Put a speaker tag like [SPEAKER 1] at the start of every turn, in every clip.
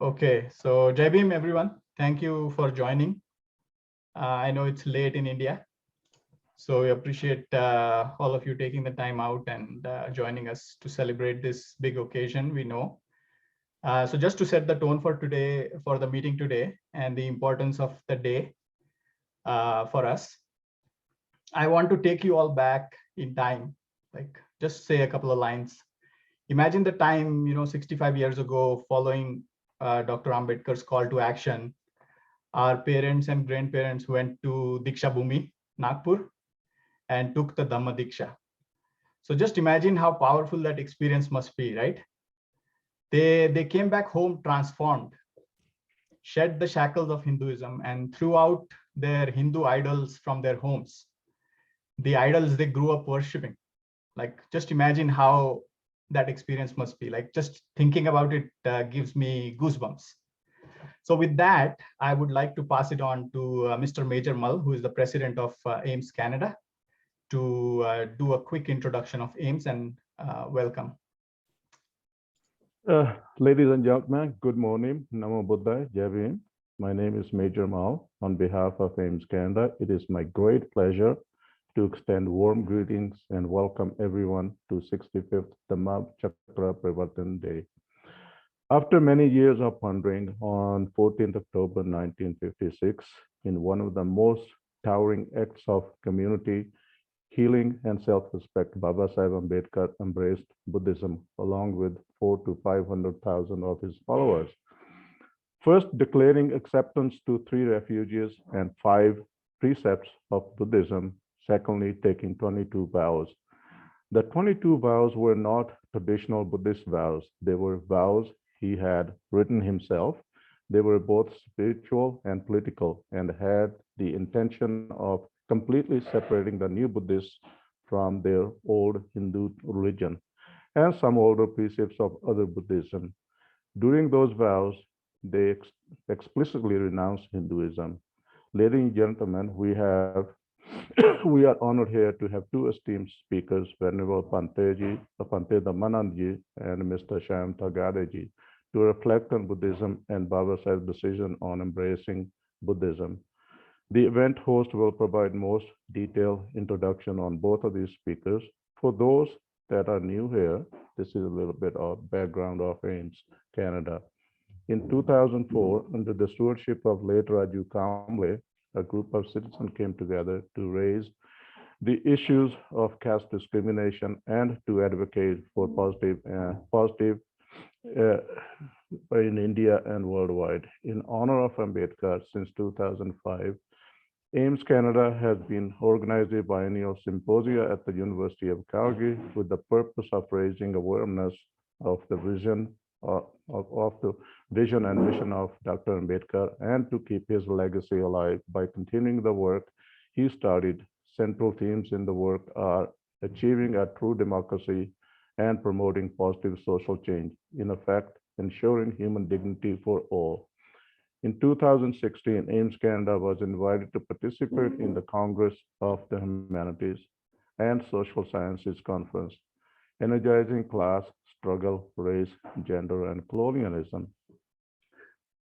[SPEAKER 1] Okay, so Jai Bhim, everyone. Thank you for joining. I know it's late in India, so we appreciate all of you taking the time out and joining us to celebrate this big occasion. We know. So just to set the tone for today, for the meeting today, and the importance of the day for us, I want to take you all back in time. Like, just say a couple of lines. Imagine the time, 65 years ago, following Dr. Ambedkar's call to action. Our parents and grandparents went to Diksha Bhumi, Nagpur, and took the Dhamma Diksha. So just imagine how powerful that experience must be, right? They came back home transformed, shed the shackles of Hinduism, and threw out their Hindu idols from their homes, the idols they grew up worshiping. Like, just imagine how that experience must be. Like, just thinking about it gives me goosebumps. So with that, I would like to pass it on to Mr. Major Mull, who is the president of AIMS Canada, to do a quick introduction of AIMS and welcome.
[SPEAKER 2] Ladies and gentlemen, good morning. Namo Buddhaya, Jai Bhim. My name is Major Mal. On behalf of AIMS Canada, it is my great pleasure to extend warm greetings and welcome everyone to 65th Dhamma Chakra Pravartan Day. After many years of pondering, on 14th October 1956, in one of the most towering acts of community healing and self-respect, Baba Sahib Ambedkar embraced Buddhism along with 400,000 to 500,000 of his followers. First, declaring acceptance to 3 refuges and 5 precepts of Buddhism. Secondly, taking 22 vows. The 22 vows were not traditional Buddhist vows. They were vows he had written himself. They were both spiritual and political and had the intention of completely separating the new Buddhists from their old Hindu religion and some older precepts of other Buddhism. During those vows, they explicitly renounced Hinduism. Ladies and gentlemen, we are honored here to have 2 esteemed speakers, Venerable Panteji, Pante Dhammanandji, and Mr. Shyam Thagadeji, to reflect on Buddhism and Baba Sahib's decision on embracing Buddhism. The event host will provide most detailed introduction on both of these speakers. For those that are new here, this is a little bit of background of AIMS Canada. In 2004, under the stewardship of late Raju Kamble, a group of citizens came together to raise the issues of caste discrimination and to advocate for positive in India and worldwide. In honor of Ambedkar, since 2005, AIMS Canada has been organizing a biennial symposia at the University of Calgary with the purpose of raising awareness of the vision and mission of Dr. Ambedkar and to keep his legacy alive by continuing the work he started. Central themes in the work are achieving a true democracy and promoting positive social change, in effect, ensuring human dignity for all. In 2016, AIMS Canada was invited to participate in the Congress of the Humanities and Social Sciences Conference, energizing class, struggle, race, gender, and colonialism.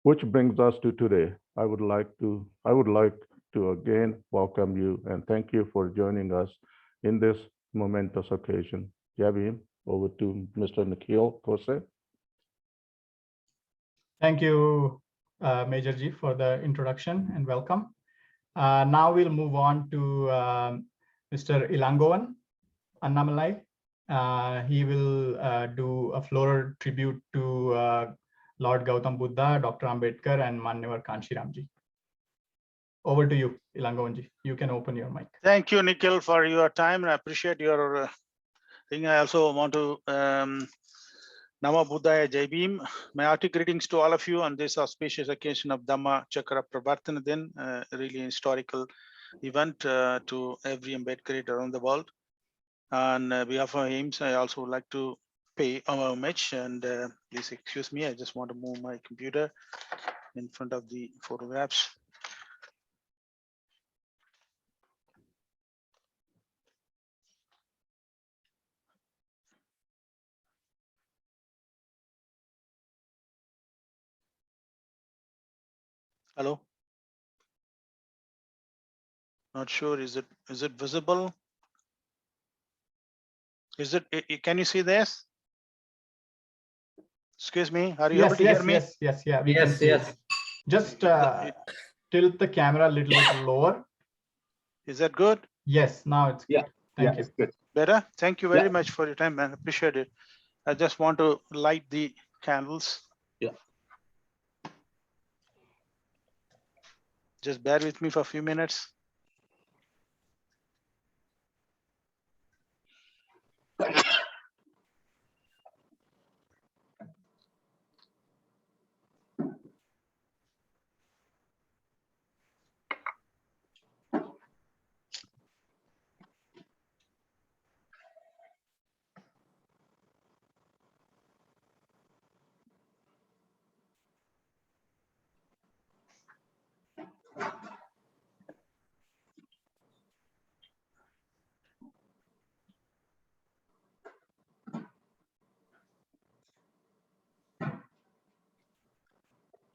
[SPEAKER 2] Which brings us to today. I would like to again welcome you and thank you for joining us in this momentous occasion. Jai Bhim, over to Mr. Nikhil Kose.
[SPEAKER 1] Thank you, Major Ji, for the introduction and welcome. Now we'll move on to Mr. Ilangovan Annamalai. He will do a floral tribute to Lord Gautam Buddha, Dr. Ambedkar, and Manyavar Kanshiramji. Over to you, Ilangovan-ji. You can open your mic.
[SPEAKER 3] Thank you, Nikhil, for your time. I appreciate your thing. I also want to Namo Buddhaya Jai Bhim. My hearty greetings to all of you on this auspicious occasion of Dhamma Chakra Pravartana Din, really historical event to every Ambedkarite around the world. On behalf of AIMS, I also would like to pay our homage, and please excuse me, I just want to move my computer in front of the photographs. Hello? Not sure, is it visible? Is it, can you see this? Excuse me, are you able
[SPEAKER 1] Yes,
[SPEAKER 3] to hear
[SPEAKER 1] yes,
[SPEAKER 3] me?
[SPEAKER 1] yes, yeah, we can
[SPEAKER 4] Yes,
[SPEAKER 1] see it.
[SPEAKER 4] yes.
[SPEAKER 1] Just tilt the camera a little bit lower.
[SPEAKER 3] Is that good?
[SPEAKER 1] Yes, now it's
[SPEAKER 4] Yeah,
[SPEAKER 1] good. Thank you.
[SPEAKER 4] it's good.
[SPEAKER 3] Better? Thank you very
[SPEAKER 4] Yeah.
[SPEAKER 3] much for your time, man. Appreciate it. I just want to light the candles.
[SPEAKER 4] Yeah.
[SPEAKER 3] Just bear with me for a few minutes.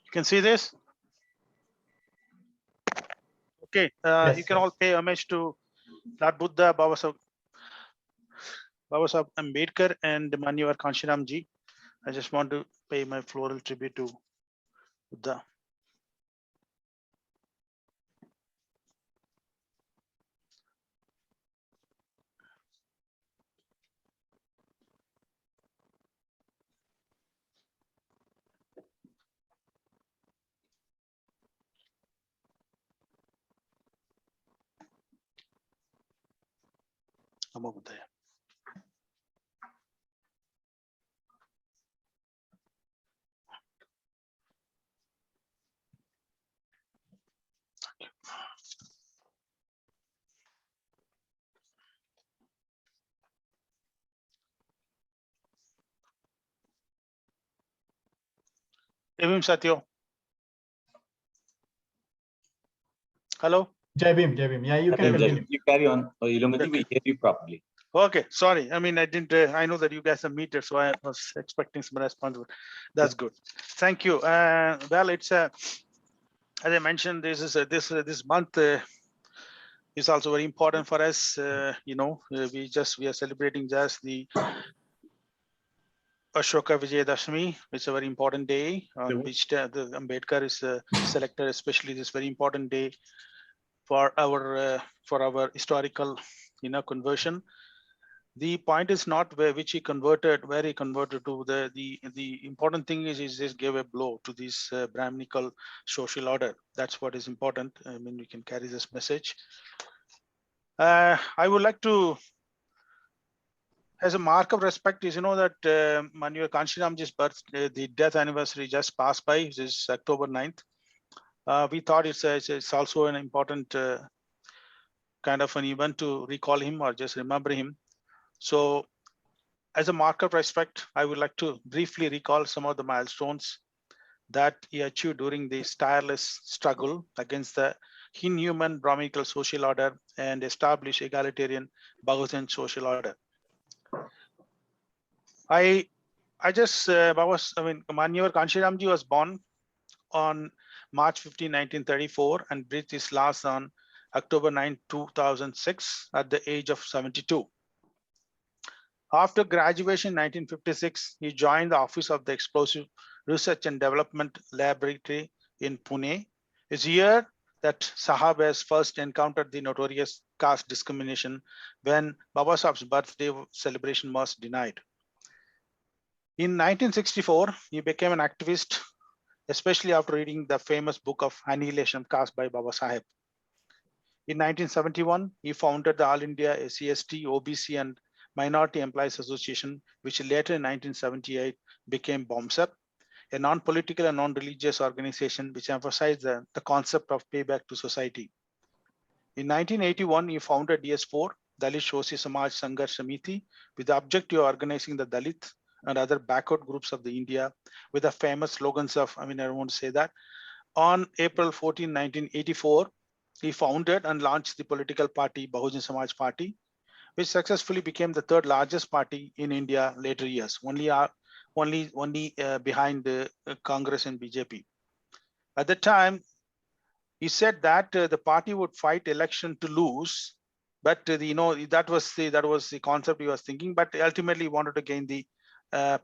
[SPEAKER 3] You can see this? Okay,
[SPEAKER 1] Yes,
[SPEAKER 3] you can
[SPEAKER 1] yes.
[SPEAKER 3] all pay homage to Lord Buddha, Babasaheb Ambedkar and Manyavad Kanshiramji. I just want to pay my floral tribute to Buddha. Namo Buddhaya. Evim Satyo. Hello?
[SPEAKER 1] Jai Bhim, Jai Bhim. Yeah, you can
[SPEAKER 3] Jai Bhim.
[SPEAKER 1] continue.
[SPEAKER 4] You carry on. Illuminati, we hear you properly.
[SPEAKER 3] Okay, sorry. I mean, I didn't. I know that you guys are metered, so I was expecting some response. That's good. Thank you. Well, it's as I mentioned, this is this month is also very important for us. You know, we are celebrating just the Ashoka Vijayadashmi. It's a very important day on which the Ambedkar is selected, especially this very important day for our historical, conversion. The point is not where which he converted, where he converted to. The important thing is he just gave a blow to this Brahminical social order. That's what is important. I mean, we can carry this message. I would like to, as a mark of respect, is that Manyavad Kanshiramji's birth, the death anniversary just passed by. This is October 9th. We thought it's also an important kind of an event to recall him or just remember him. So as a mark of respect, I would like to briefly recall some of the milestones that he achieved during this tireless struggle against the inhuman Brahminical social order and establish egalitarian Bahujan social order. Manyavad Kanshiramji was born on March 15, 1934 and breathed his last on October 9, 2006 at the age of 72. After graduation in 1956, he joined the Office of the Explosive Research and Development Laboratory in Pune. It's here that Sahab has first encountered the notorious caste discrimination when Babasaheb's birthday celebration was denied. In 1964, he became an activist, especially after reading the famous book of Annihilation of Caste by Babasaheb. In 1971, he founded the All India SC/ST, OBC and Minority Employees Association, which later in 1978 became BOMSEP, a non-political and non-religious organization which emphasized the concept of payback to society. In 1981, he founded DS4, Dalit Shoshi Samaj Sangharsh Samiti, with the objective of organizing the Dalit and other backward groups of the India with the famous slogans of, I don't want to say that. On April 14, 1984, he founded and launched the political party Bahujan Samaj Party, which successfully became the third largest party in India later years, only behind the Congress and BJP. At the time, he said that the party would fight election to lose, but that was the concept he was thinking. But ultimately, he wanted to gain the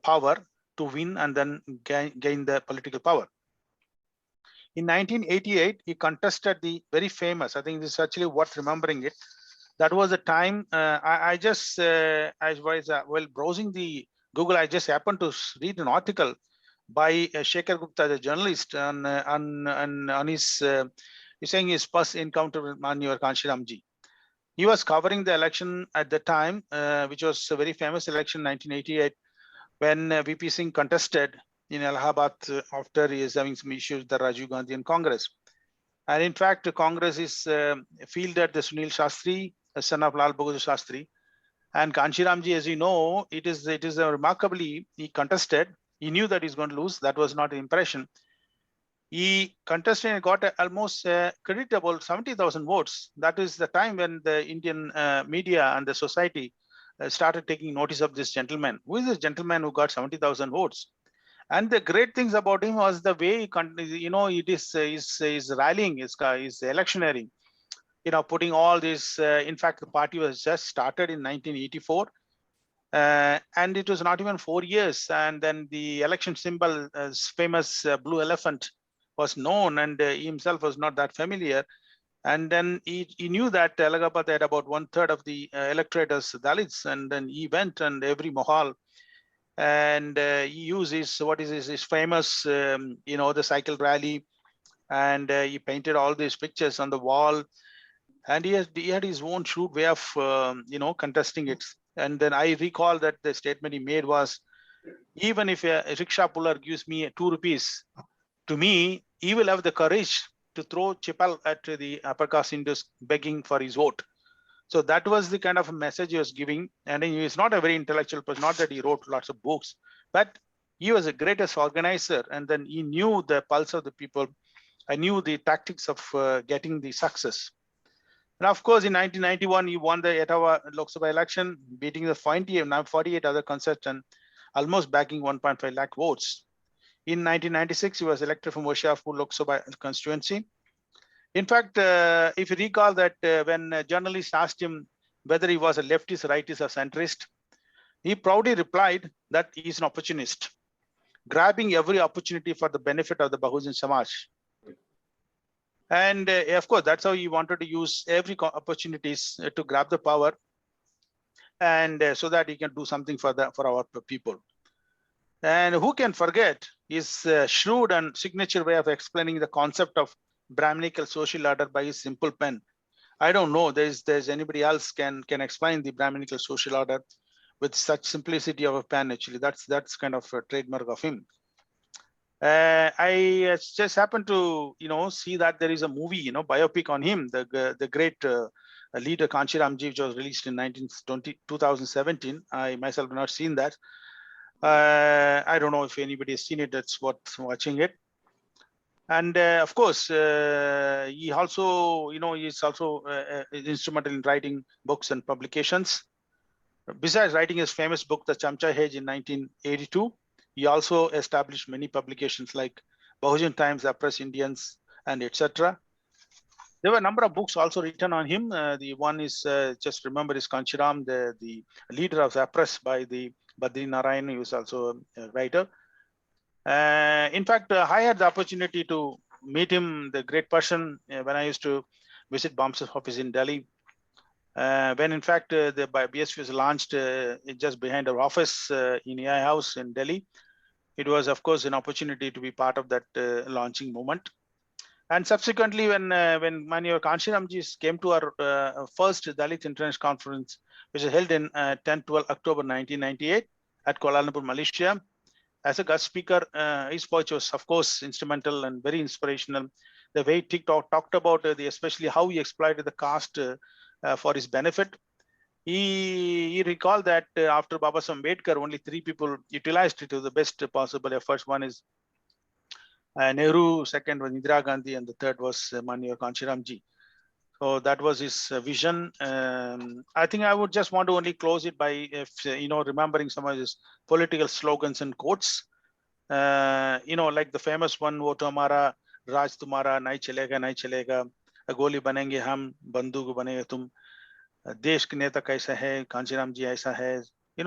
[SPEAKER 3] power to win and then gain the political power. In 1988, he contested the very famous. I think this is actually worth remembering it. That was the time I was while browsing the Google, I just happened to read an article by Shekhar Gupta, the journalist, on his he's saying his first encounter with Manyur Kanshiramji. He was covering the election at the time, which was a very famous election, 1988, when VP Singh contested in Allahabad after he is having some issues with the Rajiv Gandhian Congress. And in fact, the Congress is fielded the Sunil Shastri, son of Lal Bahadur Shastri. And Kanshiramji, as you know, it is a remarkably, he contested. He knew that he's going to lose. That was not the impression. He contested and got almost creditable 70,000 votes. That is the time when the Indian media and the society started taking notice of this gentleman. Who is this gentleman who got 70,000 votes? And the great things about him was the way it is rallying, his electioneering, putting all this. In fact, the party was just started in 1984. And it was not even 4 years. And then the election symbol, famous blue elephant, was known, and he himself was not that familiar. And then he knew that Allahabad had about 1/3 of the electorate as Dalits, and then he went and every mohal, and he used his famous, the cycle rally, and he painted all these pictures on the wall, and he had his own shrewd way of, contesting it. And then I recall that the statement he made was, even if a rickshaw puller gives me 2 rupees, to me, he will have the courage to throw chipal at the upper caste Hindus begging for his vote. So that was the kind of a message he was giving. And he is not a very intellectual person, not that he wrote lots of books, but he was the greatest organizer. And then he knew the pulse of the people. I knew the tactics of getting the success. And of course, in 1991, he won the Etawah Lok Sabha election, beating the 48 other contestants, almost backing 1.5 lakh votes. In 1996, he was elected from Hoshiarpur Lok Sabha constituency. In fact, if you recall that when journalists asked him whether he was a leftist, rightist, or centrist, he proudly replied that he is an opportunist, grabbing every opportunity for the benefit of the Bahujan Samaj. And of course, that's how he wanted to use every opportunities to grab the power, and so that he can do something for our people. And who can forget his shrewd and signature way of explaining the concept of Brahminical social order by his simple pen. I don't know there's anybody else can explain the Brahminical social order with such simplicity of a pen. Actually, that's kind of a trademark of him. I just happened to see that there is a movie, biopic on him, the great leader Kanshiramji, which was released in 2017. I myself have not seen that. I don't know if anybody has seen it. That's worth watching it. And of course, he also, he's also instrumental in writing books and publications. Besides writing his famous book, The Chamcha Hej, in 1982, he also established many publications like Bahujan Times, The Press Indians, and etc. There were a number of books also written on him. The one is, just remember, is Kanshiram, the leader of the press, by the Badri Narayan, who was also a writer. In fact, I had the opportunity to meet him, the great person, when I used to visit BAMS's office in Delhi. When in fact the BSP was launched just behind our office in AI House in Delhi. It was, of course, an opportunity to be part of that launching moment. And subsequently, when Manyur Kanshiramji came to our first Dalit International Conference, which was held in 10-12 October 1998 at Kuala Lumpur, Malaysia, as a guest speaker, his speech was, of course, instrumental and very inspirational. The way he talked about especially how he exploited the caste for his benefit. He recalled that after Babasaheb Ambedkar, only 3 people utilized it to the best possible efforts. One is Nehru, second was Indira Gandhi, and the third was Manyur Kanshiramji. So that was his vision. I think I would just want to only close it by, remembering some of his political slogans and quotes. Like the famous one, Voto Hamara, राज तुम्हारा नहीं चलेगा, गोली बनेंगे हम, बंदूक बनेंगे तुम, देश के नेता कैसा है, कांशीराम जी ऐसा है.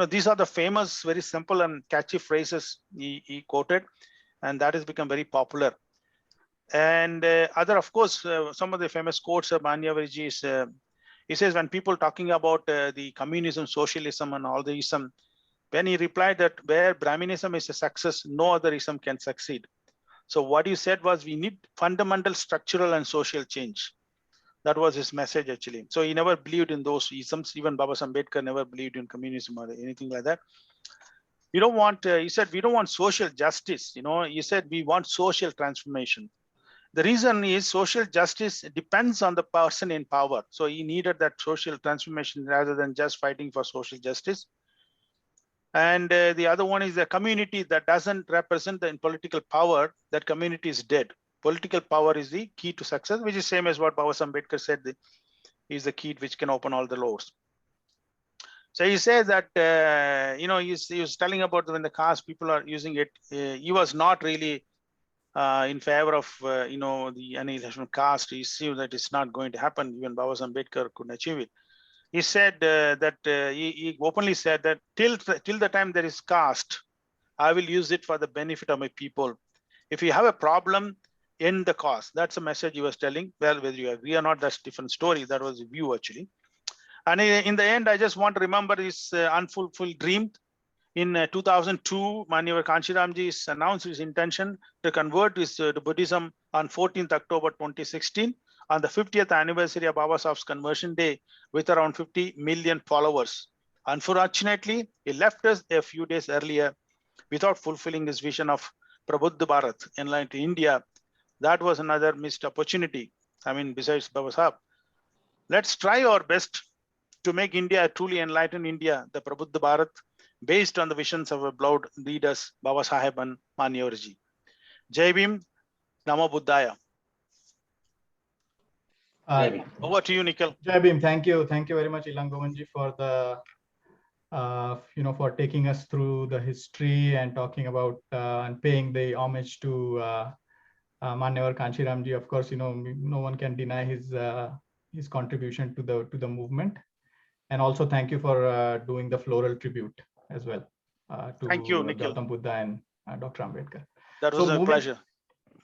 [SPEAKER 3] These are the famous, very simple and catchy phrases he quoted, and that has become very popular. And other, of course, some of the famous quotes of Manyavarji is, he says, when people talking about the communism, socialism, and all the ism, when he replied that where Brahminism is a success, no other ism can succeed. So what he said was, we need fundamental structural and social change. That was his message, actually. So he never believed in those isms. Even Baba Ambedkar never believed in communism or anything like that. We don't want, he said, we don't want social justice. He said, we want social transformation. The reason is social justice depends on the person in power. So he needed that social transformation rather than just fighting for social justice. And the other one is the community that doesn't represent the political power, that community is dead. Political power is the key to success, which is same as what Baba Ambedkar said, is the key which can open all the doors. So he says that, he was telling about when the caste people are using it, he was not really in favor of, the annihilation of caste. He see that it's not going to happen. Even Baba Ambedkar couldn't achieve it. He said that he openly said that till the time there is caste, I will use it for the benefit of my people. If you have a problem, end the cause. That's a message he was telling. Well, whether you agree or not, that's a different story. That was the view, actually. And in the end, I just want to remember his unfulfilled dream. In 2002, Manyavad Kanshiramji announced his intention to convert to Buddhism on 14th October 2016, on the 50th anniversary of Baba Sahib's conversion day, with around 50 million followers. Unfortunately, he left us a few days earlier without fulfilling his vision of Prabuddha Bharat, enlightened India. That was another missed opportunity. Besides Baba Sahib, let's try our best to make India a truly enlightened India, the Prabuddha Bharat, based on the visions of our beloved leaders, Baba Sahib and Manyavarji. Jai Bhim, Namo Buddhaya. Over to you, Nikhil.
[SPEAKER 1] Jai Bhim, thank you very much, Ilangovanji, for the for taking us through the history and talking about and paying the homage to Manyavad Kanshiramji. Of course, no one can deny his contribution to the movement, and also thank you for doing the floral tribute as well to
[SPEAKER 3] Thank you, Nikhil.
[SPEAKER 1] Gautam Buddha and Dr. Ambedkar.
[SPEAKER 3] That was a pleasure.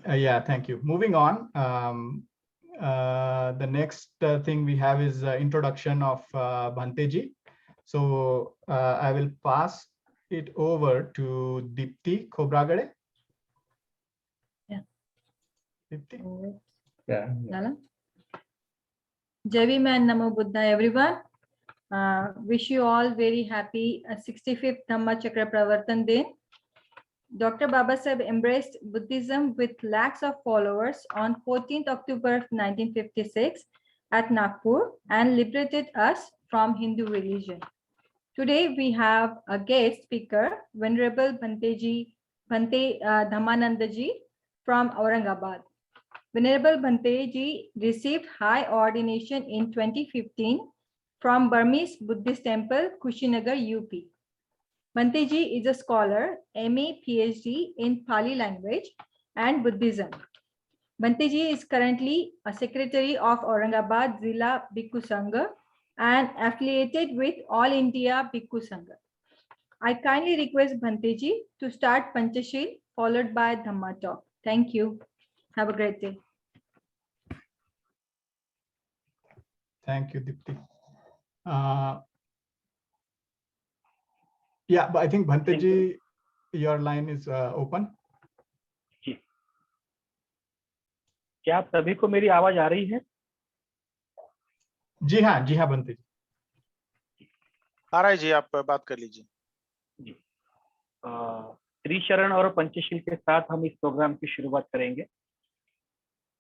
[SPEAKER 1] Yeah, thank you. Moving on, the next thing we have is introduction of Bhante Ji. So I will pass it over to Dipti Khobragade.
[SPEAKER 5] Yeah.
[SPEAKER 1] Dipti?
[SPEAKER 4] Yeah.
[SPEAKER 5] Jai Bhim and Namo Buddha, everyone. Wish you all very happy 65th Dhamma Chakra Pravartan Day. Dr. Baba Sahib embraced Buddhism with lakhs of followers on 14th October 1956 at Nagpur and liberated us from Hindu religion. Today we have a guest speaker, Venerable Bhante Dhammananda Ji from Aurangabad. Venerable Bhante Ji received high ordination in 2015 from Burmese Buddhist Temple, Kushinagar, UP. Bhante Ji is a scholar, MA, PhD in Pali language and Buddhism. Bhante Ji is currently a secretary of Aurangabad Zilla Bhikkhu Sangha and affiliated with All India Bhikkhu Sangha. I kindly request Bhante Ji to start Panchashil followed by Dhamma talk. Thank you. Have a great day.
[SPEAKER 1] Thank you, Dipti. Yeah, but I think Bhante Ji, your line is open.
[SPEAKER 6] जी, क्या आप सभी को मेरी आवाज आ रही है?
[SPEAKER 1] जी हाँ Bhante जी.
[SPEAKER 3] आ रहा है जी, आप बात कर लीजिए.
[SPEAKER 6] जी, त्रिशरण और पंचशील के साथ हम इस प्रोग्राम की शुरुआत करेंगे.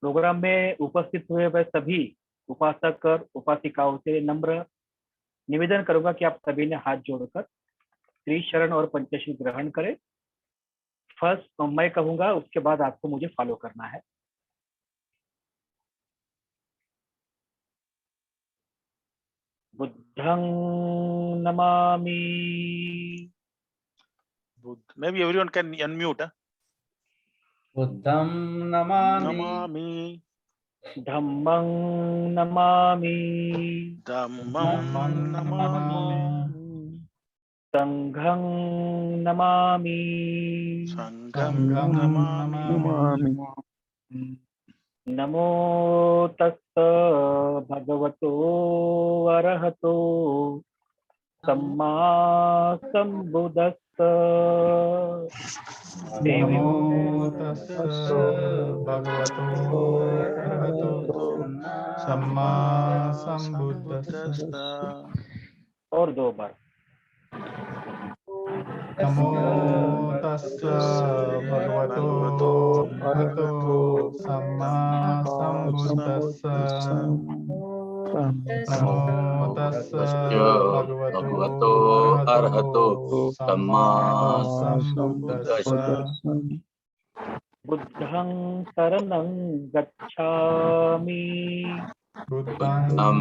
[SPEAKER 6] प्रोग्राम में उपस्थित हुए वह सभी उपासक और उपासिकाओं से नम्र निवेदन करूंगा कि आप सभी ने हाथ जोड़कर त्रिशरण और पंचशील ग्रहण करें. फर्स्ट मैं कहूंगा, उसके बाद आपको मुझे फॉलो करना है. बुद्धं Namami.
[SPEAKER 3] Maybe everyone can unmute.
[SPEAKER 4] बुद्धं नमामि
[SPEAKER 3] नमामि
[SPEAKER 6] धम्मं नमामि
[SPEAKER 3] धम्मं नमामि
[SPEAKER 6] संघं नमामि
[SPEAKER 3] संघं
[SPEAKER 1] संघं
[SPEAKER 3] नमामि
[SPEAKER 1] नमामि।
[SPEAKER 6] नमो तस्स भगवतो अरहतो सम्मा सम्बुद्धस्स
[SPEAKER 1] नमो तस्स भगवतो अरहतो सम्मा संबुद्धस्स।
[SPEAKER 6] और 2 बार
[SPEAKER 1] नमो तस्स भगवतो अरहतो सम्मा संबुद्धस्स। नमो तस्स भगवतो अरहतो सम्मा संबुद्धस्स।
[SPEAKER 6] बुद्धं शरणं गच्छामि
[SPEAKER 1] बुद्धं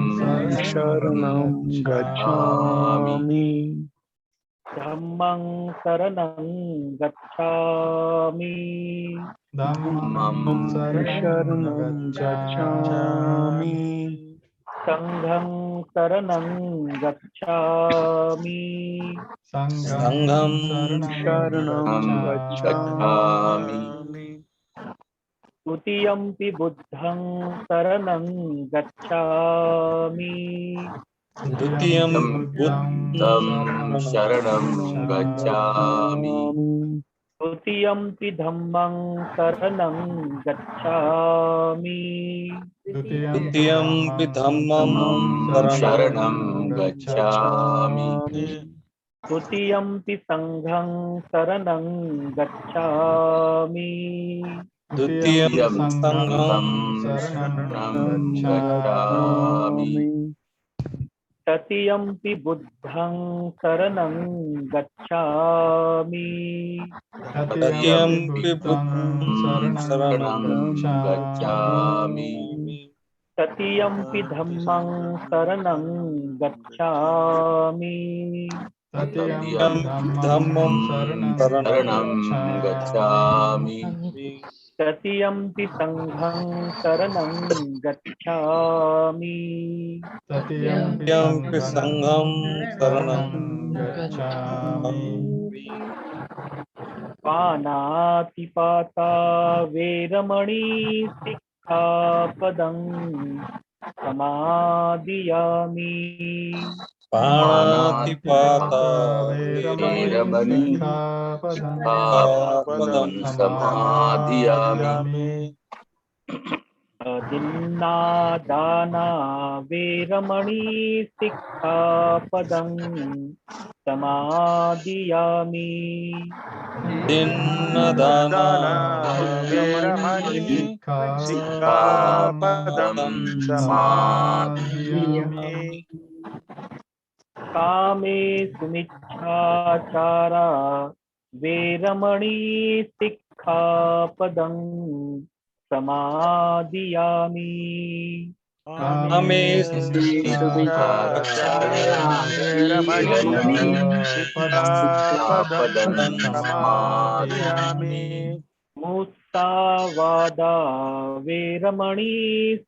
[SPEAKER 7] शरणं गच्छामि
[SPEAKER 6] धम्मं शरणं गच्छामि
[SPEAKER 1] धम्मं शरणं गच्छामि
[SPEAKER 6] संघं शरणं गच्छामि
[SPEAKER 1] संघं शरणं गच्छामि।
[SPEAKER 6] द्वितीयंपि बुद्धं शरणं गच्छामि
[SPEAKER 1] द्वितीयं बुद्धं शरणं गच्छामि।
[SPEAKER 6] द्वितीयंपि धम्मं शरणं गच्छामि
[SPEAKER 1] द्वितीयं धम्मं शरणं गच्छामि।
[SPEAKER 6] द्वितीयंपि संघं शरणं गच्छामि
[SPEAKER 1] द्वितीयं संघं शरणं गच्छामि।
[SPEAKER 6] तृतीयंपि बुद्धं शरणं गच्छामि
[SPEAKER 1] तृतीयं बुद्धं शरणं गच्छामि।
[SPEAKER 6] तृतीयंपि धम्मं शरणं गच्छामि
[SPEAKER 1] तृतीयं धम्मं शरणं गच्छामि।
[SPEAKER 6] तृतीयंपि संघं शरणं गच्छामि
[SPEAKER 1] तृतीयं संघं शरणं गच्छामि।
[SPEAKER 6] पानातिपाता वेरमणि सिक्खापदं समादियामि
[SPEAKER 1] पानातिपाता वेरमणि सिक्खापदं समादियामि।
[SPEAKER 6] अदिन्नादाना वेरमणि सिक्खापदं समादियामि
[SPEAKER 3] दीनदाना वेरमणि सिक्खापदं समादियामि।
[SPEAKER 6] कामेषु मिच्छाचारा वेरमणि सिक्खापदं समादियामि
[SPEAKER 1] कामेषु मिच्छाचारा
[SPEAKER 3] वेरमणि सिक्खापदं समादियामि।
[SPEAKER 6] मुक्तावादा वेरमणि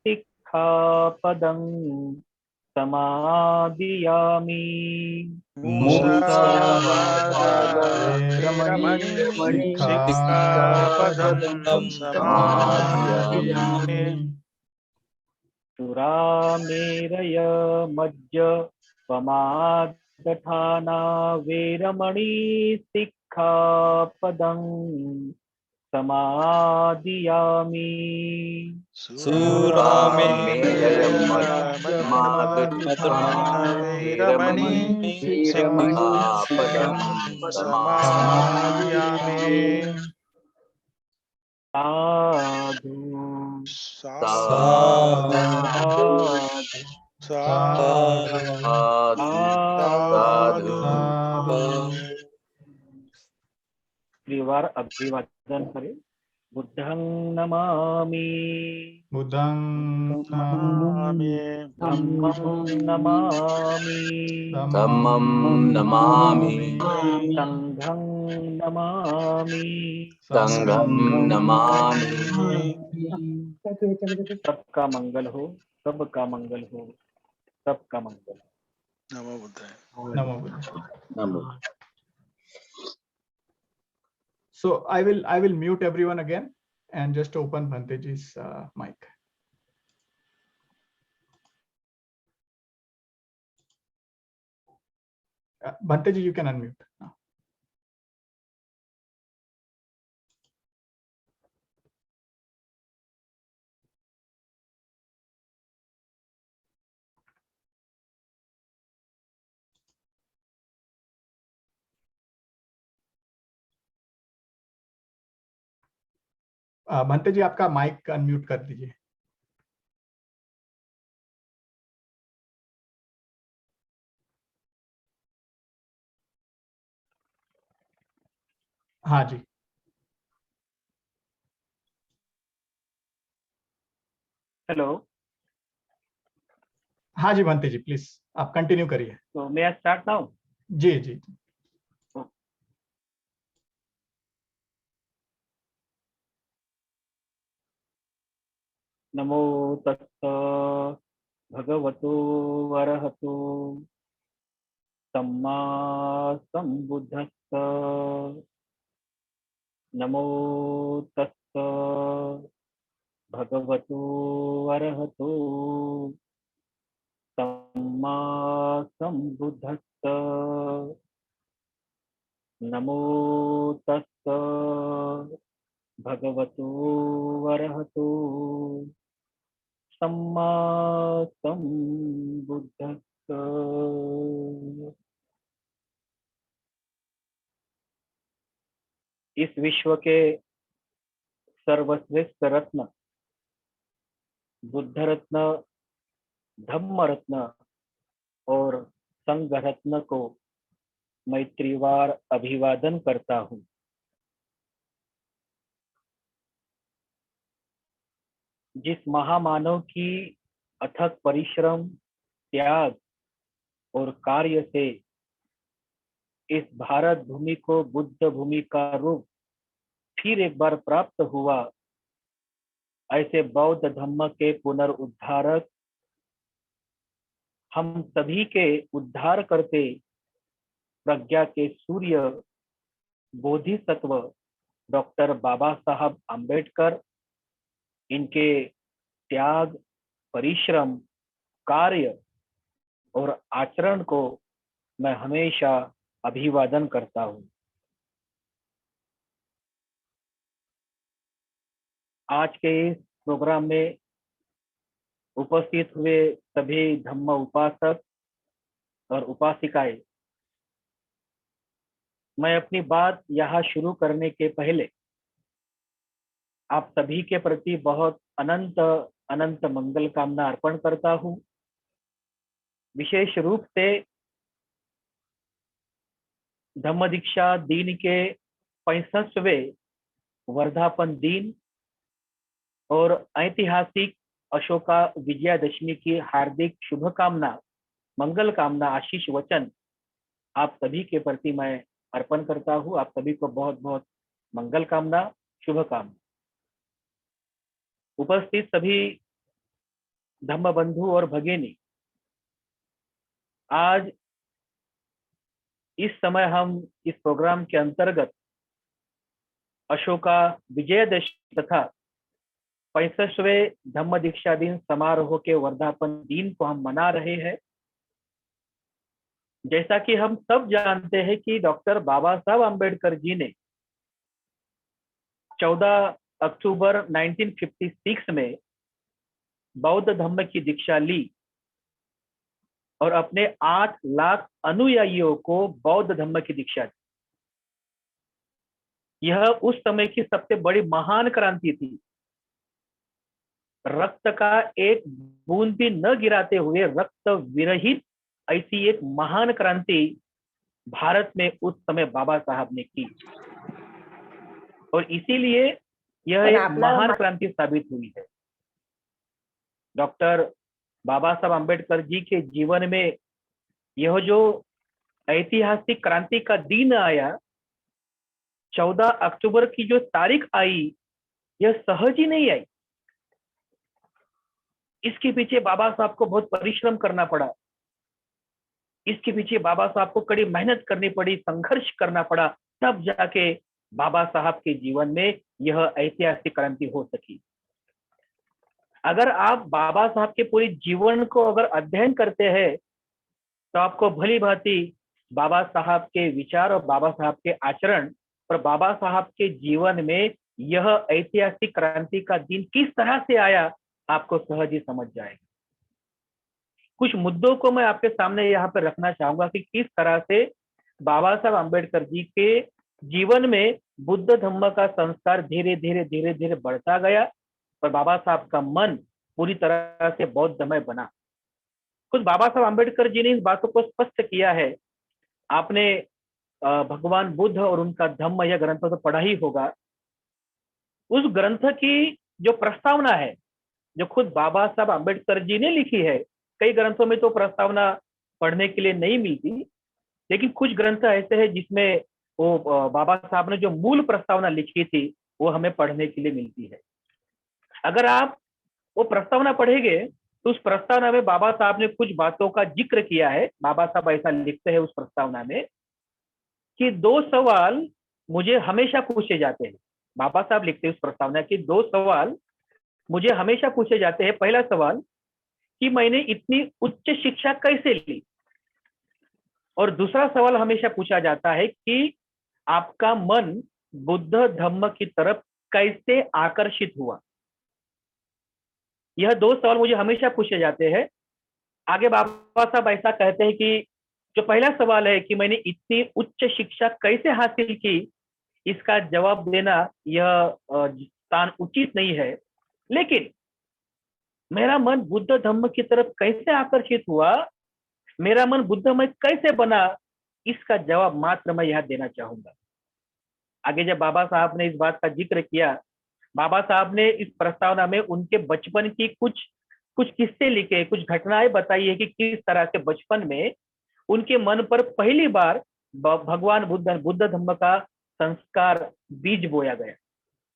[SPEAKER 6] सिक्खापदं समादियामि
[SPEAKER 3] मुसावादा वेरमणि सिक्खापदं समादियामि।
[SPEAKER 6] सुरामेरय मज्जपमादठाना वेरमणि सिक्खापदं समादियामि
[SPEAKER 3] वेरमणि सिक्खापदं समादियामि।
[SPEAKER 6] साधु
[SPEAKER 3] साधु साधु
[SPEAKER 6] त्रिवार अभिवादन करें। बुद्धं नमामि
[SPEAKER 1] बुद्धं
[SPEAKER 3] नमामि
[SPEAKER 6] धम्मं नमामि
[SPEAKER 1] धम्मं नमामि
[SPEAKER 6] संघं नमामि।
[SPEAKER 7] संघं नमामि।
[SPEAKER 6] सबका मंगल हो, सबका मंगल हो, सबका मंगल हो।
[SPEAKER 3] Namo Buddhaya.
[SPEAKER 1] Namo Buddhaya.
[SPEAKER 7] NaMo.
[SPEAKER 1] So I will mute everyone again and just open Bhanteji's mic. Bhanteji, you can unmute now. Bhanteji, आपका माइक अनम्यूट कर दीजिए। हाँ जी।
[SPEAKER 6] हेलो।
[SPEAKER 1] हाँ जी भंते जी, प्लीज आप कंटिन्यू करिए।
[SPEAKER 6] तो मैं आई स्टार्ट नाउ?
[SPEAKER 1] जी जी।
[SPEAKER 6] नमो तस्स भगवतो वरहतो सम्मा संबुद्धस्स। नमो तस्स भगवतो वरहतो सम्मा संबुद्धस्स। नमो तस्स भगवतो वरहतो सम्मा संबुद्धस्स। इस विश्व के सर्वश्रेष्ठ रत्न बुद्ध रत्न, धम्म रत्न और संघ रत्न को मैं त्रिवार अभिवादन करता हूँ। जिस महामानव की अथक परिश्रम, त्याग और कार्य से इस भारत भूमि को बुद्ध भूमि का रूप फिर एक बार प्राप्त हुआ, ऐसे बौद्ध धम्म के पुनर्उद्धारक, हम सभी के उद्धार करते प्रज्ञा के सूर्य बोधिसत्व डॉक्टर बाबा साहब आम्बेडकर, इनके त्याग, परिश्रम, कार्य और आचरण को मैं हमेशा अभिवादन करता हूँ। आज के इस प्रोग्राम में उपस्थित हुए सभी धम्म उपासक और उपासिकाएं, मैं अपनी बात यहाँ शुरू करने के पहले आप सभी के प्रति बहुत अनंत अनंत मंगल कामना अर्पण करता हूँ। विशेष रूप से धम्म दीक्षा दिन के 65वें वर्धापन दिन और ऐतिहासिक अशोका विजयादशमी की हार्दिक शुभकामना, मंगल कामना, आशीष वचन आप सभी के प्रति मैं अर्पण करता हूँ। आप सभी को बहुत बहुत मंगल कामना, शुभकामना। उपस्थित सभी धम्म बंधु और भगिनी, आज इस समय हम इस प्रोग्राम के अंतर्गत अशोका विजयादशमी तथा 65वें धम्म दीक्षा दिन समारोह के वर्धापन दिन को हम मना रहे हैं। जैसा कि हम सब जानते हैं कि डॉक्टर बाबा साहब आम्बेडकर जी ने 14 अक्टूबर 1956 में बौद्ध धम्म की दीक्षा ली और अपने 8 लाख अनुयायियों को बौद्ध धम्म की दीक्षा दी। यह उस समय की सबसे बड़ी महान क्रांति थी। रक्त का एक बूंद भी न गिराते हुए रक्त विरहित ऐसी एक महान क्रांति भारत में उस समय बाबा साहब ने की और इसीलिए यह एक महान क्रांति साबित हुई है। डॉक्टर बाबा साहब आम्बेडकर जी के जीवन में यह जो ऐतिहासिक क्रांति का दिन आया, 14 अक्टूबर की जो तारीख आई, यह सहज ही नहीं आई। इसके पीछे बाबा साहब को बहुत परिश्रम करना पड़ा। इसके पीछे बाबा साहब को कड़ी मेहनत करनी पड़ी, संघर्ष करना पड़ा, तब जाके बाबा साहब के जीवन में यह ऐतिहासिक क्रांति हो सकी। अगर आप बाबा साहब के पूरे जीवन को अगर अध्ययन करते हैं तो आपको भली भांति बाबा साहब के विचार और बाबा साहब के आचरण और बाबा साहब के जीवन में यह ऐतिहासिक क्रांति का दिन किस तरह से आया, आपको सहज ही समझ जाएगा। कुछ मुद्दों को मैं आपके सामने यहाँ पे रखना चाहूंगा कि किस तरह से बाबा साहब अम्बेडकर जी के जीवन में बुद्ध धम्म का संस्कार धीरे धीरे धीरे धीरे बढ़ता गया और बाबा साहब का मन पूरी तरह से बौद्धमय बना। खुद बाबा साहब अम्बेडकर जी ने इस बातों को स्पष्ट किया है। आपने भगवान बुद्ध और उनका धम्म यह ग्रंथ तो पढ़ा ही होगा। उस ग्रंथ की जो प्रस्तावना है, जो खुद बाबा साहब अम्बेडकर जी ने लिखी है, कई ग्रंथों में तो प्रस्तावना पढ़ने के लिए नहीं मिलती, लेकिन कुछ ग्रंथ ऐसे हैं जिसमें वो बाबा साहब ने जो मूल प्रस्तावना लिखी थी वो हमें पढ़ने के लिए मिलती है। अगर आप वो प्रस्तावना पढ़ेंगे तो उस प्रस्तावना में बाबा साहब ने कुछ बातों का जिक्र किया है। बाबा साहब ऐसा लिखते हैं उस प्रस्तावना में कि 2 सवाल मुझे हमेशा पूछे जाते हैं। बाबा साहब लिखते हैं उस प्रस्तावना कि 2 सवाल मुझे हमेशा पूछे जाते हैं। पहला सवाल कि मैंने इतनी उच्च शिक्षा कैसे ली, और दूसरा सवाल हमेशा पूछा जाता है कि आपका मन बुद्ध धम्म की तरफ कैसे आकर्षित हुआ। यह 2 सवाल मुझे हमेशा पूछे जाते हैं। आगे बाबा साहब ऐसा कहते हैं कि जो पहला सवाल है कि मैंने इतनी उच्च शिक्षा कैसे हासिल की, इसका जवाब देना यह स्थान उचित नहीं है, लेकिन मेरा मन बुद्ध धम्म की तरफ कैसे आकर्षित हुआ, मेरा मन बुद्धमय कैसे बना, इसका जवाब मात्र मैं यह देना चाहूंगा। आगे जब बाबा साहब ने इस बात का जिक्र किया, बाबा साहब ने इस प्रस्तावना में उनके बचपन की कुछ किस्से लिखे, कुछ घटनाएं बताई है कि किस तरह से बचपन में उनके मन पर पहली बार भगवान बुद्ध धम्म का संस्कार बीज बोया गया।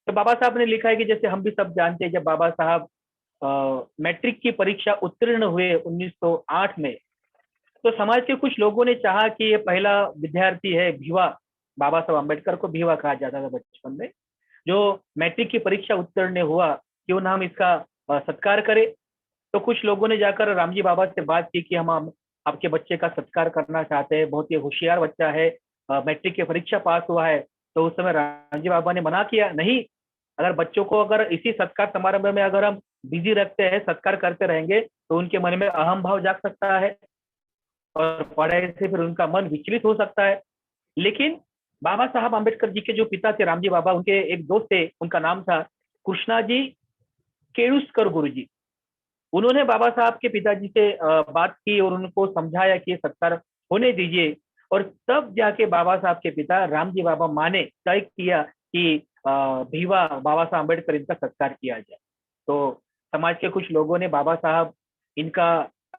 [SPEAKER 6] तो बाबा साहब ने लिखा है कि जैसे हम भी सब जानते हैं, जब बाबा साहब मैट्रिक की परीक्षा उत्तीर्ण हुए 1908 में, तो समाज के कुछ लोगों ने चाहा कि ये पहला विद्यार्थी है भीवा, बाबा साहब अम्बेडकर को भीवा कहा जाता था बचपन में, जो मैट्रिक की परीक्षा उत्तीर्ण हुआ, क्यों ना हम इसका सत्कार करें। तो कुछ लोगों ने जाकर रामजी बाबा से बात की कि हम आपके बच्चे का सत्कार करना चाहते हैं, बहुत ही होशियार बच्चा है, मैट्रिक की परीक्षा पास हुआ है। तो उस समय रामजी बाबा ने मना किया, नहीं, अगर बच्चों को अगर इसी सत्कार समारंभ में अगर हम बिजी रखते हैं, सत्कार करते रहेंगे, तो उनके मन में अहम भाव जाग सकता है और पढ़ाई से फिर उनका मन विचलित हो सकता है। लेकिन बाबा साहब अम्बेडकर जी के जो पिता थे रामजी बाबा, उनके एक दोस्त थे, उनका नाम था कृष्णाजी केळुस्कर गुरुजी। उन्होंने बाबा साहब के पिताजी से बात की और उनको समझाया कि सत्कार होने दीजिए, और तब जाके बाबा साहब के पिता रामजी बाबा माने, तय किया कि भीवा बाबा साहब अम्बेडकर इनका सत्कार किया जाए। तो समाज के कुछ लोगों ने बाबा साहब इनका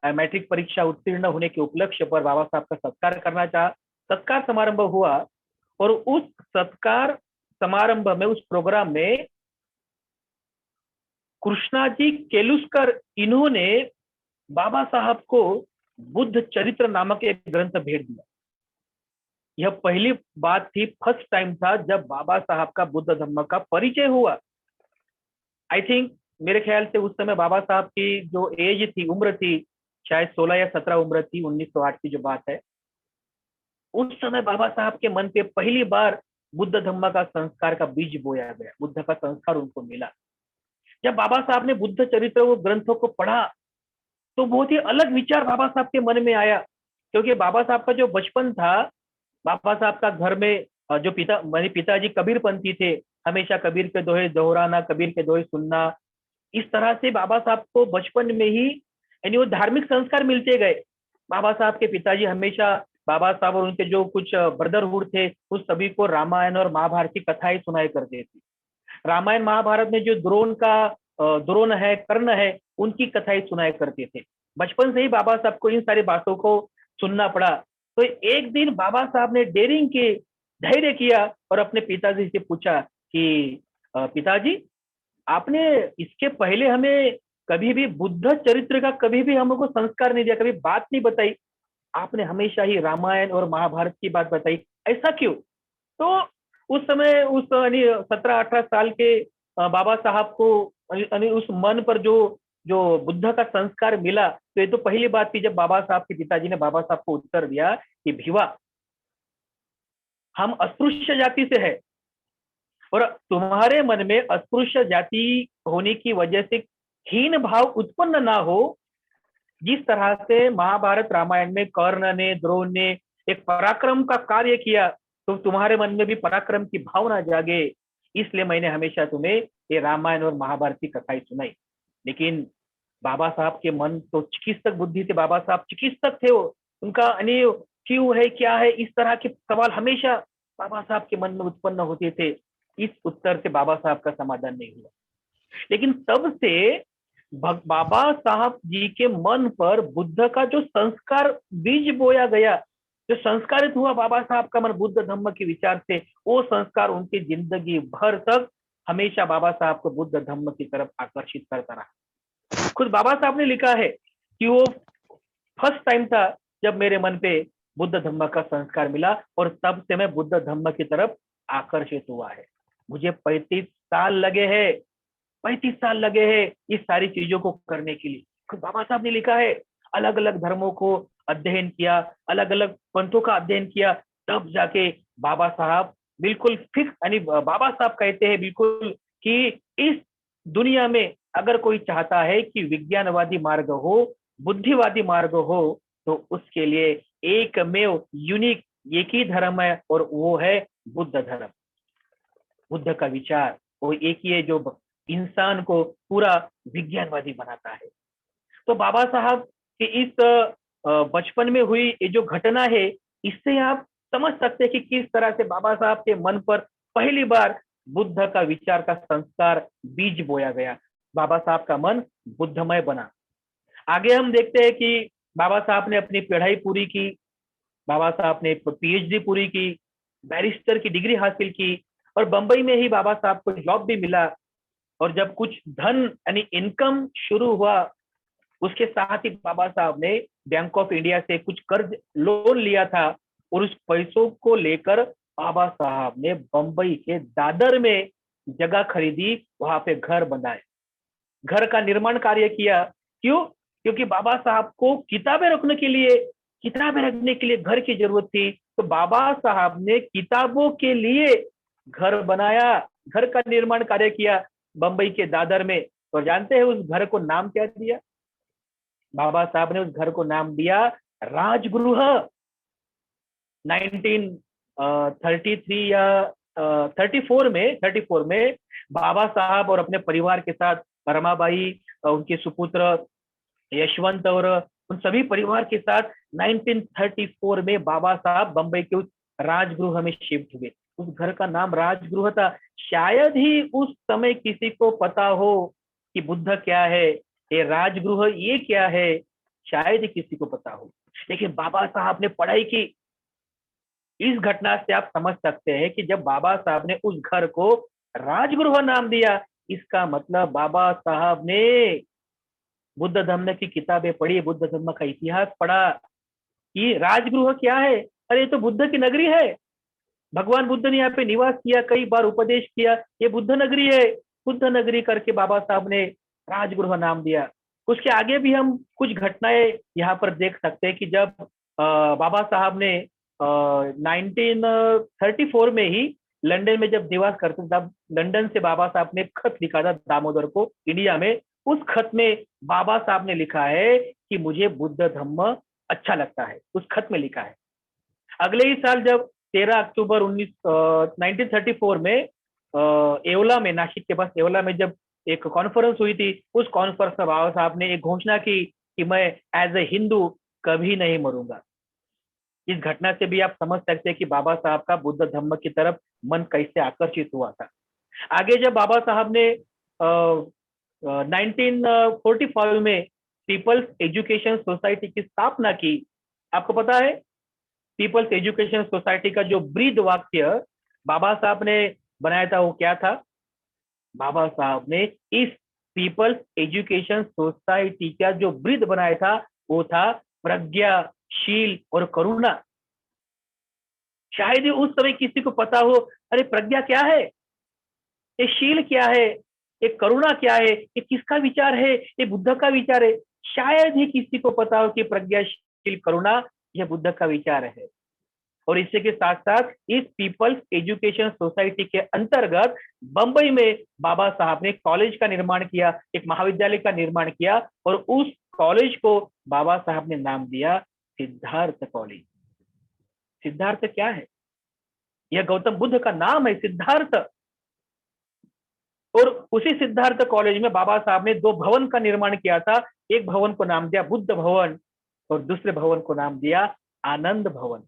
[SPEAKER 6] मैट्रिक परीक्षा उत्तीर्ण होने के उपलक्ष्य पर बाबा साहब का सत्कार करना चाहा। सत्कार समारंभ हुआ और उस सत्कार समारंभ में, उस प्रोग्राम में कृष्णाजी केलुस्कर इन्होंने बाबा साहब को बुद्ध चरित्र नामक एक ग्रंथ भेंट दिया। यह पहली बात थी, फर्स्ट टाइम था जब बाबा साहब का बुद्ध धम्म का परिचय हुआ। आई थिंक मेरे ख्याल से उस समय बाबा साहब की जो एज थी, उम्र थी, शायद 16 या 17 उम्र थी, 1908 की जो बात है। उस समय बाबा साहब के मन पे पहली बार बुद्ध धम्म का संस्कार का बीज बोया गया, बुद्ध का संस्कार उनको मिला। जब बाबा साहब ने बुद्ध चरित्र वो ग्रंथों को पढ़ा तो बहुत ही अलग विचार बाबा साहब के मन में आया, क्योंकि बाबा साहब का जो बचपन था, बाबा साहब का घर में जो मेरे पिताजी कबीरपंथी थे, हमेशा कबीर के दोहे दोहराना, कबीर के दोहे सुनना, इस तरह से बाबा साहब को बचपन में ही यानी वो धार्मिक संस्कार मिलते गए। बाबा साहब के पिताजी हमेशा बाबा साहब और उनके जो कुछ ब्रदरहुड थे, उस सभी को रामायण और महाभारत की कथाएं सुनाई करते थे। रामायण महाभारत में जो द्रोण है, कर्ण है, उनकी कथाएं सुनाया करते थे। बचपन से ही बाबा साहब को इन सारी बातों को सुनना पड़ा। तो एक दिन बाबा साहब ने डेयरिंग के धैर्य किया और अपने पिताजी से पूछा कि पिताजी, आपने इसके पहले हमें कभी भी बुद्ध चरित्र का कभी भी हमको संस्कार नहीं दिया, कभी बात नहीं बताई, आपने हमेशा ही रामायण और महाभारत की बात बताई, ऐसा क्यों? तो उस समय उस 17-18 साल के बाबा साहब को उस मन पर जो जो बुद्ध का संस्कार मिला, तो ये तो पहली बात थी जब बाबा साहब के पिताजी ने बाबा साहब को उत्तर दिया कि भिवा, हम अस्पृश्य जाति से है और तुम्हारे मन में अस्पृश्य जाति होने की वजह से हीन भाव उत्पन्न ना हो, जिस तरह से महाभारत रामायण में कर्ण ने, द्रोण ने एक पराक्रम का कार्य किया, तो तुम्हारे मन में भी पराक्रम की भावना जागे, इसलिए मैंने हमेशा तुम्हें ये रामायण और महाभारत की कथाएं सुनाई। लेकिन बाबा साहब के मन तो चिकित्सक बुद्धि थे, बाबा साहब चिकित्सक थे, वो उनका क्यों है, क्या है, इस तरह के सवाल हमेशा बाबा साहब के मन में उत्पन्न होते थे। इस उत्तर से बाबा साहब का समाधान नहीं हुआ। लेकिन तब से बाबा साहब जी के मन पर बुद्ध का जो संस्कार बीज बोया गया, जो संस्कारित हुआ बाबा साहब का मन बुद्ध धम्म के विचार से, वो संस्कार उनकी जिंदगी भर तक हमेशा बाबा साहब को बुद्ध धम्म की तरफ आकर्षित करता रहा। खुद बाबा साहब ने लिखा है कि वो फर्स्ट टाइम था जब मेरे मन पे बुद्ध धम्म का संस्कार मिला और तब से मैं बुद्ध धम्म की तरफ आकर्षित हुआ है। मुझे 35 साल लगे हैं, 35 साल लगे हैं इस सारी चीजों को करने के लिए। खुद बाबा साहब ने लिखा है, अलग अलग धर्मों को अध्ययन किया, अलग अलग पंथों का अध्ययन किया, तब जाके बाबा साहब बिल्कुल फिक्स, यानी बाबा साहब कहते हैं बिल्कुल कि इस दुनिया में अगर कोई चाहता है कि विज्ञानवादी मार्ग हो, बुद्धिवादी मार्ग हो, तो उसके लिए एकमेव यूनिक एक ही धर्म है और वो है बुद्ध धर्म। बुद्ध का विचार वो एक ही है जो इंसान को पूरा विज्ञानवादी बनाता है। तो बाबा साहब के इस बचपन में हुई ये जो घटना है, इससे आप समझ सकते हैं कि किस तरह से बाबा साहब के मन पर पहली बार बुद्ध का विचार का संस्कार बीज बोया गया। बाबा साहब का मन बुद्धमय बना। आगे हम देखते हैं कि बाबा साहब ने अपनी पढ़ाई पूरी की, बाबा साहब ने पीएचडी पूरी की, बैरिस्टर की डिग्री हासिल की और बंबई में ही बाबा साहब को जॉब भी मिला। और जब कुछ धन यानी इनकम शुरू हुआ, उसके साथ ही बाबा साहब ने बैंक ऑफ इंडिया से कुछ कर्ज लोन लिया था और उस पैसों को लेकर बाबा साहब ने बंबई के दादर में जगह खरीदी, वहां पे घर बनाए, घर का निर्माण कार्य किया। क्यों? क्योंकि बाबा साहब को किताबें रखने के लिए घर की जरूरत थी। तो बाबा साहब ने किताबों के लिए घर बनाया, घर का निर्माण कार्य किया बंबई के दादर में। और जानते हैं उस घर को नाम क्या दिया? बाबा साहब ने उस घर को नाम दिया राजगृह। 1933 या 34 में बाबा साहब और अपने परिवार के साथ रमाबाई, उनके सुपुत्र यशवंत और उन सभी परिवार के साथ 1934 में बाबा साहब बंबई के उस राजगृह में शिफ्ट हुए। उस घर का नाम राजगृह था। शायद ही उस समय किसी को पता हो कि बुद्ध क्या है, ये राजगृह ये क्या है, शायद ही किसी को पता हो। लेकिन बाबा साहब ने पढ़ाई की। इस घटना से आप समझ सकते हैं कि जब बाबा साहब ने उस घर को राजगृह नाम दिया, इसका मतलब बाबा साहब ने बुद्ध धम्म की किताबें पढ़ी, बुद्ध धम्म का इतिहास पढ़ा कि राजगृह क्या है। अरे ये तो बुद्ध की नगरी है, भगवान बुद्ध ने यहाँ पे निवास किया, कई बार उपदेश किया, ये बुद्ध नगरी है। बुद्ध नगरी करके बाबा साहब ने राजगृह नाम दिया। उसके आगे भी हम कुछ घटनाएं यहाँ पर देख सकते हैं कि जब बाबा साहब ने 1934 में ही लंदन में जब निवास करते तब लंदन से बाबा साहब ने खत लिखा था दामोदर को इंडिया में। उस खत में बाबा साहब ने लिखा है कि मुझे बुद्ध धम्म अच्छा लगता है, उस खत में लिखा है। अगले ही साल जब 13 अक्टूबर 1934 में येवला में, नासिक के पास येवला में जब एक कॉन्फ्रेंस हुई थी, उस कॉन्फ्रेंस में बाबा साहब ने एक घोषणा की कि मैं एज ए हिंदू कभी नहीं मरूंगा। इस घटना से भी आप समझ सकते हैं कि बाबा साहब का बुद्ध धम्म की तरफ मन कैसे आकर्षित हुआ था। आगे जब बाबा साहब ने 1945 में पीपल्स एजुकेशन सोसाइटी की स्थापना की, आपको पता है पीपल्स एजुकेशन सोसाइटी का जो ब्रीद वाक्य बाबा साहब ने बनाया था वो क्या था? बाबा साहब ने इस पीपल्स एजुकेशन सोसाइटी का जो ब्रीद बनाया था वो था प्रज्ञाशील और करुणा। शायद ही उस समय किसी को पता हो, अरे प्रज्ञा क्या है, ये शील क्या है, ये करुणा क्या है, ये किसका विचार है, ये बुद्ध का विचार है। शायद ही किसी को पता हो कि प्रज्ञाशील करुणा यह बुद्ध का विचार है। और इसी के साथ साथ इस पीपल्स एजुकेशन सोसाइटी के अंतर्गत बंबई में बाबा साहब ने कॉलेज का निर्माण किया, एक महाविद्यालय का निर्माण किया, और उस कॉलेज को बाबा साहब ने नाम दिया सिद्धार्थ कॉलेज। सिद्धार्थ क्या है? यह गौतम बुद्ध का नाम है, सिद्धार्थ। और उसी सिद्धार्थ कॉलेज में बाबा साहब ने 2 भवन का निर्माण किया था। एक भवन को नाम दिया बुद्ध भवन और दूसरे भवन को नाम दिया आनंद भवन।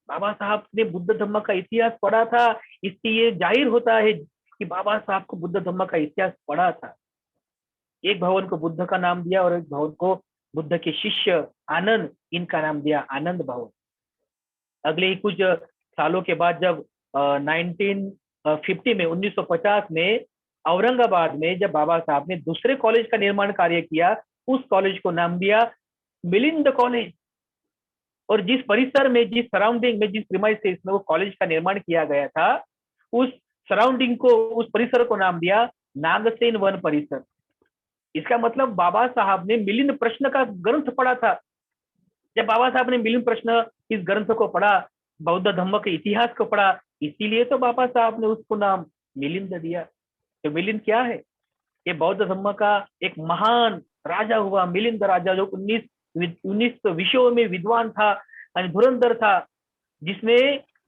[SPEAKER 6] बाबा साहब ने बुद्ध धम्म का इतिहास पढ़ा था, इससे ये जाहिर होता है कि बाबा साहब को बुद्ध धम्म का इतिहास पढ़ा था। एक भवन को बुद्ध का नाम दिया और एक भवन को बुद्ध के शिष्य आनंद, इनका नाम दिया आनंद भवन। अगले ही कुछ सालों के बाद जब 1950 में 1950 में औरंगाबाद में जब बाबा साहब ने दूसरे कॉलेज का निर्माण कार्य किया, उस कॉलेज को नाम दिया मिलिंद कॉलेज। और जिस परिसर में, जिस सराउंडिंग में, जिस प्रीमाइसेस में वो कॉलेज का निर्माण किया गया था, उस सराउंडिंग को, उस परिसर को नाम दिया नागसेन वन परिसर। इसका मतलब बाबा साहब ने मिलिंद प्रश्न का ग्रंथ पढ़ा था। जब बाबा साहब ने मिलिंद प्रश्न इस ग्रंथ को पढ़ा, बौद्ध धम्म के इतिहास को पढ़ा, इसीलिए तो बाबा साहब ने उसको नाम मिलिंद दिया। तो मिलिंद क्या है? ये बौद्ध धम्म का एक महान राजा हुआ मिलिंद राजा, जो 19 विषयों में विद्वान था, धुरंधर था, जिसने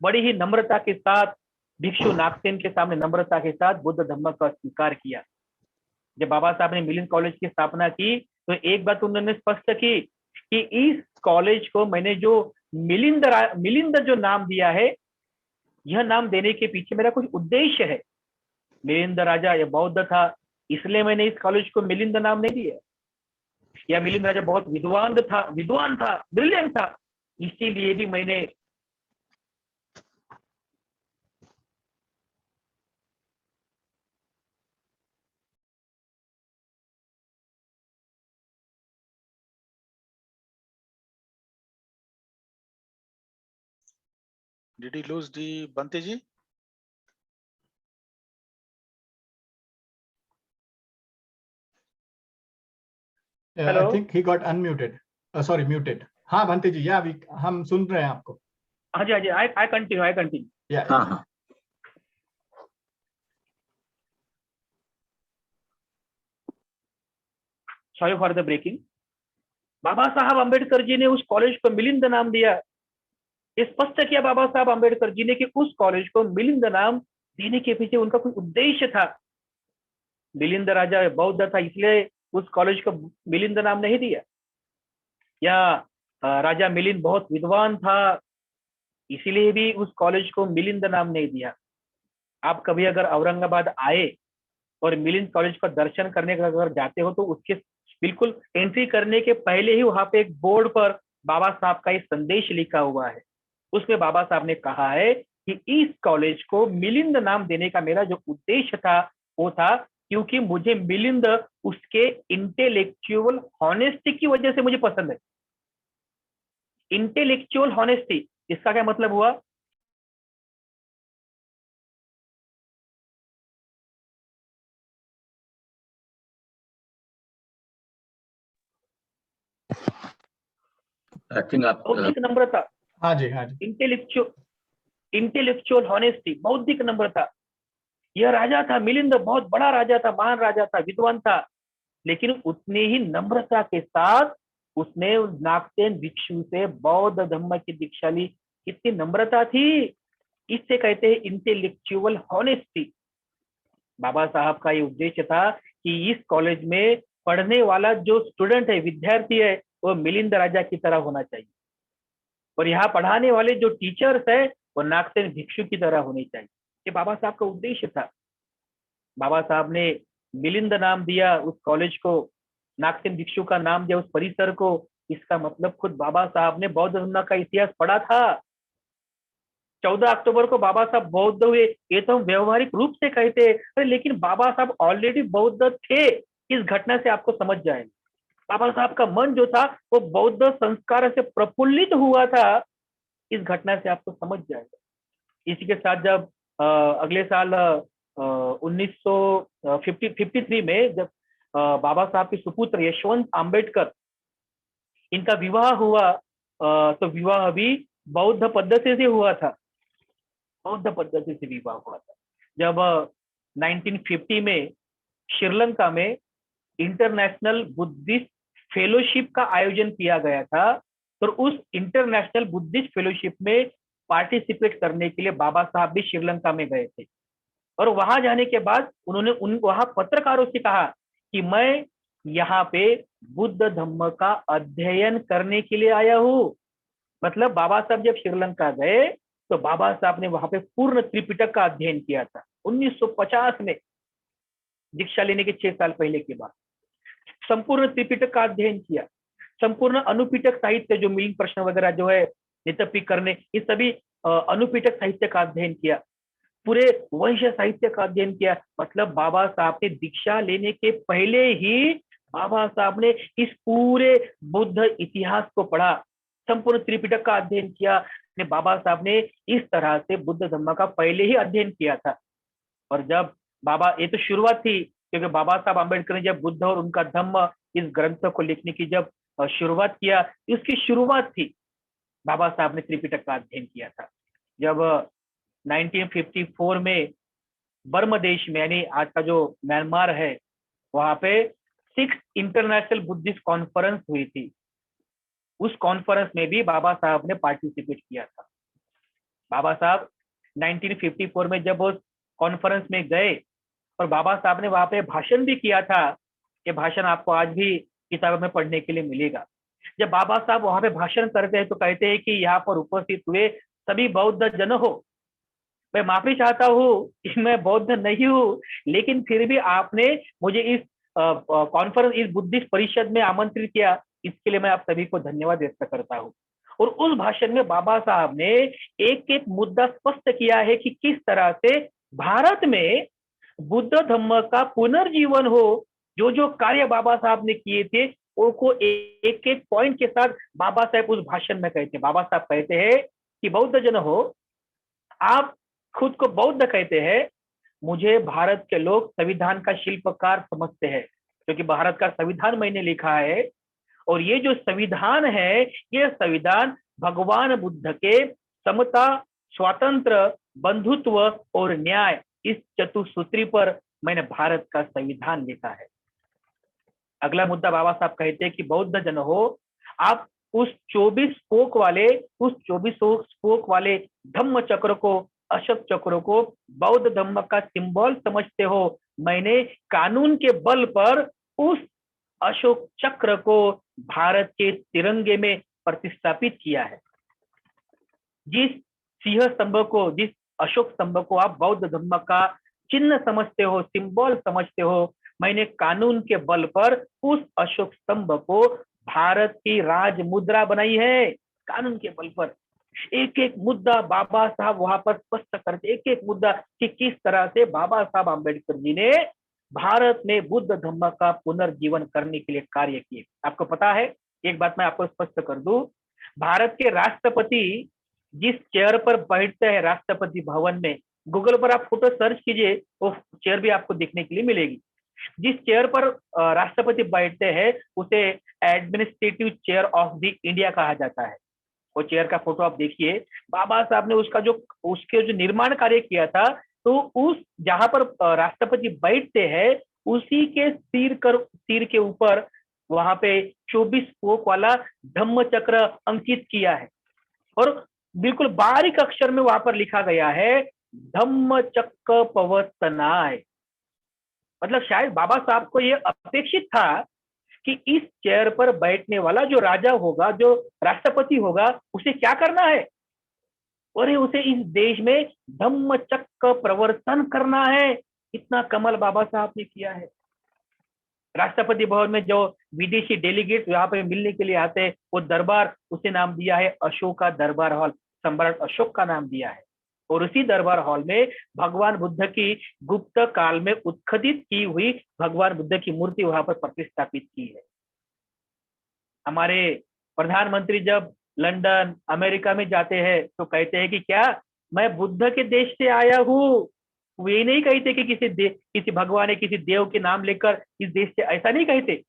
[SPEAKER 6] बड़ी ही नम्रता के साथ भिक्षु नागसेन के सामने नम्रता के साथ बुद्ध धम्म का स्वीकार किया। जब बाबा साहब ने मिलिंद कॉलेज की स्थापना की तो एक बात उन्होंने स्पष्ट की कि इस कॉलेज को मैंने जो मिलिंद जो नाम दिया है, यह नाम देने के पीछे मेरा कुछ उद्देश्य है। मिलिंद राजा यह बौद्ध था, इसलिए मैंने इस कॉलेज को मिलिंद नाम नहीं दिया। या मिलिंद राजा बहुत विद्वान था, ब्रिलियंट था, इसीलिए भी मैंने
[SPEAKER 3] Did he lose the Bante ji?
[SPEAKER 1] I
[SPEAKER 6] Hello?
[SPEAKER 1] think he got unmuted. Sorry, muted. हाँ भंते जी, या हम सुन रहे हैं आपको।
[SPEAKER 6] हाँ जी, आई कंटिन्यू।
[SPEAKER 1] Yeah.
[SPEAKER 7] हाँ हाँ
[SPEAKER 6] सॉरी फॉर द ब्रेकिंग। बाबा साहब अंबेडकर जी ने उस कॉलेज को मिलिंद नाम दिया। ये स्पष्ट किया बाबा साहब अंबेडकर जी ने कि उस कॉलेज को मिलिंद नाम देने के पीछे उनका कोई उद्देश्य था। मिलिंद राजा बौद्ध था, इसलिए उस कॉलेज को मिलिंद नाम नहीं दिया। या राजा मिलिंद बहुत विद्वान था, इसीलिए भी उस कॉलेज को मिलिंद नाम नहीं दिया। आप कभी अगर औरंगाबाद आए और मिलिंद कॉलेज का दर्शन करने का अगर जाते हो तो उसके बिल्कुल एंट्री करने के पहले ही वहां पे एक बोर्ड पर बाबा साहब का एक संदेश लिखा हुआ है। उसमें बाबा साहब ने कहा है कि इस कॉलेज को मिलिंद नाम देने का मेरा जो उद्देश्य था वो था क्योंकि मुझे मिलिंद उसके इंटेलेक्चुअल हॉनेस्टी की वजह से मुझे पसंद है। इंटेलेक्चुअल हॉनेस्टी, इसका क्या मतलब हुआ?
[SPEAKER 7] आई थिंक आप
[SPEAKER 6] बौद्धिक नम्रता,
[SPEAKER 1] हाँ जी, हाँ जी।
[SPEAKER 6] इंटेलेक्चुअल हॉनेस्टी, बौद्धिक नम्रता। यह राजा था मिलिंद, बहुत बड़ा राजा था, महान राजा था, विद्वान था, लेकिन उतनी ही नम्रता के साथ उसने नागसेन भिक्षु से बौद्ध धम्म की दीक्षा ली। कितनी नम्रता थी, इससे कहते हैं इंटेलेक्चुअल हॉनेस्टी। बाबा साहब का ये उद्देश्य था कि इस कॉलेज में पढ़ने वाला जो स्टूडेंट है, विद्यार्थी है, वो मिलिंद राजा की तरह होना चाहिए, और यहाँ पढ़ाने वाले जो टीचर्स है वो नागसेन भिक्षु की तरह होने चाहिए। ये बाबा साहब का उद्देश्य था। बाबा साहब ने मिलिंद नाम दिया उस कॉलेज को, नागसेन भिक्षु का नाम दिया उस परिसर को, इसका मतलब खुद बाबा साहब ने बौद्ध धर्म का इतिहास पढ़ा था। 14 अक्टूबर को बाबा साहब बौद्ध हुए, ये तो हम व्यवहारिक रूप से कहते हैं, अरे लेकिन बाबा साहब ऑलरेडी बौद्ध थे। इस घटना से आपको समझ जाएगा बाबा साहब का मन जो था वो बौद्ध संस्कार से प्रफुल्लित हुआ था। इस घटना से आपको समझ जाएगा। इसी के साथ जब अगले साल 1953 में जब बाबा साहब के सुपुत्र यशवंत आम्बेडकर इनका विवाह हुआ, तो विवाह भी बौद्ध पद्धति से हुआ था। बौद्ध पद्धति से विवाह हुआ था। जब 1950 में श्रीलंका में इंटरनेशनल बुद्धिस्ट फेलोशिप का आयोजन किया गया था, तो उस इंटरनेशनल बुद्धिस्ट फेलोशिप में पार्टिसिपेट करने के लिए बाबा साहब भी श्रीलंका में गए थे। और वहां जाने के बाद उन्होंने वहां पत्रकारों से कहा कि मैं यहाँ पे बुद्ध धम्म का अध्ययन करने के लिए आया हूँ। मतलब बाबा साहब जब श्रीलंका गए तो बाबा साहब ने वहां पे पूर्ण त्रिपिटक का अध्ययन किया था 1950 में, दीक्षा लेने के 6 साल पहले के बाद संपूर्ण त्रिपिटक का अध्ययन किया। संपूर्ण अनुपिटक साहित्य जो मिलिंग प्रश्न वगैरह जो है नितपी करने, इस सभी अनुपिटक साहित्य का अध्ययन किया। पूरे वंश साहित्य का अध्ययन किया। मतलब बाबा साहब ने दीक्षा लेने के पहले ही बाबा साहब ने इस पूरे बुद्ध इतिहास को पढ़ा, संपूर्ण त्रिपिटक का अध्ययन किया। बाबा साहब ने इस तरह से बुद्ध धम्म का पहले ही अध्ययन किया था। और जब बाबा, ये तो शुरुआत थी, क्योंकि बाबा साहब अम्बेडकर ने जब बुद्ध और उनका धम्म इस ग्रंथ को लिखने की जब शुरुआत किया, इसकी शुरुआत थी बाबा साहब ने त्रिपिटक का अध्ययन किया था। जब 1954 में बर्मा देश में, यानी आज का जो म्यांमार है, वहां पे 6th इंटरनेशनल बुद्धिस्ट कॉन्फ्रेंस हुई थी। उस कॉन्फ्रेंस में भी बाबा साहब ने पार्टिसिपेट किया था। बाबा साहब 1954 में जब उस कॉन्फ्रेंस में गए और बाबा साहब ने वहां पे भाषण भी किया था, ये भाषण आपको आज भी किताबों में पढ़ने के लिए मिलेगा। जब बाबा साहब वहां पे भाषण करते हैं तो कहते हैं कि यहाँ पर उपस्थित हुए सभी बौद्ध जन हो, मैं माफी चाहता हूँ कि मैं बौद्ध नहीं हूँ, लेकिन फिर भी आपने मुझे इस कॉन्फ्रेंस, इस बुद्धिस्ट परिषद में आमंत्रित किया, इसके लिए मैं आप सभी को धन्यवाद व्यक्त करता हूँ। और उस भाषण में बाबा साहब ने एक एक मुद्दा स्पष्ट किया है कि किस तरह से भारत में बुद्ध धम्म का पुनर्जीवन हो। जो जो कार्य बाबा साहब ने किए थे उनको एक एक पॉइंट के साथ बाबा साहब उस भाषण में कहते हैं। बाबा साहब कहते हैं कि बौद्ध जन हो, आप खुद को बौद्ध कहते हैं, मुझे भारत के लोग संविधान का शिल्पकार समझते हैं, क्योंकि भारत का संविधान मैंने लिखा है। और ये जो संविधान है, ये संविधान भगवान बुद्ध के समता, स्वातंत्र, बंधुत्व और न्याय, इस चतुसूत्री पर मैंने भारत का संविधान लिखा है। अगला मुद्दा बाबा साहब कहते हैं कि बौद्ध जन हो, आप उस 24 स्पोक वाले धम्म चक्र को, अशोक चक्र को बौद्ध धम्म का सिंबल समझते हो। मैंने कानून के बल पर उस अशोक चक्र को भारत के तिरंगे में प्रतिस्थापित किया है। जिस सिंह स्तंभ को, जिस अशोक स्तंभ को आप बौद्ध धम्म का चिन्ह समझते हो, सिंबल समझते हो, मैंने कानून के बल पर उस अशोक स्तंभ को भारत की राज मुद्रा बनाई है। कानून के बल पर एक एक मुद्दा बाबा साहब वहां पर स्पष्ट करते, एक एक मुद्दा कि किस तरह से बाबा साहब अम्बेडकर जी ने भारत में बुद्ध धम्म का पुनर्जीवन करने के लिए कार्य किए। आपको पता है, एक बात मैं आपको स्पष्ट कर दूं, भारत के राष्ट्रपति जिस चेयर पर बैठते हैं राष्ट्रपति भवन में, गूगल पर आप फोटो सर्च कीजिए, वो चेयर भी आपको देखने के लिए मिलेगी। जिस चेयर पर राष्ट्रपति बैठते हैं उसे administrative chair of the India कहा जाता है। वो चेयर का फोटो आप देखिए। बाबा साहब ने उसके जो निर्माण कार्य किया था, तो उस जहां पर राष्ट्रपति बैठते हैं उसी के सिर के ऊपर वहां पे 24 स्पोक वाला धम्म चक्र अंकित किया है। और बिल्कुल बारीक अक्षर में वहां पर लिखा गया है धम्म चक्र पवतनाय। मतलब शायद बाबा साहब को यह अपेक्षित था कि इस चेयर पर बैठने वाला जो राजा होगा, जो राष्ट्रपति होगा, उसे क्या करना है, और उसे इस देश में धम्म चक्र प्रवर्तन करना है। इतना कमल बाबा साहब ने किया है। राष्ट्रपति भवन में जो विदेशी डेलीगेट यहाँ पे मिलने के लिए आते हैं, वो दरबार उसे नाम दिया है अशोका दरबार हॉल, सम्राट अशोक का नाम दिया है। और उसी दरबार हॉल में भगवान बुद्ध की गुप्त काल में उत्खनन की हुई भगवान बुद्ध की मूर्ति वहां पर प्रतिष्ठापित की है। हमारे प्रधानमंत्री जब लंदन अमेरिका में जाते हैं तो कहते हैं कि क्या मैं बुद्ध के देश से आया हूँ। वो ये नहीं कहते कि किसी भगवान या किसी देव के नाम लेकर इस देश से, ऐसा नहीं कहते।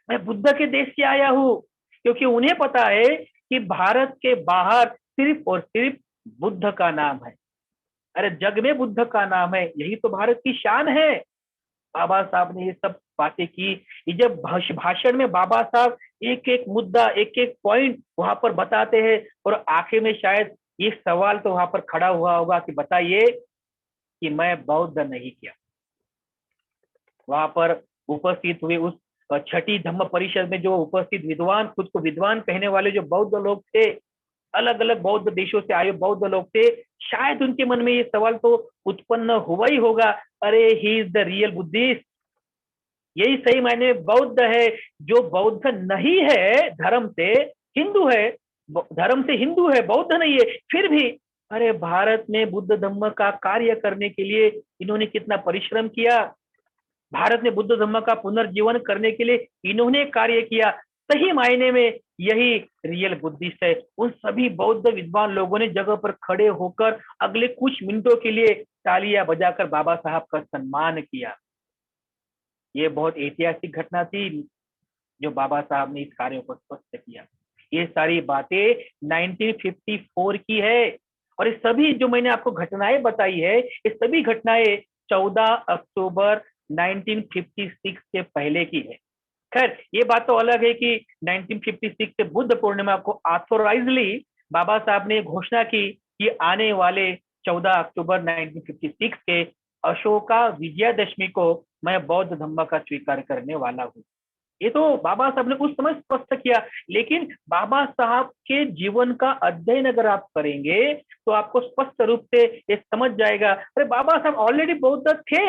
[SPEAKER 6] मैं बुद्ध के देश से आया हूँ, क्योंकि उन्हें पता है कि भारत के बाहर सिर्फ और सिर्फ बुद्ध का नाम है। अरे जग में बुद्ध का नाम है, यही तो भारत की शान है। बाबा साहब ने ये सब बातें की। ये जब भाषण में बाबा साहब एक एक मुद्दा, एक एक पॉइंट वहां पर बताते हैं, और आखिर में शायद ये सवाल तो वहां पर खड़ा हुआ होगा कि बताइए कि मैं बौद्ध नहीं क्या। वहां पर उपस्थित हुए उस छठी धम्म परिषद में जो उपस्थित विद्वान, खुद को विद्वान कहने वाले जो बौद्ध लोग थे, अलग अलग बौद्ध देशों से आए बौद्ध लोग थे, शायद उनके मन में ये सवाल तो उत्पन्न हुआ ही होगा, अरे he is the real Buddhist, यही सही मायने बौद्ध है। जो बौद्ध नहीं है धर्म से, हिंदू है, धर्म से हिंदू है, बौद्ध नहीं है, फिर भी अरे भारत में बुद्ध धम्म का कार्य करने के लिए इन्होंने कितना परिश्रम किया, भारत में बुद्ध धम्म का पुनर्जीवन करने के लिए इन्होंने कार्य किया, सही मायने में यही रियल बुद्धिस्ट है। उन सभी बौद्ध विद्वान लोगों ने जगह पर खड़े होकर अगले कुछ मिनटों के लिए तालियां बजाकर बाबा साहब का सम्मान किया। ये बहुत ऐतिहासिक घटना थी जो बाबा साहब ने इस कार्य को स्पष्ट किया। ये सारी बातें 1954 की है, और ये सभी जो मैंने आपको घटनाएं बताई है, ये सभी घटनाएं 14 अक्टूबर 1956 से पहले की है। खैर ये बात तो अलग है कि 1956 से बुद्ध पूर्णिमा को ऑथोराइजली बाबा साहब ने घोषणा की कि आने वाले 14 अक्टूबर 1956 के अशोका विजयादशमी को मैं बौद्ध धम्म का स्वीकार करने वाला हूँ। ये तो बाबा साहब ने उस समय स्पष्ट किया, लेकिन बाबा साहब के जीवन का अध्ययन अगर आप करेंगे तो आपको स्पष्ट रूप से ये समझ जाएगा, अरे बाबा साहब ऑलरेडी बौद्ध थे।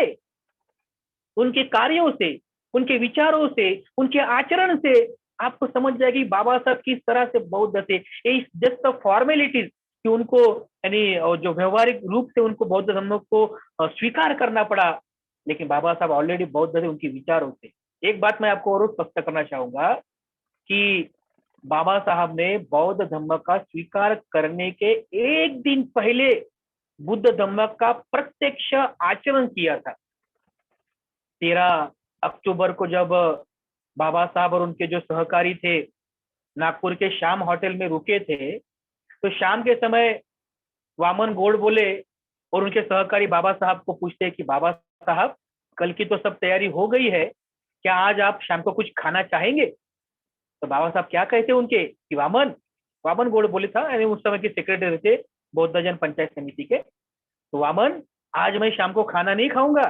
[SPEAKER 6] उनके कार्यों से, उनके विचारों से, उनके आचरण से आपको समझ जाएगा कि बाबा साहब किस तरह से बौद्ध थे। ये जस्ट फॉर्मेलिटीज कि उनको यानी जो व्यवहारिक रूप से उनको बौद्ध धर्म को स्वीकार करना पड़ा, लेकिन बाबा साहब ऑलरेडी बौद्ध थे उनके विचारों से। एक बात मैं आपको और स्पष्ट करना चाहूंगा कि बाबा साहब ने बौद्ध धर्म का स्वीकार करने के एक दिन पहले बुद्ध धर्म का प्रत्यक्ष आचरण किया था। 13 अक्टूबर को जब बाबा साहब और उनके जो सहकारी थे नागपुर के श्याम होटल में रुके थे, तो शाम के समय वामन गौड़ बोले और उनके सहकारी बाबा साहब को पूछते कि बाबा साहब कल की तो सब तैयारी हो गई है, क्या आज आप शाम को कुछ खाना चाहेंगे? तो बाबा साहब क्या कहते उनके कि वामन गौड़ बोले था, यानी उस समय के सेक्रेटरी थे बौद्ध जन पंचायत समिति के, तो वामन आज मैं शाम को खाना नहीं खाऊंगा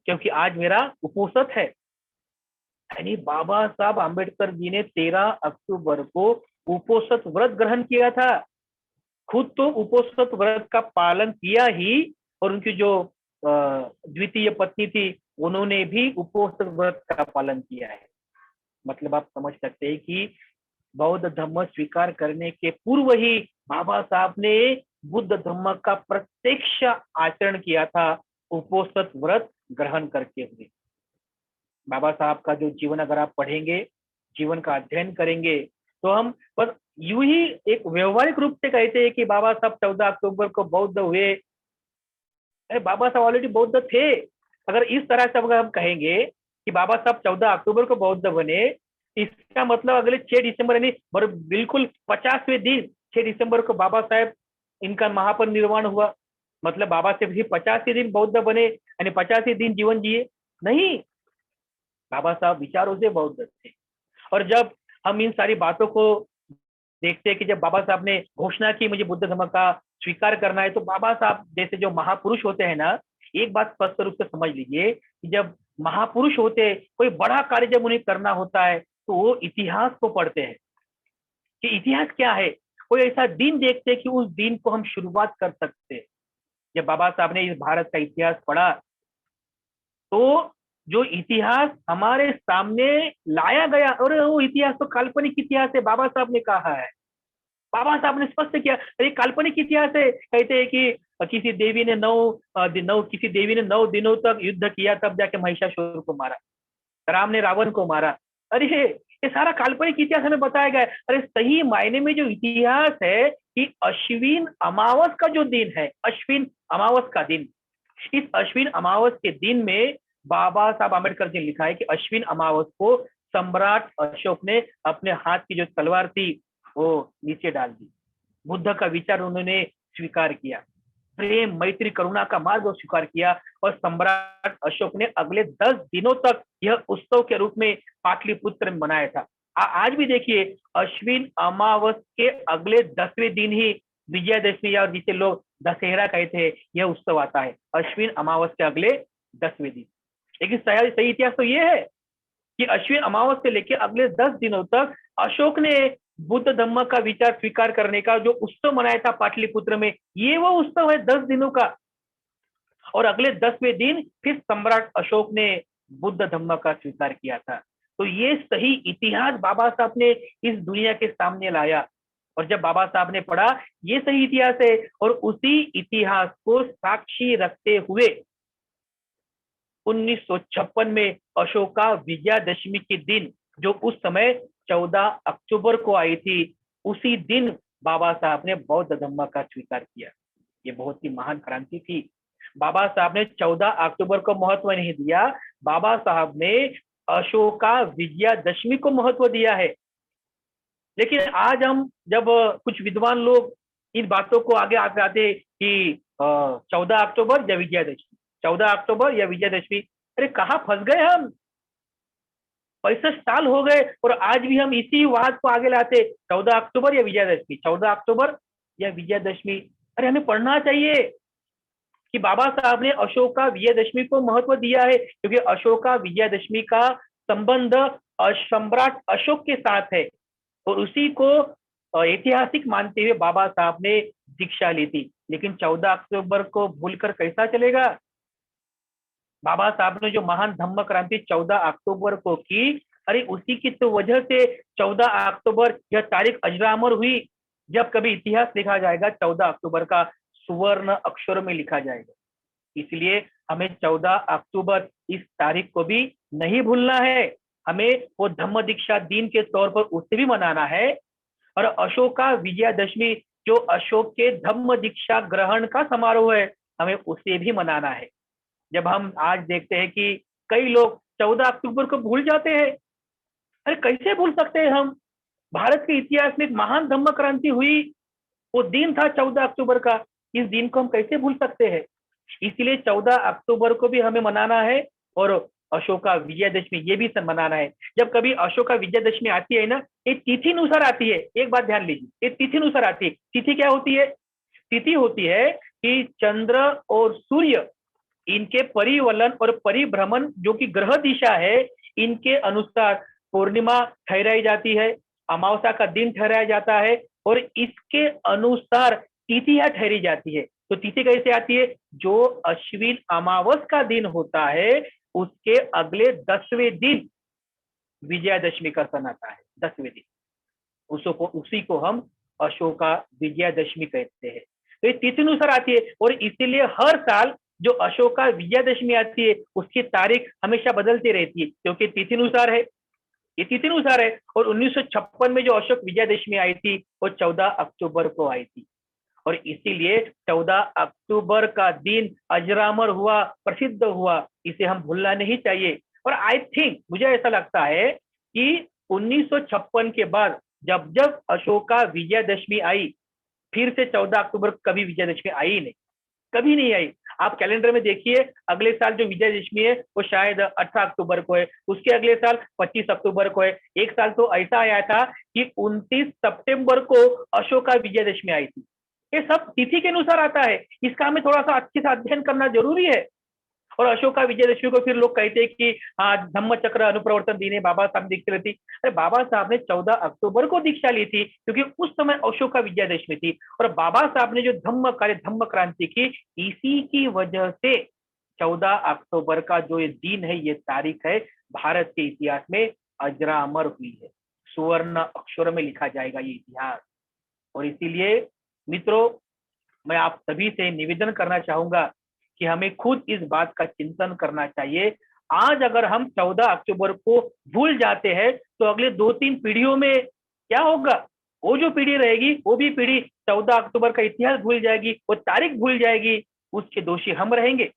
[SPEAKER 6] क्योंकि आज मेरा उपोषण है। यानी बाबा साहब आम्बेडकर जी ने 13 अक्टूबर को उपोषण व्रत ग्रहण किया था। खुद तो उपोषण व्रत का पालन किया ही, और उनकी जो द्वितीय पत्नी थी उन्होंने भी उपोषण व्रत का पालन किया है। मतलब आप समझ सकते हैं कि बौद्ध धर्म स्वीकार करने के पूर्व ही बाबा साहब ने बुद्ध धर्म का प्रत्यक्ष आचरण किया था उपोषण व्रत ग्रहण करके हुए। बाबा साहब का जो जीवन अगर आप पढ़ेंगे, जीवन का अध्ययन करेंगे, तो हम बस यूं ही एक व्यवहारिक रूप से कहते हैं कि बाबा साहब 14 अक्टूबर को बौद्ध हुए। अरे बाबा साहब ऑलरेडी बौद्ध थे। अगर इस तरह से अगर हम कहेंगे कि बाबा साहब 14 अक्टूबर को बौद्ध बने, इसका मतलब अगले 6 दिसंबर यानी बिल्कुल 50वें दिन 6 दिसंबर को बाबा साहब इनका महापरिनिर्वाण हुआ। मतलब बाबा साहब भी 50वें दिन बौद्ध बने यानी 50वें दिन जीवन जिए? नहीं, बाबा साहब विचारों से बौद्ध थे। और जब हम इन सारी बातों को देखते हैं कि जब बाबा साहब ने घोषणा की मुझे बुद्ध धर्म का स्वीकार करना है, तो बाबा साहब जैसे जो महापुरुष होते हैं ना, एक बात स्पष्ट रूप से समझ लीजिए कि जब महापुरुष होते, कोई बड़ा कार्य जब उन्हें करना होता है तो वो इतिहास को पढ़ते हैं कि इतिहास क्या है, कोई ऐसा दिन देखते हैं कि उस दिन को हम शुरुआत कर सकते हैं। जब बाबा साहब ने इस भारत का इतिहास पढ़ा तो जो इतिहास हमारे सामने लाया गया, और वो इतिहास तो काल्पनिक इतिहास है, बाबा साहब ने कहा है, बाबा साहब ने स्पष्ट किया। अरे काल्पनिक इतिहास है, कहते हैं कि किसी देवी ने किसी देवी ने 9 दिनों तक युद्ध किया, तब जाके महिषासुर को मारा, राम ने रावण को मारा। अरे ये सारा काल्पनिक इतिहास हमें बताया गया है। अरे सही मायने में जो इतिहास है कि अश्विन अमावस का जो दिन है, अश्विन अमावस का दिन, इस अश्विन अमावस के दिन में बाबा साहब आम्बेडकर जी ने लिखा है कि अश्विन अमावस को सम्राट अशोक ने अपने हाथ की जो तलवार थी वो नीचे डाल दी। बुद्ध का विचार उन्होंने स्वीकार किया, प्रेम मैत्री करुणा का मार्ग स्वीकार किया, और सम्राट अशोक ने अगले 10 दिनों तक यह उत्सव के रूप में पाटलिपुत्र में मनाया था। आज भी देखिए, अश्विन अमावस के अगले 10वें दिन ही विजयादशमी, या जिसे लोग दशहरा कहते हैं, यह उत्सव आता है अश्विन अमावस के अगले 10वें दिन। लेकिन सही इतिहास तो यह है कि अश्विन अमावस से लेकर अगले 10 दिनों तक अशोक ने बुद्ध धम्म का विचार स्वीकार करने का जो उत्सव मनाया था पाटलिपुत्र में, ये वो उत्सव है 10 दिनों का। और अगले 10वें दिन फिर सम्राट अशोक ने बुद्ध धम्म का स्वीकार किया था। तो ये सही इतिहास बाबा साहब ने इस दुनिया के सामने लाया, और जब बाबा साहब ने पढ़ा ये सही इतिहास है, और उसी इतिहास को साक्षी रखते हुए 1956 में अशोका विजयादशमी के दिन, जो उस समय 14 अक्टूबर को आई थी, उसी दिन बाबा साहब ने बौद्ध धम्म का स्वीकार किया। ये बहुत ही महान क्रांति थी। बाबा साहब ने 14 अक्टूबर को महत्व नहीं दिया, बाबा साहब ने अशोका विजयादशमी को महत्व दिया है। लेकिन आज हम जब कुछ विद्वान लोग इन बातों को आगे आते कि 14 अक्टूबर या विजयादशमी, 14 अक्टूबर या विजयादशमी, अरे कहाँ फंस गए हम। 65 साल हो गए और आज भी हम इसी बात को आगे लाते, 14 अक्टूबर या विजयादशमी, 14 अक्टूबर या विजयादशमी। अरे हमें पढ़ना चाहिए कि बाबा साहब ने अशोका विजयादशमी को महत्व दिया है, क्योंकि अशोका विजयादशमी का संबंध सम्राट अशोक के साथ है, और उसी को ऐतिहासिक मानते हुए बाबा साहब ने दीक्षा ली थी। लेकिन 14 अक्टूबर को भूलकर कैसा चलेगा। बाबा साहब ने जो महान धम्म क्रांति 14 अक्टूबर को की, अरे उसी की तो वजह से 14 अक्टूबर यह तारीख अजरामर हुई। जब कभी इतिहास लिखा जाएगा 14 अक्टूबर का सुवर्ण अक्षरों में लिखा जाएगा। इसलिए हमें 14 अक्टूबर इस तारीख को भी नहीं भूलना है। हमें वो धम्म दीक्षा दिन के तौर पर उसे भी मनाना है, और अशोका विजयादशमी जो अशोक के धम्म दीक्षा ग्रहण का समारोह है, हमें उसे भी मनाना है। जब हम आज देखते हैं कि कई लोग 14 अक्टूबर को भूल जाते हैं, अरे कैसे भूल सकते हैं हम। भारत के इतिहास में एक महान धम्म क्रांति हुई, वो दिन था 14 अक्टूबर का। इस दिन को हम कैसे भूल सकते हैं। इसलिए 14 अक्टूबर को भी हमें मनाना है, और अशोका विजयादशमी ये भी मनाना है। जब कभी अशोका विजयादशमी आती है ना, ये तिथि अनुसार आती है। एक बात ध्यान लीजिए, ये तिथि अनुसार आती है। तिथि क्या होती है? तिथि होती है कि चंद्र और सूर्य इनके परिवलन और परिभ्रमण जो कि ग्रह दिशा है, इनके अनुसार पूर्णिमा ठहराई जाती है, अमावस्या का दिन ठहराया जाता है, और इसके अनुसार तिथियां ठहरी जाती है। तो तिथि कैसे आती है? जो अश्विन अमावस का दिन होता है उसके अगले 10वें दिन विजयादशमी का सन आता है। 10वें दिन उसी को हम अशोका विजयादशमी कहते हैं। तो ये तिथि अनुसार आती है, और इसीलिए हर साल जो अशोका विजयादशमी आती है उसकी तारीख हमेशा बदलती रहती है, क्योंकि तिथि अनुसार है, ये तिथि अनुसार है। और 1956 में जो अशोक विजयादशमी आई थी वो 14 अक्टूबर को आई थी, और इसीलिए 14 अक्टूबर का दिन अजरामर हुआ, प्रसिद्ध हुआ। इसे हम भूलना नहीं चाहिए। और आई थिंक, मुझे ऐसा लगता है कि 1956 के बाद जब जब अशोका विजयादशमी आई, फिर से 14 अक्टूबर कभी विजयादशमी आई नहीं, कभी नहीं आई। आप कैलेंडर में देखिए, अगले साल जो विजयादशमी है वो शायद 18 अक्टूबर को है, उसके अगले साल 25 अक्टूबर को है। एक साल तो ऐसा आया था कि 29 सितंबर को अशोका विजयादशमी आई थी। ये सब तिथि के अनुसार आता है। इसका हमें थोड़ा सा अच्छे से अध्ययन करना जरूरी है। और अशोका विजयादशमी को फिर लोग कहते हैं कि हाँ, धम्म चक्र अनुप्रवर्तन दिन है, बाबा साहब दीक्षा लेती। अरे बाबा साहब ने 14 अक्टूबर को दीक्षा ली थी, क्योंकि उस समय अशोका विजयादशमी थी। और बाबा साहब ने जो धम्म क्रांति की, इसी की वजह से 14 अक्टूबर का जो ये दिन है, ये तारीख है, भारत के इतिहास में अजरामर हुई है। सुवर्ण अक्षरों में लिखा जाएगा ये इतिहास। और इसीलिए मित्रों, मैं आप सभी से निवेदन करना चाहूंगा कि हमें खुद इस बात का चिंतन करना चाहिए। आज अगर हम 14 अक्टूबर को भूल जाते हैं तो अगले 2-3 पीढ़ियों में क्या होगा? वो जो पीढ़ी रहेगी वो भी पीढ़ी 14 अक्टूबर का इतिहास भूल जाएगी, वो तारीख भूल जाएगी, उसके दोषी हम रहेंगे।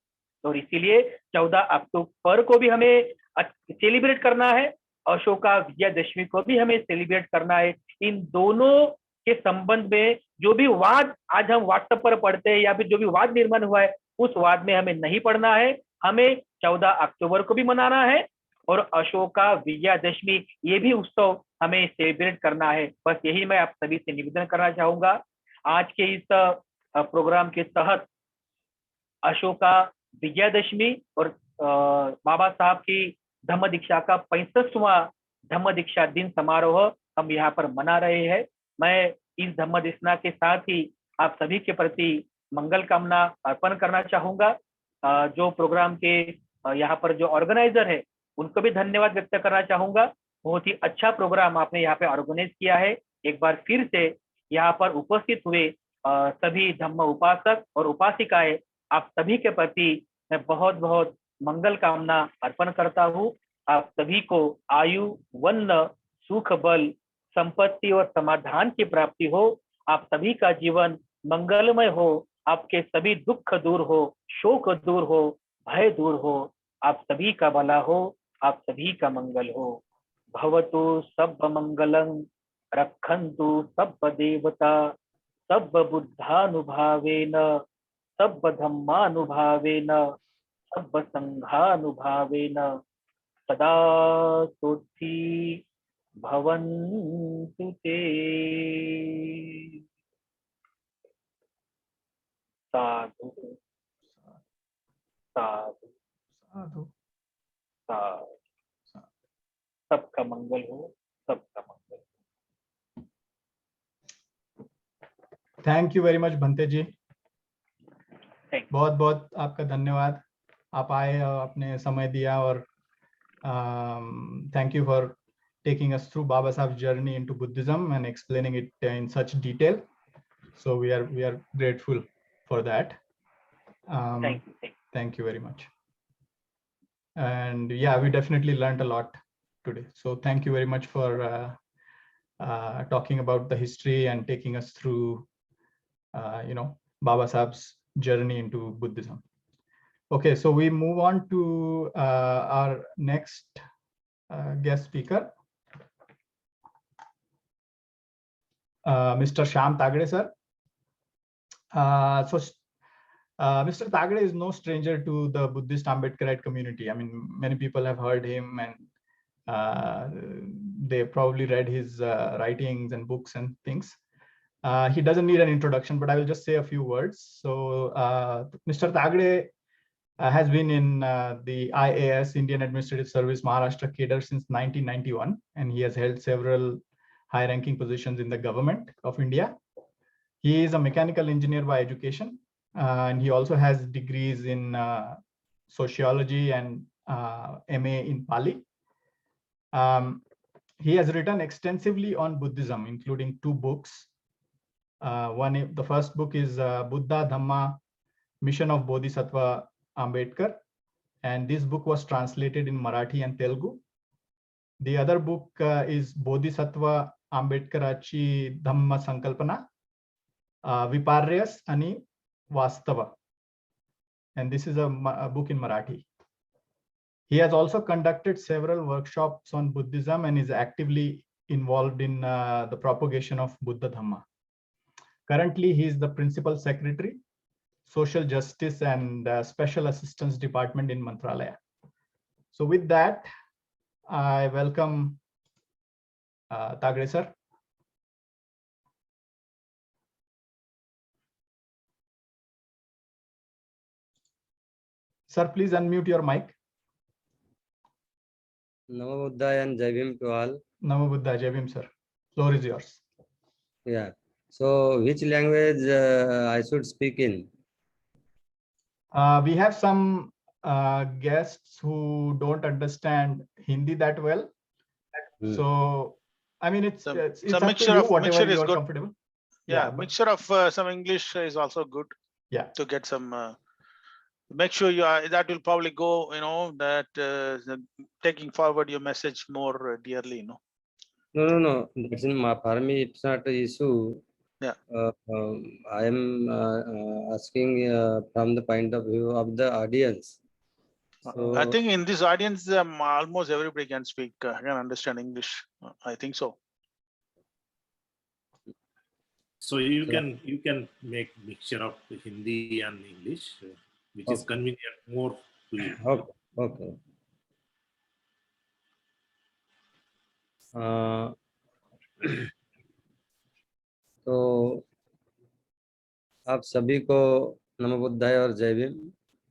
[SPEAKER 6] और इसीलिए 14 अक्टूबर को भी हमें सेलिब्रेट करना है, अशोका विजयादशमी को भी हमें सेलिब्रेट करना है। इन दोनों के संबंध में जो भी वाद आज हम व्हाट्सएप पर पढ़ते हैं या फिर जो भी वाद निर्माण हुआ है, उस वाद में हमें नहीं पढ़ना है। हमें 14 अक्टूबर को भी मनाना है और अशोका विजयादशमी ये भी उत्सव हमें सेलिब्रेट करना है। बस यही मैं आप सभी से निवेदन करना चाहूंगा। आज के इस प्रोग्राम के तहत अशोका विजयादशमी और बाबा साहब की धम्म दीक्षा का 65वां धम्म दीक्षा दिन समारोह हम यहाँ पर मना रहे हैं। मैं इस धम्म दीक्षा के साथ ही आप सभी के प्रति मंगल कामना अर्पण करना चाहूंगा। जो प्रोग्राम के यहाँ पर जो ऑर्गेनाइजर है उनको भी धन्यवाद व्यक्त करना चाहूंगा। बहुत ही अच्छा प्रोग्राम आपने यहाँ पे ऑर्गेनाइज किया है। एक बार फिर से यहाँ पर उपस्थित हुए सभी धम्म उपासक और उपासिकाएं, आप सभी के प्रति मैं बहुत बहुत मंगल कामना अर्पण करता हूँ। आप सभी को आयु, वन्न, सुख, बल, संपत्ति और समाधान की प्राप्ति हो। आप सभी का जीवन मंगलमय हो, आपके सभी दुख दूर हो, शोक दूर हो, भय दूर हो, आप सभी का भला हो, आप सभी का मंगल हो। भवतु सब मंगलं, रक्षन्तु सब देवता, सब बुद्धानुभावेन, सब धम्मानुभावेन, सब संघानुभावेन सदा सोत्थि भवन्तु ते। साधु साधु
[SPEAKER 1] साधु।
[SPEAKER 6] साधु। सबका मंगल हो, सबका मंगल हो।
[SPEAKER 1] थैंक यू वेरी मच भंते जी।
[SPEAKER 6] Thank
[SPEAKER 1] बहुत बहुत आपका धन्यवाद, आप आए और आपने समय दिया, और thank you for taking us through Baba Saheb's journey into Buddhism and explaining it in such detail. So we are grateful for that.
[SPEAKER 6] Thank you.
[SPEAKER 1] Thank you very much. And yeah, we definitely learned a lot today. So thank you very much for talking about the history and taking us through, Baba Saheb's journey into Buddhism. Okay, so we move on to our next guest speaker, Mr. Shyam Tagde sir. Mr. Tagde is no stranger to the Buddhist Ambedkarite community. I mean, many people have heard him, and they probably read his writings and books and things. He doesn't need an introduction, but I will just say a few words. So Mr. Tagde has been in the IAS, Indian Administrative Service, Maharashtra cadre since 1991, and he has held several high-ranking positions in the government of India. He is a mechanical engineer by education, and he also has degrees in sociology and MA in Pali. He has written extensively on Buddhism, including 2 books. The first book is Buddha Dhamma, Mission of Bodhisattva Ambedkar, and this book was translated in Marathi and Telugu. The other book is Bodhisattva Ambedkarachi Dhamma Sankalpana, Viparyas Ani Vastava, and this is a book in Marathi. He has also conducted several workshops on Buddhism and is actively involved in the propagation of Buddha Dhamma. Currently, he is the Principal Secretary, Social Justice and Special Assistance Department in Mantralaya. So with that, I welcome Tagde sir. Sir, please unmute your mic.
[SPEAKER 8] Namo Buddhaya and Jai Bhim to all.
[SPEAKER 1] Namo Buddhaya, Jai Bhim, sir. Floor is yours.
[SPEAKER 8] Yeah. So, which language I should speak in?
[SPEAKER 1] We have some guests who don't understand Hindi that well. So, I mean, it's
[SPEAKER 3] Some
[SPEAKER 1] up to
[SPEAKER 3] mixture
[SPEAKER 1] you,
[SPEAKER 3] of-
[SPEAKER 1] whatever
[SPEAKER 3] mixture is
[SPEAKER 1] you are
[SPEAKER 3] good.
[SPEAKER 1] comfortable.
[SPEAKER 3] Yeah,
[SPEAKER 1] but-
[SPEAKER 3] mixture of some English is also good.
[SPEAKER 1] Yeah.
[SPEAKER 3] To get some, make sure you are, that will probably go, that taking forward your message more dearly,
[SPEAKER 8] No. That's in for me, it's not an issue.
[SPEAKER 3] Yeah.
[SPEAKER 8] I am asking from the point of view of the audience. So,
[SPEAKER 3] I think in this audience, almost everybody can speak, can understand English. I think so.
[SPEAKER 9] So you can make mixture of Hindi and English, which is convenient more to you.
[SPEAKER 8] Okay. तो आप सभी को नमो बुद्धाय और जय भीम।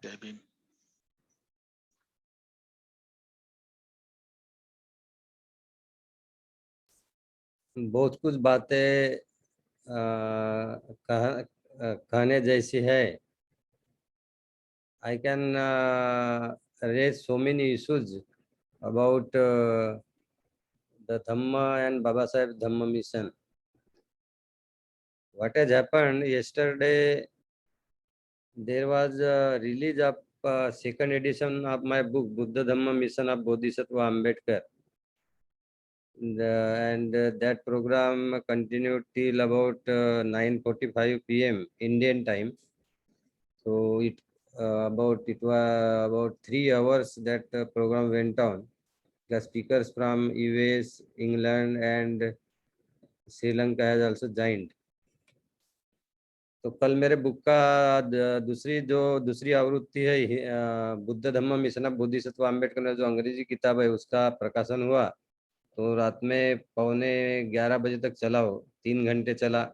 [SPEAKER 3] जय भीम।
[SPEAKER 8] बहुत कुछ बातें कहने जैसी है। I can raise so many issues about the Dhamma and Baba Sahib Dhamma mission. What has happened yesterday, there was a release of second edition of my book, Buddha Dhamma Mission of Bodhisattva Ambedkar. And that program continued till about 9:45 p.m. Indian time. So it was about 3 hours that program went on. The speakers from US, England, and Sri Lanka has also joined. तो कल मेरे book का दूसरी आवृत्ति है Buddha Dhamma mission of Bodhisattva Ambedkar ने जो अंग्रेजी किताब है उसका प्रकाशन हुआ। तो रात में 11:15 बजे तक चला हो, 3 घंटे चला,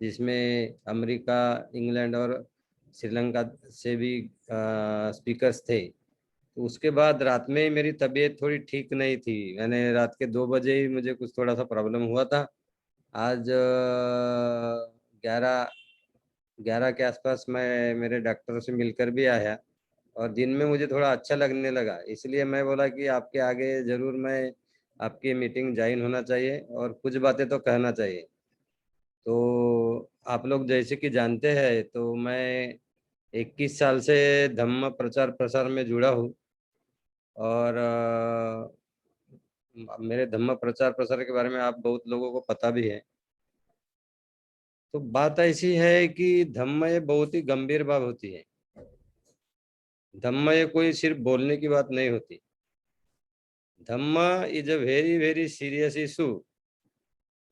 [SPEAKER 8] जिसमें अमेरिका, इंग्लैंड और श्रीलंका से भी स्पीकर्स थे। तो उसके बाद रात में मेरी तबीयत थोड़ी ठीक नहीं थी। मैंने रात के 2 बजे ही मुझे कुछ थोड़ा सा प्रॉब्लम हुआ था। आज 11 के आसपास मैं मेरे डॉक्टर से मिलकर भी आया और दिन में मुझे थोड़ा अच्छा लगने लगा। इसलिए मैं बोला कि आपके आगे जरूर मैं आपकी मीटिंग ज्वाइन होना चाहिए और कुछ बातें तो कहना चाहिए। तो आप लोग जैसे कि जानते हैं, तो मैं 21 साल से धम्म प्रचार प्रसार में जुड़ा हूँ और मेरे धम्म प्रचार प्रसार के बारे में आप बहुत लोगों को पता भी है। तो बात ऐसी है कि धम्म ये बहुत ही गंभीर बात होती है। धम्म ये कोई सिर्फ बोलने की बात नहीं होती। Dhamma is a very very serious issue.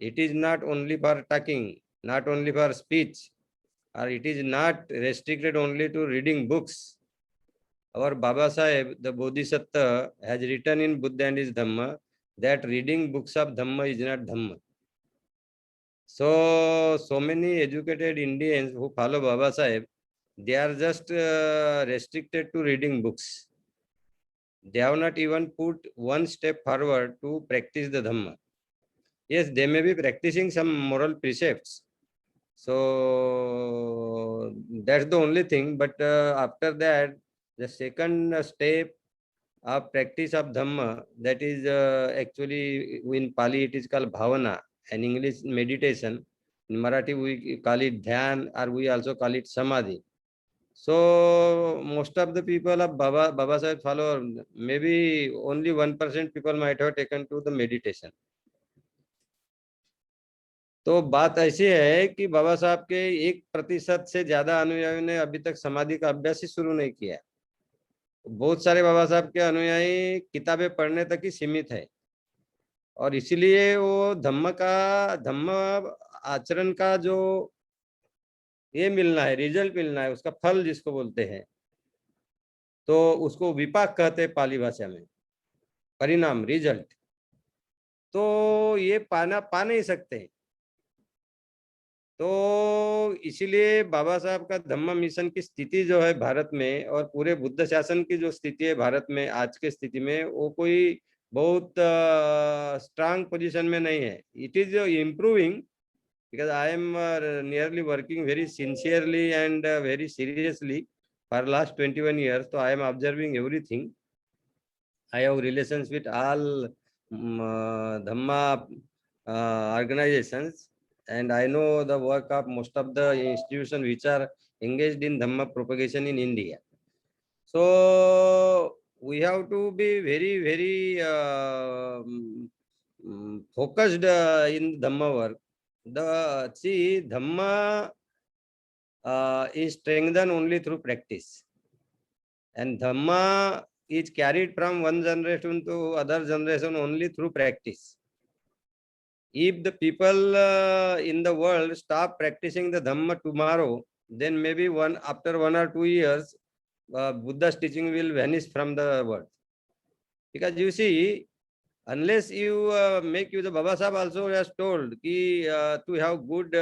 [SPEAKER 8] It is not only for talking, not only for speech, or it is not restricted only to reading books. Our Baba Sahib, the Bodhisattva, has written in Buddha and his Dhamma that reading books of Dhamma is not Dhamma. So many educated Indians who follow Baba Sahib, they are just restricted to reading books. They have not even put one step forward to practice the Dhamma. Yes, they may be practicing some moral precepts. So that's the only thing. But after that, the second step of practice of Dhamma, that is actually in Pali it is called Bhavana, and English meditation. In Marathi we call it Dhyan, or we also call it Samadhi. So most of the people of Baba Sahib follower, maybe only 1% people might have taken to the meditation. तो बात ऐसी है कि बाबा साहब के 1% से ज्यादा अनुयायियों ने अभी तक समाधि का अभ्यास ही शुरू नहीं किया। बहुत सारे बाबा साहब के अनुयायी किताबें पढ़ने तक ही सीमित है और इसीलिए वो धम्म आचरण का जो ये मिलना है, रिजल्ट मिलना है, उसका फल जिसको बोलते हैं, तो उसको विपाक कहते हैं पाली भाषा में, परिणाम, रिजल्ट। तो ये पा नहीं सकते। तो इसीलिए बाबा साहब का धम्म मिशन की स्थिति जो है भारत में और पूरे बुद्ध शासन की जो स्थिति है भारत में आज के स्थिति में, वो कोई बहुत स्ट्रांग पोजीशन में नहीं है। It is improving because I am nearly working very sincerely and very seriously for last 21 years, so I am observing everything. I have relations with all Dhamma organizations, and I know the work of most of the institutions which are engaged in Dhamma propagation in India. So we have to be very, very focused in Dhamma work. Dhamma is strengthened only through practice, and Dhamma is carried from one generation to other generation only through practice. If the people in the world stop practicing the Dhamma tomorrow, then maybe after 1 or 2 years, Buddha's teaching will vanish from the world. Because you see, unless you make use of, Baba Sahib also has told ki, to have good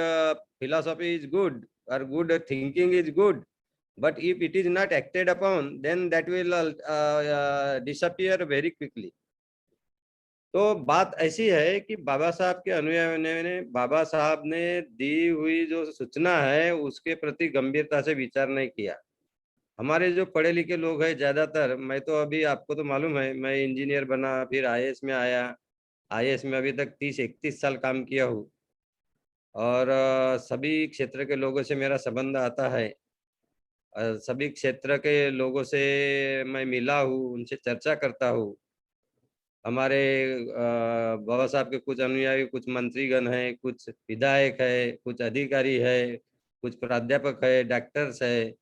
[SPEAKER 8] philosophy is good, or good thinking is good, but if it is not acted upon, then that will disappear very quickly. तो बात ऐसी है कि बाबा साहब के अनुयायियों ने बाबा साहब ने दी हुई जो सूचना है उसके प्रति गंभीरता से विचार नहीं किया। हमारे जो पढ़े लिखे लोग हैं ज्यादातर, मैं तो अभी आपको तो मालूम है, मैं इंजीनियर बना, फिर आईएएस में आया, आईएएस में अभी तक 30-31 साल काम किया हूँ, और सभी क्षेत्र के लोगों से मेरा संबंध आता है, सभी क्षेत्र के लोगों से मैं मिला हूँ, उनसे चर्चा करता हूँ। हमारे बाबा साहब के कुछ अनुयायी, कुछ मंत्रीगण हैं, कुछ विधायक है, कुछ अधिकारी है, कुछ प्राध्यापक है, डॉक्टर्स है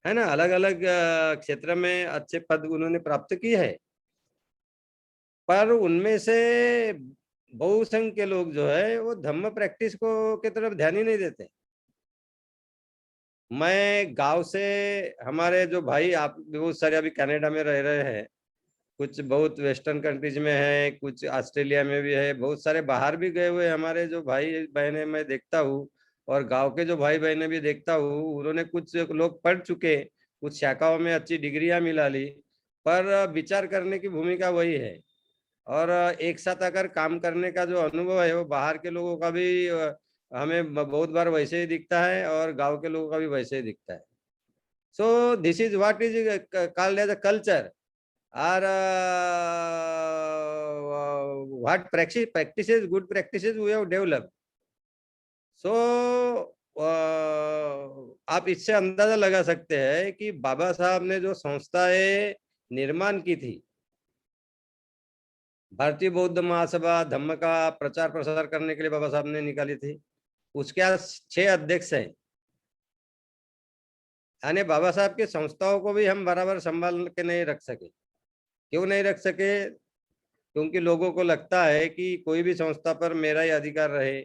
[SPEAKER 8] ना, अलग अलग क्षेत्र में अच्छे पद उन्होंने प्राप्त किए हैं, पर उनमें से बहुसंख्य लोग जो है वो धम्म प्रैक्टिस को की तरफ ध्यान ही नहीं देते। मैं गांव से, हमारे जो भाई, आप बहुत सारे अभी कनाडा में रह रहे हैं, कुछ बहुत वेस्टर्न कंट्रीज में है, कुछ ऑस्ट्रेलिया में भी है, बहुत सारे बाहर भी गए हुए हमारे जो भाई बहनें मैं देखता हूँ, और गांव के जो भाई बहनें भी देखता हूँ, उन्होंने कुछ लोग पढ़ चुके, कुछ शाखाओं में अच्छी डिग्रियां मिला ली, पर विचार करने की भूमिका वही है, और एक साथ अगर काम करने का जो अनुभव है वो बाहर के लोगों का भी हमें बहुत बार वैसे ही दिखता है, और गांव के लोगों का भी वैसे ही दिखता है। So this is what is called as a culture, or what practices, good practices we have developed. So आप इससे अंदाजा लगा सकते हैं कि बाबा साहब ने जो संस्थाएं निर्माण की थी, भारतीय बौद्ध महासभा धम्म का प्रचार प्रसार करने के लिए बाबा साहब ने निकाली थी, उसके 6 अध्यक्ष हैं। यानी बाबा साहब की संस्थाओं को भी हम बराबर संभाल के नहीं रख सके। क्यों नहीं रख सके? क्योंकि लोगों को लगता है कि कोई भी संस्था पर मेरा ही अधिकार रहे,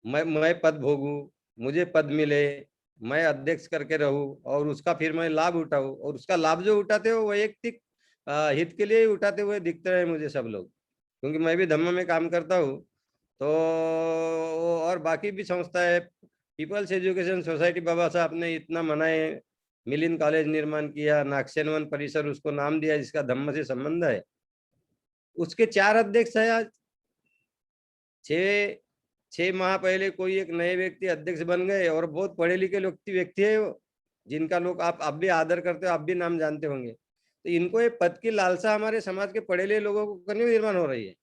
[SPEAKER 8] मैं पद भोगूं, मुझे पद मिले, मैं अध्यक्ष करके रहूं, और उसका फिर मैं लाभ उठाऊं, और उसका लाभ जो उठाते हो वैयक्तिक हित के लिए ही उठाते हुए दिखते रहे मुझे सब लोग, क्योंकि मैं भी धम्म में काम करता हूँ। तो और बाकी भी संस्थाएं, पीपल्स एजुकेशन सोसाइटी बाबा साहब ने इतना मनाए, मिलिंद कॉलेज निर्माण किया, नागसेन परिसर उसको नाम दिया जिसका धम्म से संबंध है, उसके 4 अध्यक्ष है आज। 6 माह पहले कोई एक नए व्यक्ति अध्यक्ष बन गए, और बहुत पढ़े लिखे व्यक्ति है वो, जिनका लोग आप भी आदर करते हो, आप भी नाम जानते होंगे। तो इनको ये पद की लालसा हमारे समाज के पढ़े लिखे लोगों को क्यों निर्माण हो रही है,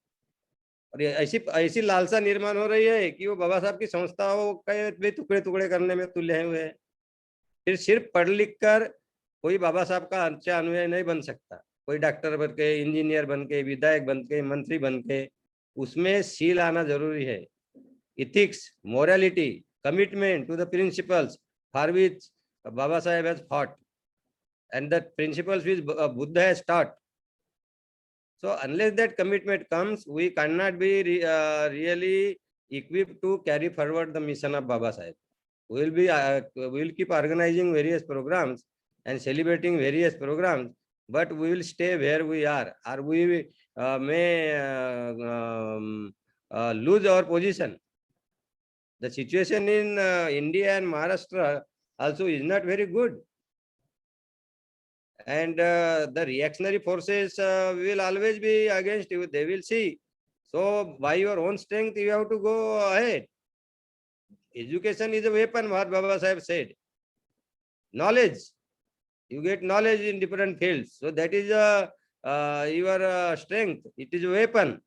[SPEAKER 8] और ऐसी लालसा निर्माण हो रही है कि वो बाबा साहब की संस्थाओं के टुकड़े टुकड़े करने में तुल्य हुए हैं। फिर सिर्फ पढ़ लिख कर कोई बाबा साहब का अच्छा अनुयायी नहीं बन सकता। कोई डॉक्टर बन के, इंजीनियर बन के, विधायक बन के, मंत्री बन के, उसमें शील आना जरूरी है। Ethics, morality, commitment to the principles for which Baba Saheb has fought, and the principles which Buddha has taught. So unless that commitment comes, we cannot be really equipped to carry forward the mission of Baba Sahib. We will keep organizing various programs and celebrating various programs, but we will stay where we are, or we may lose our position. The situation in India and Maharashtra also is not very good. And the reactionary forces will always be against you. They will see. So by your own strength, you have to go ahead. Education is a weapon, what Baba Sahib said. Knowledge You get knowledge in different fields. So that is your strength. It is a weapon.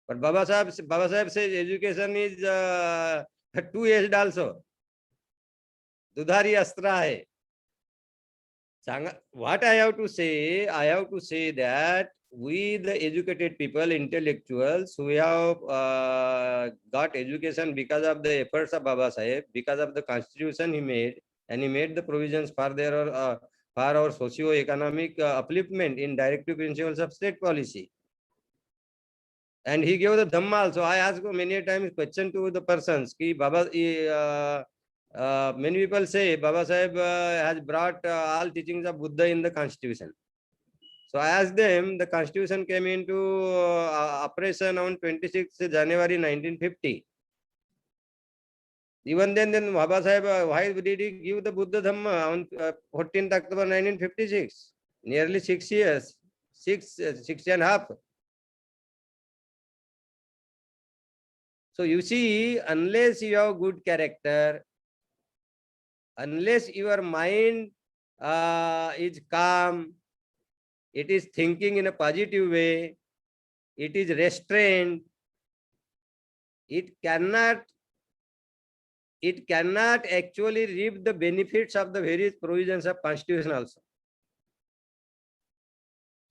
[SPEAKER 8] But Baba Sahib says education is two-edged also. Dudhari astra hai. What I have to say that we, the educated people, intellectuals, who have got education because of the efforts of Baba Sahib, because of the constitution he made, and he made the provisions for their for our socio-economic upliftment in directive principles of state policy. And he gave the Dhamma also. I asked many times question to the persons, ki Baba, many people say Baba Sahib has brought all teachings of Buddha in the constitution. So I asked them, the constitution came into operation on 26 January 1950. Even then Baba Sahib, why did he give the Buddha Dhamma on 14th October 1956? Nearly 6 years, six and a half. So you see, unless you have good character, unless your mind is calm, it is thinking in a positive way, it is restrained, it cannot actually reap the benefits of the various provisions of Constitution also.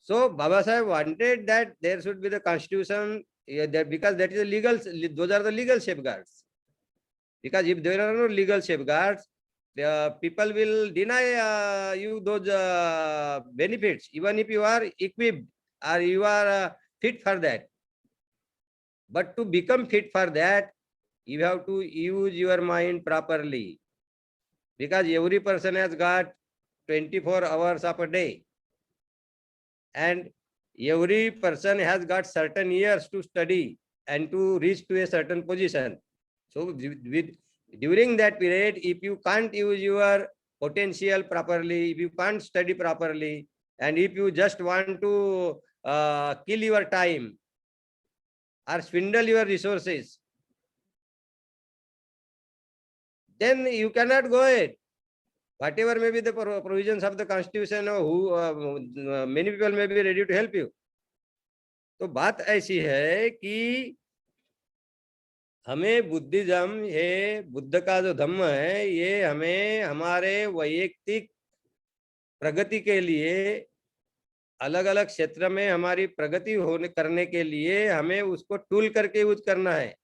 [SPEAKER 8] So Baba Sahib wanted that there should be the Constitution, because that is a legal, those are the legal safeguards. Because if there are no legal safeguards, the people will deny you those benefits, even if you are equipped or you are fit for that. But to become fit for that, you have to use your mind properly. Because every person has got 24 hours of a day. And every person has got certain years to study and to reach to a certain position. So during that period, if you can't use your potential properly, if you can't study properly, and if you just want to kill your time or swindle your resources, then you cannot go ahead. Whatever may be the provisions of the Constitution, many people may be ready to help you. तो बात ऐसी है कि हमें Buddhism, ये बुद्ध का जो धम्म है, ये हमें हमारे वैयक्तिक प्रगति के लिए, अलग अलग क्षेत्र में हमारी प्रगति करने के लिए हमें उसको टूल करके यूज करना है.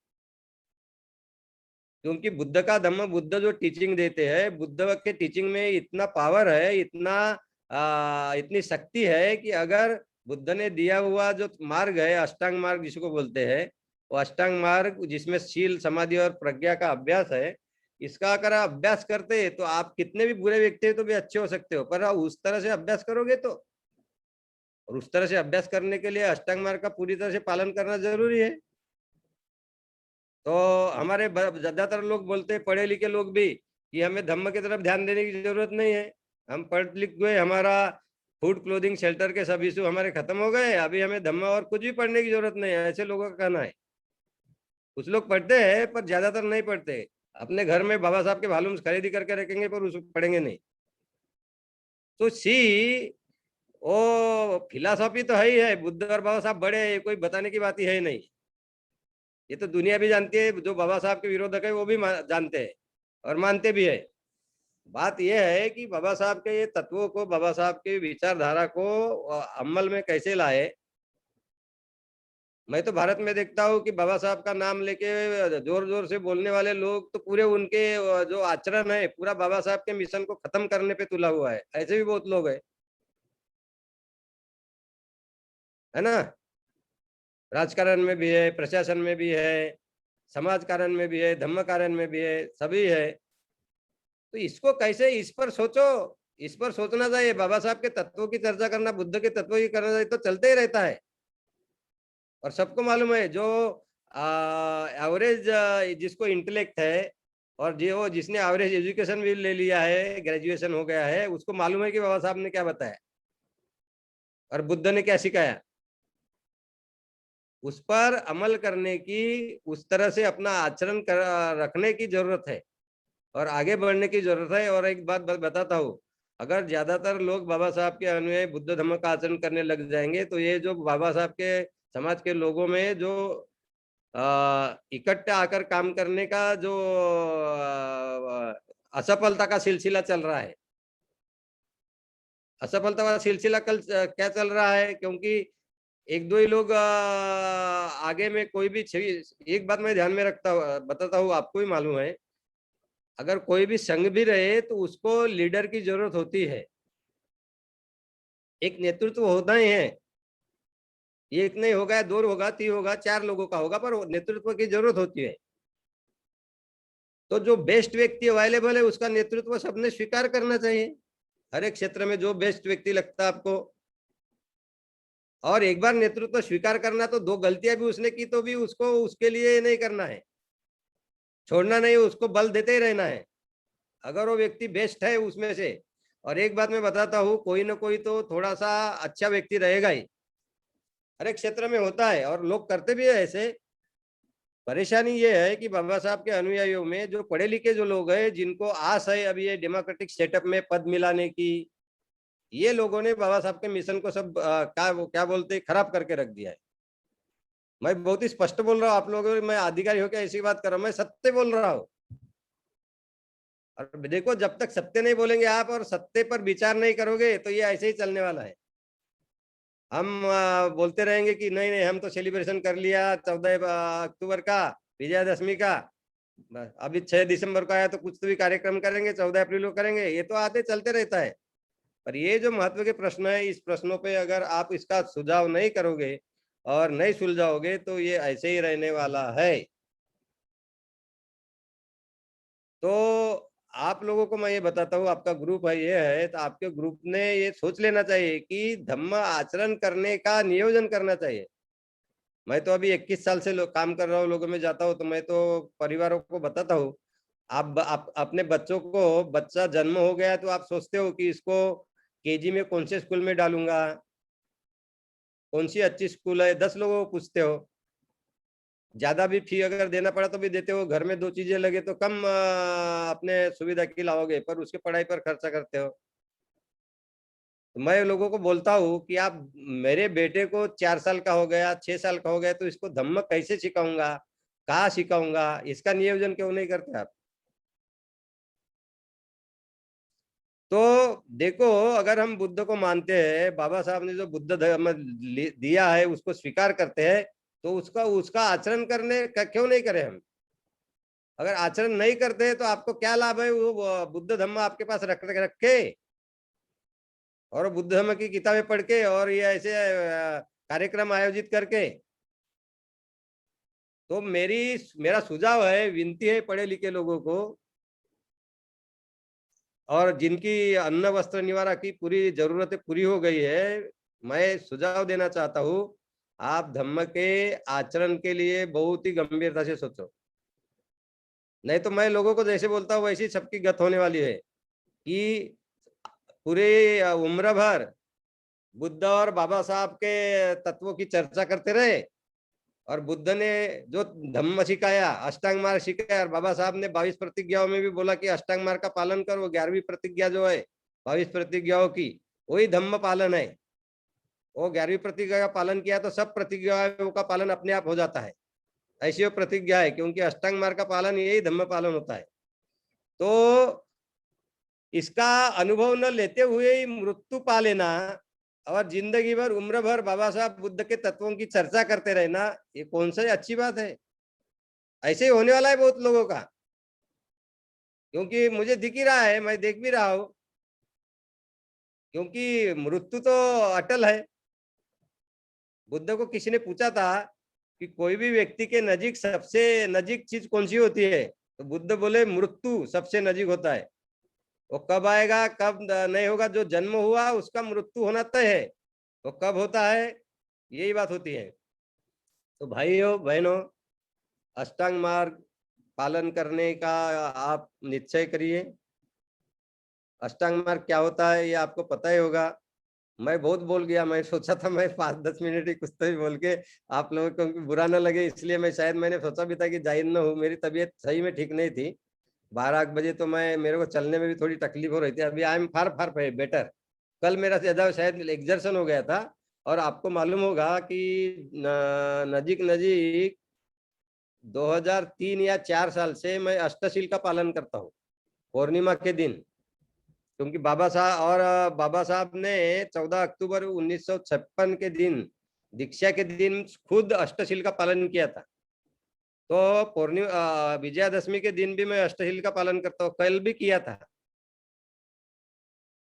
[SPEAKER 8] क्योंकि बुद्ध का धम्म, बुद्ध जो टीचिंग देते हैं, बुद्ध के टीचिंग में इतना पावर है, इतनी शक्ति है कि अगर बुद्ध ने दिया हुआ जो मार्ग है, अष्टांग मार्ग जिसको बोलते हैं, वो अष्टांग मार्ग जिसमें शील, समाधि और प्रज्ञा का अभ्यास है, इसका अगर आप अभ्यास करते हैं तो आप कितने भी बुरे व्यक्ति हो तो भी अच्छे हो सकते हो. पर उस तरह से अभ्यास करोगे तो, और उस तरह से अभ्यास करने के लिए अष्टांग मार्ग का पूरी तरह से पालन करना जरूरी है. तो हमारे ज्यादातर लोग बोलते हैं, पढ़े लिखे लोग भी, कि हमें धम्म की तरफ ध्यान देने की जरूरत नहीं है, हम पढ़ लिख गए, हमारा फूड, क्लोथिंग, शेल्टर के सब इशू हमारे खत्म हो गए, अभी हमें धम्म और कुछ भी पढ़ने की जरूरत नहीं है. ऐसे लोगों का कहना है. कुछ लोग पढ़ते हैं पर ज्यादातर नहीं पढ़ते. अपने घर में बाबा साहब के वॉल्यूम्स खरीदी करके रखेंगे पर उसको पढ़ेंगे नहीं. तो सी वो फिलॉसफी तो है ही है, बुद्ध और बाबा साहब बड़े, कोई बताने की बात ही है नहीं. ये तो दुनिया भी जानती है, जो बाबा साहब के विरोधक है वो भी जानते हैं और मानते भी है. बात यह है कि बाबा साहब के ये तत्वों को, बाबा साहब के विचारधारा को अमल में कैसे लाए. मैं तो भारत में देखता हूँ कि बाबा साहब का नाम लेके जोर जोर से बोलने वाले लोग तो पूरे उनके जो आचरण है, पूरा बाबा साहब के मिशन को खत्म करने पे तुला हुआ है. ऐसे भी बहुत लोग है ना. राजकारण में भी है, प्रशासन में भी है, समाज कारण में भी है, धम्म कारण में भी है, सभी है. तो इसको कैसे, इस पर सोचो, इस पर सोचना चाहिए. बाबा साहब के तत्वों की चर्चा करना, बुद्ध के तत्वों की करना चाहिए, तो चलते ही रहता है. और सबको मालूम है, जो एवरेज जिसको इंटेलेक्ट है और जो जिसने एवरेज एजुकेशन भी ले लिया है, ग्रेजुएशन हो गया है, उसको मालूम है कि बाबा साहब ने क्या बताया और बुद्ध ने क्या सिखाया. उस पर अमल करने की, उस तरह से अपना आचरण रखने की जरूरत है और आगे बढ़ने की जरूरत है. और एक बात बताता हूँ, अगर ज्यादातर लोग बाबा साहब के अनुयायी बुद्ध धम्म का आचरण करने लग जाएंगे तो ये जो बाबा साहब के समाज के लोगों में जो इकट्ठे आकर काम करने का जो असफलता का सिलसिला चल रहा है, असफलता का सिलसिला कल क्या चल रहा है, क्योंकि एक दो ही लोग आगे में कोई भी एक बात मैं ध्यान में बताता हूँ, आपको भी मालूम है, अगर कोई भी संघ भी रहे तो उसको लीडर की जरूरत होती है, एक नेतृत्व होता ही है। एक नहीं होगा, दो होगा, तीन होगा, चार लोगों का होगा, पर नेतृत्व की जरूरत होती है। तो जो बेस्ट व्यक्ति अवेलेबल है उसका नेतृत्व सबने स्वीकार करना चाहिए, हर एक क्षेत्र में जो बेस्ट व्यक्ति लगता है आपको। और एक बार नेतृत्व स्वीकार करना तो दो गलतियां भी उसने की तो भी उसको उसके लिए नहीं करना है, छोड़ना नहीं, उसको बल देते ही रहना है अगर वो व्यक्ति बेस्ट है उसमें से। और एक बात मैं बताता हूँ, कोई ना कोई तो थोड़ा सा अच्छा व्यक्ति रहेगा ही, हर एक क्षेत्र में होता है और लोग करते भी है ऐसे। परेशानी ये है कि बाबा साहब के अनुयायियों में जो पढ़े लिखे जो लोग हैं, जिनको आस है अभी ये डेमोक्रेटिक सेटअप में पद मिलाने की, ये लोगों ने बाबा साहब के मिशन को सब क्या बोलते खराब करके रख दिया है। मैं बहुत ही स्पष्ट बोल रहा हूँ आप लोगों, मैं अधिकारी होकर ऐसी बात कर रहा हूँ, मैं सत्य बोल रहा हूँ। और देखो, जब तक सत्य नहीं बोलेंगे आप और सत्य पर विचार नहीं करोगे तो ये ऐसे ही चलने वाला है। हम बोलते रहेंगे कि नहीं नहीं हम तो सेलिब्रेशन कर लिया 14 अक्टूबर का, विजयादशमी का, अभी 6 दिसंबर को आया तो कुछ तो भी कार्यक्रम करेंगे, 14 अप्रैल को करेंगे, ये तो आते चलते रहता है। पर ये जो महत्व के प्रश्न है, इस प्रश्नों पे अगर आप इसका सुझाव नहीं करोगे और नहीं सुलझाओगे तो ये ऐसे ही रहने वाला है। तो आप लोगों को मैं ये बताता हूँ, आपका ग्रुप है ये है, तो आपके ग्रुप ने ये सोच लेना चाहिए कि धम्म आचरण करने का नियोजन करना चाहिए। मैं तो अभी 21 साल से काम कर रहा हूँ, लोगों में जाता हूँ, तो मैं तो परिवारों को बताता हूँ, आप अपने बच्चों को, बच्चा जन्म हो गया तो आप सोचते हो कि इसको केजी में कौन से स्कूल में डालूंगा, कौन सी अच्छी स्कूल है, 10 लोगों को पूछते हो। ज्यादा भी फी अगर देना पड़ा तो भी देते हो, घर में 2 चीजें लगे तो कम अपने सुविधा की लाओगे, पर उसके पढ़ाई पर खर्चा करते हो। तो मैं लोगों को बोलता हूँ कि आप, मेरे बेटे को 4 साल का हो गया, 6 साल का हो गया, तो इसको धम्म कैसे सिखाऊंगा, कहाँ सिखाऊंगा, इसका नियोजन क्यों नहीं करते आप? तो देखो, अगर हम बुद्ध को मानते हैं, बाबा साहब ने जो बुद्ध धर्म दिया है उसको स्वीकार करते हैं, तो उसका आचरण करने का क्यों नहीं करें हम? अगर आचरण नहीं करते हैं तो आपको क्या लाभ है वो बुद्ध धम्म आपके पास रखे और बुद्ध धम्म की किताबें पढ़ के और ये ऐसे कार्यक्रम आयोजित करके? तो मेरा सुझाव है, विनती है पढ़े लिखे लोगों को, और जिनकी अन्न वस्त्र निवारा की पूरी जरूरतें पूरी हो गई है, मैं सुझाव देना चाहता हूँ, आप धम्म के आचरण के लिए बहुत ही गंभीरता से सोचो। नहीं तो मैं लोगों को जैसे बोलता हूँ वैसी सबकी गत होने वाली है कि पूरे उम्र भर बुद्ध और बाबा साहब के तत्वों की चर्चा करते रहे, और बुद्ध ने जो धम्म सिखाया, अष्टांग मार्ग सिखाया, और बाबा साहब ने 22 प्रतिज्ञाओं में भी बोला कि अष्टांग मार्ग का पालन करो, 11वीं प्रतिज्ञा जो है 22 प्रतिज्ञाओं की, वही धम्म पालन है। वो 11वीं प्रतिज्ञा का पालन किया तो सब प्रतिज्ञाओं का पालन अपने आप हो जाता है, ऐसी वो प्रतिज्ञा है, क्योंकि अष्टांग मार्ग का पालन यही धम्म पालन होता है। तो इसका अनुभव न लेते हुए ही मृत्यु पा लेना और जिंदगी भर, उम्र भर बाबा साहब बुद्ध के तत्वों की चर्चा करते रहना, ये कौन सा अच्छी बात है? ऐसे ही होने वाला है बहुत लोगों का, क्योंकि मुझे दिख ही रहा है, मैं देख भी रहा हूं, क्योंकि मृत्यु तो अटल है। बुद्ध को किसी ने पूछा था कि कोई भी व्यक्ति के नजीक सबसे नजीक चीज कौन सी होती है, तो बुद्ध बोले मृत्यु सबसे नजीक होता है। वो कब आएगा कब नहीं होगा, जो जन्म हुआ उसका मृत्यु होना तय है, तो कब होता है यही बात होती है। तो भाइयों बहनों, अष्टांग मार्ग पालन करने का आप निश्चय करिए। अष्टांग मार्ग क्या होता है ये आपको पता ही होगा। मैं बहुत बोल गया, मैं सोचा था मैं 5-10 मिनट ही कुछ तो भी बोल के आप लोगों को बुरा ना लगे, इसलिए मैं शायद मैंने सोचा भी था कि जाहिर न हो, मेरी तबीयत सही में ठीक नहीं थी, 12 बजे तो मेरे को चलने में भी थोड़ी तकलीफ हो रही थी। अभी I am far far better. कल मेरा ज्यादा शायद एग्जर्शन हो गया था। और आपको मालूम होगा कि नजीक नजीक 2003 या 4 साल से मैं अष्टशील का पालन करता हूँ पूर्णिमा के दिन। क्योंकि बाबा साहब ने 14 अक्टूबर 1956 के दिन दीक्षा के दिन खुद अष्टशील का पालन किया था। तो पूर्णिमा विजयादशमी के दिन भी मैं अष्टशील का पालन करता हूँ, कल भी किया था।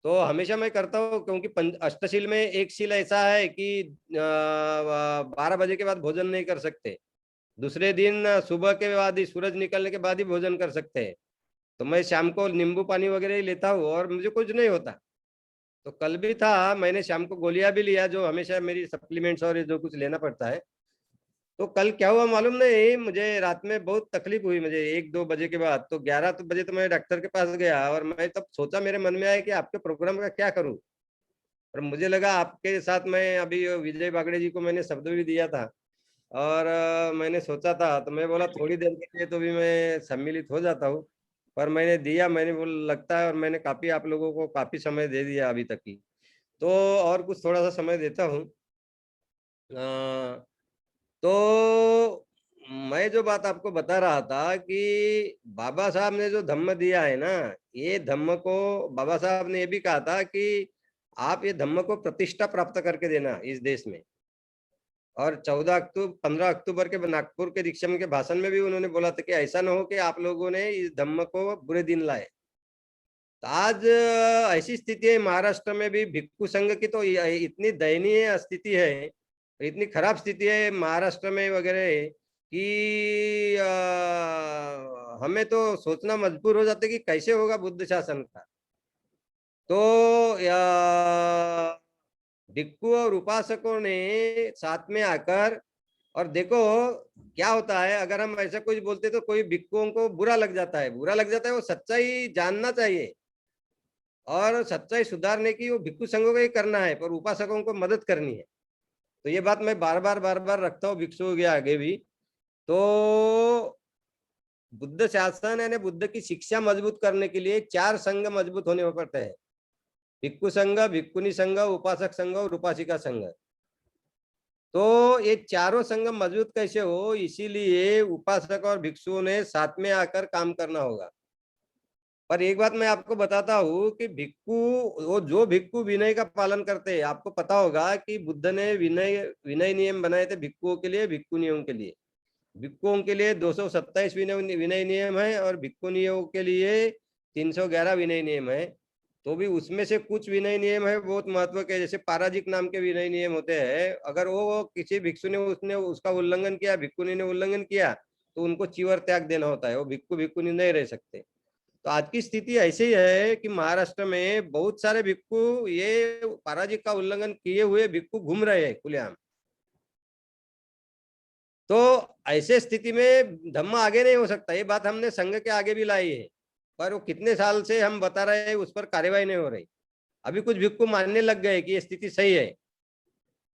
[SPEAKER 8] तो हमेशा मैं करता हूँ क्योंकि अष्टशील में एक शील ऐसा है कि 12 बजे के बाद भोजन नहीं कर सकते। दूसरे दिन सुबह के बाद ही, सूरज निकलने के बाद ही भोजन कर सकते हैं। तो मैं शाम को नींबू पानी वगैरह ही लेता हूँ और मुझे कुछ नहीं होता। तो कल भी था, मैंने शाम को गोलियां भी लिया, जो हमेशा मेरी सप्लीमेंट्स और जो कुछ लेना पड़ता है। तो कल क्या हुआ मालूम नहीं, मुझे रात में बहुत तकलीफ हुई मुझे 1-2 बजे के बाद। तो 11 बजे तो मैं डॉक्टर के पास गया और मैं तब सोचा, मेरे मन में आया कि आपके प्रोग्राम का क्या करूं। और मुझे लगा आपके साथ मैं अभी विजय बागड़े जी को मैंने शब्द भी दिया था और मैंने सोचा था, तो मैं बोला थोड़ी देर के लिए तो भी मैं सम्मिलित हो जाता हूँ। पर मैंने दिया, मैंने बोला लगता है, और मैंने काफी आप लोगों को काफी समय दे दिया अभी तक की। तो और कुछ थोड़ा सा समय देता हूँ। तो मैं जो बात आपको बता रहा था कि बाबा साहब ने जो धम्म दिया है ना, ये धम्म को बाबा साहब ने ये भी कहा था कि आप ये धम्म को प्रतिष्ठा प्राप्त करके देना इस देश में। और 15 अक्टूबर के नागपुर के दीक्षा के भाषण में भी उन्होंने बोला था कि ऐसा ना हो कि आप लोगों ने इस धम्म को बुरे दिन लाए। तो आज ऐसी स्थिति है महाराष्ट्र में भी, भिक्खु संघ की तो इतनी दयनीय स्थिति है, इतनी खराब स्थिति है महाराष्ट्र में वगैरह कि हमें तो सोचना मजबूर हो जाते कि कैसे होगा बुद्ध शासन का। तो भिक्खु और उपासकों ने साथ में आकर, और देखो क्या होता है, अगर हम ऐसा कुछ बोलते तो कोई भिक्खुओं को बुरा लग जाता है, वो सच्चाई जानना चाहिए और सच्चाई सुधारने की वो भिक्खु संघों को ही करना है, पर उपासकों को मदद करनी है। तो ये बात मैं बार बार रखता हूँ भिक्षुओं के आगे भी। तो बुद्ध शासन यानी बुद्ध की शिक्षा मजबूत करने के लिए 4 संघ मजबूत होने पड़ते हैं: भिक्खु संघ, भिक्खुनी संघ, उपासक संघ और उपासिका संघ। तो ये चारों संघ मजबूत कैसे हो, इसीलिए उपासक और भिक्षुओं ने साथ में आकर काम करना होगा। पर एक बात मैं आपको बताता हूँ कि वो जो भिक्खु विनय का पालन करते हैं, आपको पता होगा कि बुद्ध ने विनय नियम बनाए थे भिक्खुओं के लिए, भिक्खुनियों के लिए। भिक्खुओं के लिए 227 विनय नियम है और भिक्खुनियों के लिए 311 विनय नियम है। तो भी उसमें से कुछ विनय नियम है बहुत महत्व के, जैसे पाराजिक नाम के विनय नियम होते हैं। अगर वो किसी भिक्षु ने उसका उल्लंघन किया, भिक्खुनी ने उल्लंघन किया, तो उनको चीवर त्याग देना होता है, वो भिक्खु भिक्खुनी नहीं रह सकते। तो आज की स्थिति ऐसी ही है कि महाराष्ट्र में बहुत सारे भिक्खु ये पाराजिक का उल्लंघन किए हुए भिक्खु घूम रहे हैं खुलेआम। तो ऐसे स्थिति में धम्म आगे नहीं हो सकता। ये बात हमने संघ के आगे भी लाई है, पर वो कितने साल से हम बता रहे हैं, उस पर कार्यवाही नहीं हो रही। अभी कुछ भिक्खु मानने लग गए कि ये स्थिति सही है।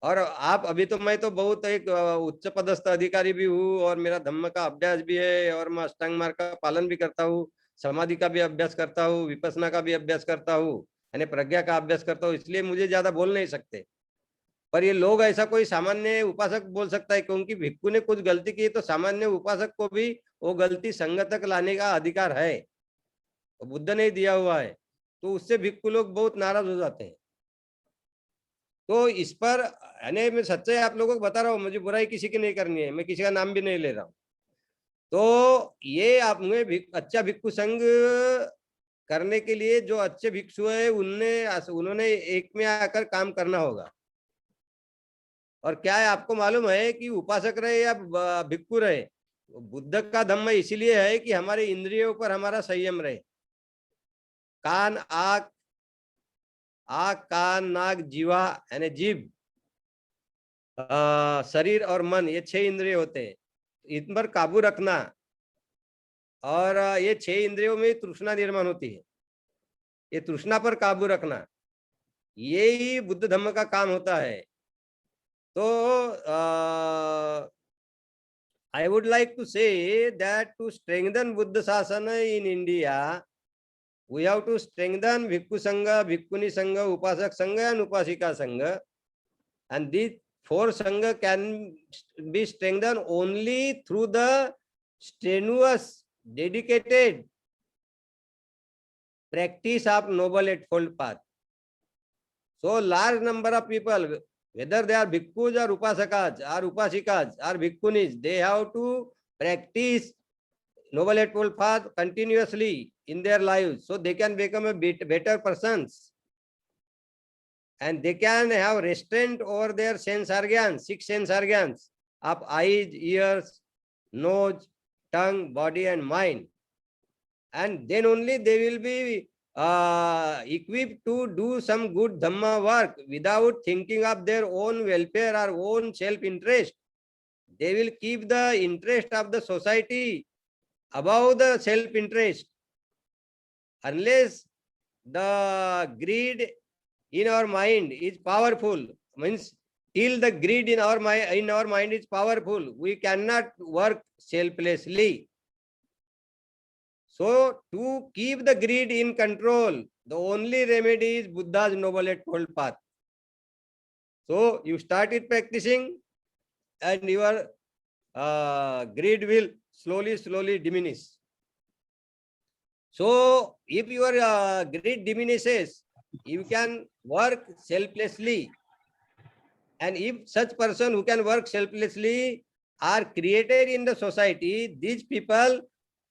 [SPEAKER 8] और आप अभी तो मैं तो बहुत एक उच्च पदस्थ अधिकारी भी हूँ और मेरा धम्म का अभ्यास भी है और मैं अष्टांग मार्ग का पालन भी करता हूँ, समाधि का भी अभ्यास करता हूँ, विपස්සना का भी अभ्यास करता हूँ, यानी प्रज्ञा का अभ्यास करता हूँ, इसलिए मुझे ज्यादा बोल नहीं सकते। पर ये लोग ऐसा कोई सामान्य उपासक बोल सकता है, क्योंकि भिक्खु ने कुछ गलती की तो सामान्य उपासक को भी वो गलती संघ तक लाने का अधिकार है, तो बुद्ध ने दिया हुआ है। तो उससे भिक्खु लोग बहुत नाराज हो जाते हैं। तो इस पर यानी मैं सच्चाई आप लोगों को बता रहा हूँ, मुझे बुराई किसी की नहीं करनी है, मैं किसी का नाम भी नहीं ले रहा हूँ। तो ये आप में अच्छा भिक्खु संघ करने के लिए जो अच्छे भिक्षु है उन्होंने एक में आकर काम करना होगा। और क्या है आपको मालूम है कि उपासक रहे या भिक्खु रहे, बुद्ध का धम्म इसीलिए है कि हमारे इंद्रियों पर हमारा संयम रहे। कान आँख कान नाक जीवा यानी जीभ, शरीर और मन, ये 6 इंद्रिय होते हैं, इन पर काबू रखना। और ये 6 इंद्रियों में तृष्णा निर्माण होती है, ये तृष्णा पर काबू रखना, यही बुद्ध धम्म का काम होता है। तो I would like to say that to strengthen Buddha Sasana in India, we have to strengthen Bhikkhu Sangha, Bhikkhuni Sangha, Upasak Sangha and Upasika Sangha. And these four Sangha can be strengthened only through the strenuous, dedicated practice of Noble Eightfold Path. So large number of people, whether they are bhikkhus or upasakas or upasikas or bhikkhunis, they have to practice Noble Eightfold Path continuously in their lives, so they can become a better persons. And they can have restraint over their sense organs, 6 sense organs of eyes, ears, nose, tongue, body and mind. And then only they will be equipped to do some good Dhamma work without thinking of their own welfare or own self-interest. They will keep the interest of the society above the self-interest. Unless the greed in our mind is powerful, means till the greed in our mind is powerful, we cannot work selflessly. So to keep the greed in control, the only remedy is Buddha's Noble Eightfold Path. So you started practicing and your greed will slowly diminish. So if your greed diminishes, you can work selflessly. And if such person who can work selflessly are created in the society, these people,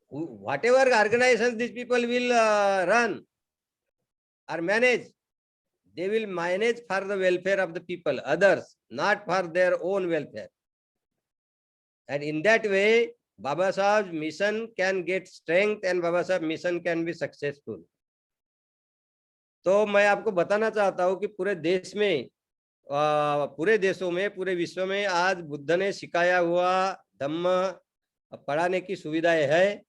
[SPEAKER 8] whatever organizations these people will run or manage, they will manage for the welfare of the people, others, not for their own welfare. And in that way, Baba Sahib's mission can get strength and Baba Sahib's mission can be successful. तो मैं आपको बताना चाहता हूँ कि पूरे देश में, पूरे देशों में, पूरे विश्व में आज बुद्ध ने सिखाया हुआ धम्म पढ़ाने की सुविधाएं है।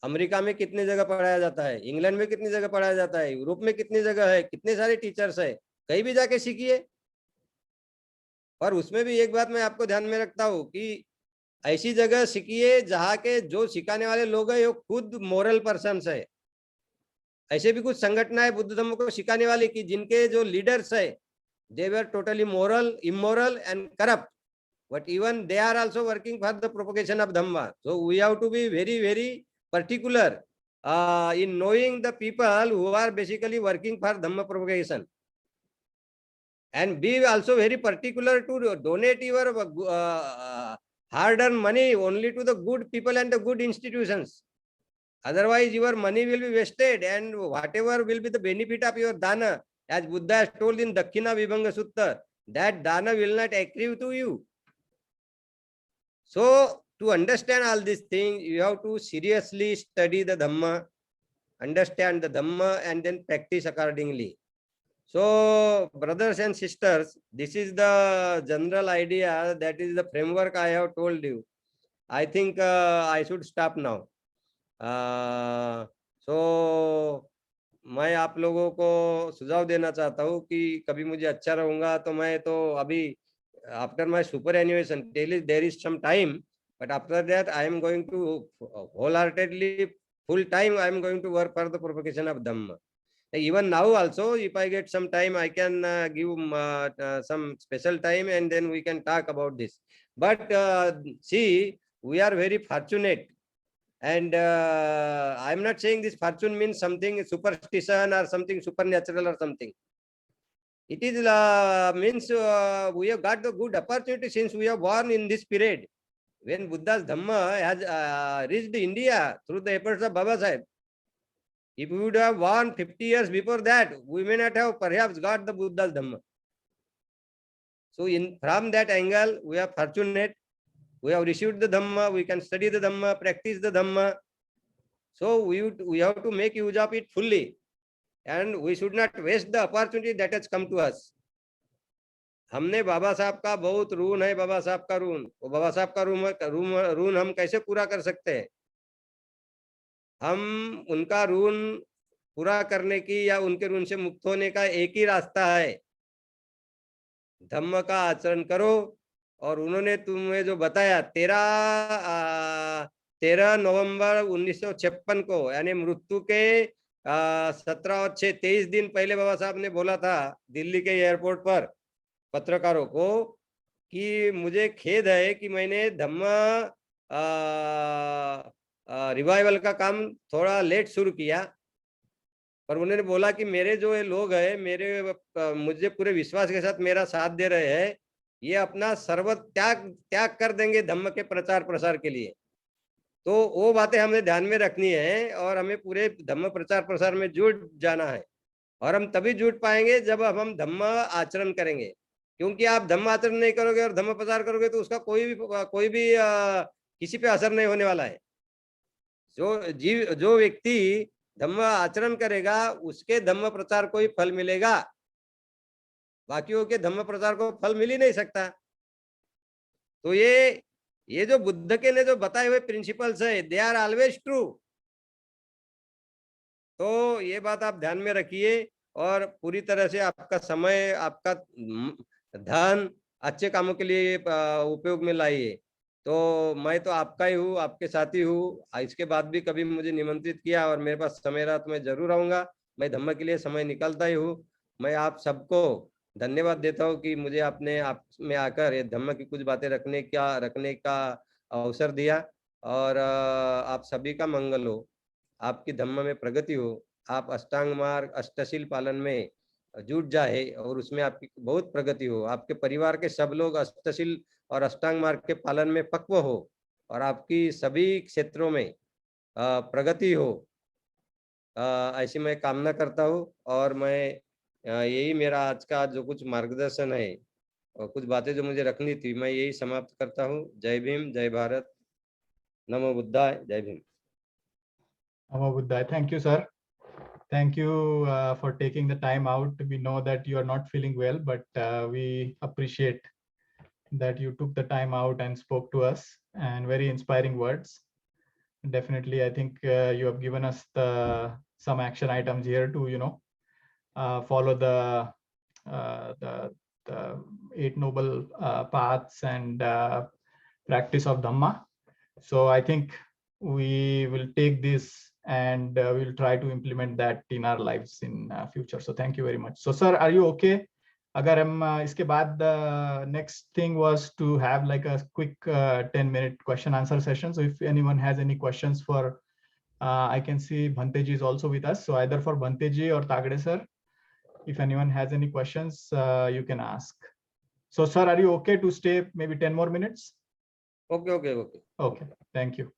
[SPEAKER 8] अमेरिका में कितनी जगह पढ़ाया जाता है, इंग्लैंड में कितनी जगह पढ़ाया जाता है, यूरोप में कितनी जगह है, कितने सारे टीचर्स है, कहीं भी जाके सीखिए। और उसमें भी एक बात मैं आपको ध्यान में रखता हूँ कि ऐसी जगह सीखिए जहाँ के जो सिखाने वाले लोग हैं वो खुद मोरल पर्सन्स है। ऐसे भी कुछ संगठन है बुद्ध धर्म को सिखाने वाले की जिनके जो लीडर्स है they were totally immoral and corrupt, but even they are also working for the propagation of Dhamma. So we have to be very particular in knowing the people who are basically working for Dhamma propagation, and be also very particular to donate your hard-earned money only to the good people and the good institutions. Otherwise your money will be wasted, and whatever will be the benefit of your dana, as Buddha has told in Dakkhina Vibhanga Sutta, that dana will not accrue to you. So to understand all these things, you have to seriously study the Dhamma, understand the Dhamma, and then practice accordingly. So brothers and sisters, this is the general idea, that is the framework I have told you. I think I should stop now. So मैं आप लोगों को सुझाव देना चाहता हूँ कि कभी मुझे अच्छा रहूंगा तो मैं तो अभी after my super animation there is some time, but after that I am going to wholeheartedly full time I am going to work for the propagation of Dhamma. Even now also, if I get some time, I can give some special time and then we can talk about this. But see, we are very fortunate. And I am not saying this fortune means something superstition or something supernatural or something. It is means we have got the good opportunity since we are born in this period when Buddha's Dhamma has reached India through the efforts of Baba Sahib. If we would have born 50 years before that, we may not have perhaps got the Buddha's Dhamma. So from that angle, we are fortunate. We have received the Dhamma, we can study the Dhamma, practice the Dhamma. So we have to make use of it fully. And we should not waste the opportunity that has come to us. हमने बाबा साहब का बहुत ऋण है, बाबा साहब का ऋण, वो बाबा साहब का ऋण हम कैसे पूरा कर सकते हैं? हम उनका ऋण पूरा करने की या उनके ऋण से मुक्त होने का एक ही रास्ता है, धम्म का आचरण करो और उन्होंने तुम्हें जो बताया 13 नवंबर 1956 को, यानी मृत्यु के 17 और 6 23 दिन पहले बाबा साहब ने बोला था दिल्ली के एयरपोर्ट पर पत्रकारों को कि मुझे खेद है कि मैंने धम्म रिवाइवल का काम थोड़ा लेट शुरू किया, पर उन्होंने बोला कि मेरे जो ये लोग हैं, मुझे पूरे विश्वास के साथ मेरा साथ दे रहे हैं, ये अपना सर्व त्याग कर देंगे धम्म के प्रचार प्रसार के लिए। तो वो बातें हमें ध्यान में रखनी है और हमें पूरे धम्म प्रचार प्रसार में जुट जाना है, और हम तभी जुट पाएंगे जब हम धम्म आचरण करेंगे, क्योंकि आप धम्म आचरण नहीं करोगे और धम्म प्रचार करोगे तो उसका कोई भी किसी पे असर नहीं होने वाला है। जो व्यक्ति धम्म आचरण करेगा उसके धम्म प्रचार को ही फल मिलेगा, बाकियों के धम्म प्रचार को फल मिल ही नहीं सकता। तो ये जो बुद्ध के ने जो बताए हुए प्रिंसिपल्स है, दे आर ऑलवेज ट्रू। तो ये बात आप ध्यान में रखिए और पूरी तरह से आपका समय, आपका धन अच्छे कामों के लिए उपयोग में लाइए। तो मैं तो आपका ही हूँ, आपके साथी हूँ। इसके बाद भी कभी मुझे निमंत्रित किया और मेरे पास समय रहा तो मैं जरूर आऊंगा। मैं धम्म के लिए समय निकालता ही हूँ। मैं आप सबको धन्यवाद देता हूँ कि मुझे आपने आप में आकर ये धम्म की कुछ बातें रखने का अवसर दिया, और आप सभी का मंगल हो, आपकी धम्म में प्रगति हो, आप अष्टांग मार्ग अष्टशील पालन में जुट जाए और उसमें आपकी बहुत प्रगति हो, आपके परिवार के सब लोग अष्टशील और अष्टांग मार्ग के पालन में पक्व हो, और आपकी सभी क्षेत्रों में प्रगति हो, ऐसी मैं कामना करता हूँ। और मैं यही मेरा आज का जो कुछ मार्गदर्शन है और कुछ बातें जो मुझे रखनी थी, मैं यही समाप्त करता हूँ। जय भीम, जय भारत, नमो बुद्धाय, जय Bhim.
[SPEAKER 1] Namo Buddhaya. Thank you, sir. Thank you for taking the time out. We know that you are not feeling well, but we appreciate that you took the time out and spoke to us, and very inspiring words. Definitely, I think you have given us some action items here to, follow the 8 noble paths and practice of Dhamma. So I think we will take this and we'll try to implement that in our lives in future. So thank you very much. So sir, are you okay? Agar hum iske baad next thing was to have like a quick 10-minute question answer session. So if anyone has any questions for, I can see Bhante ji is also with us. So either for Bhante ji or Tagde sir, if anyone has any questions, you can ask. So sir, are you okay to stay maybe 10 more minutes?
[SPEAKER 8] Okay.
[SPEAKER 1] Thank you.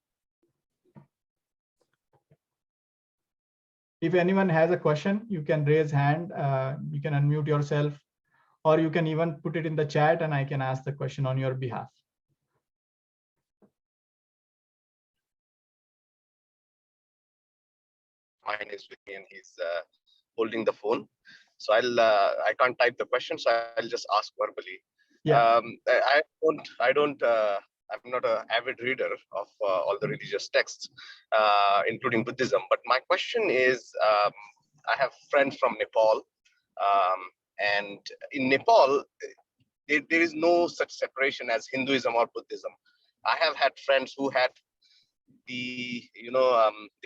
[SPEAKER 1] If anyone has a question, you can raise hand, you can unmute yourself, or you can even put it in the chat and I can ask the question on your behalf.
[SPEAKER 10] Mine is with me and he's holding the phone. So I can't type the question, so I'll just ask verbally.
[SPEAKER 1] Yeah.
[SPEAKER 10] I'm not an avid reader of all the religious texts, including Buddhism. But my question is, I have friends from Nepal, and in Nepal, there is no such separation as Hinduism or Buddhism. I have had friends who had they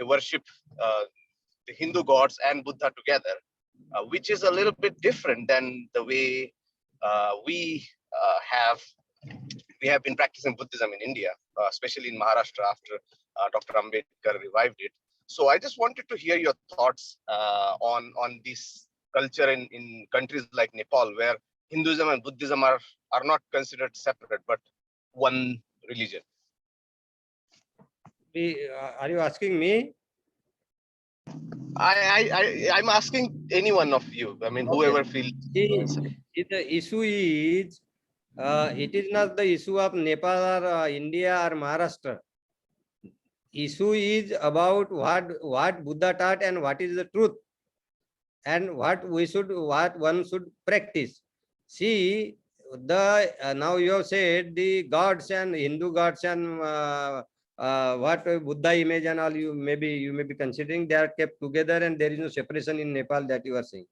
[SPEAKER 10] worship the Hindu gods and Buddha together, which is a little bit different than the way we have been practicing Buddhism in India, especially in Maharashtra after Dr. Ambedkar revived it. So I just wanted to hear your thoughts on this culture in countries like Nepal, where Hinduism and Buddhism are not considered separate, but one religion.
[SPEAKER 8] Are you asking me?
[SPEAKER 10] I'm asking any one of you. I mean, whoever feels.
[SPEAKER 8] The issue is, it is not the issue of Nepal or India or Maharashtra. Issue is about what Buddha taught and what is the truth, and what one should practice. See, now you have said the gods and Hindu gods and what Buddha image and all you may be considering, they are kept together and there is no separation in Nepal, that you are saying.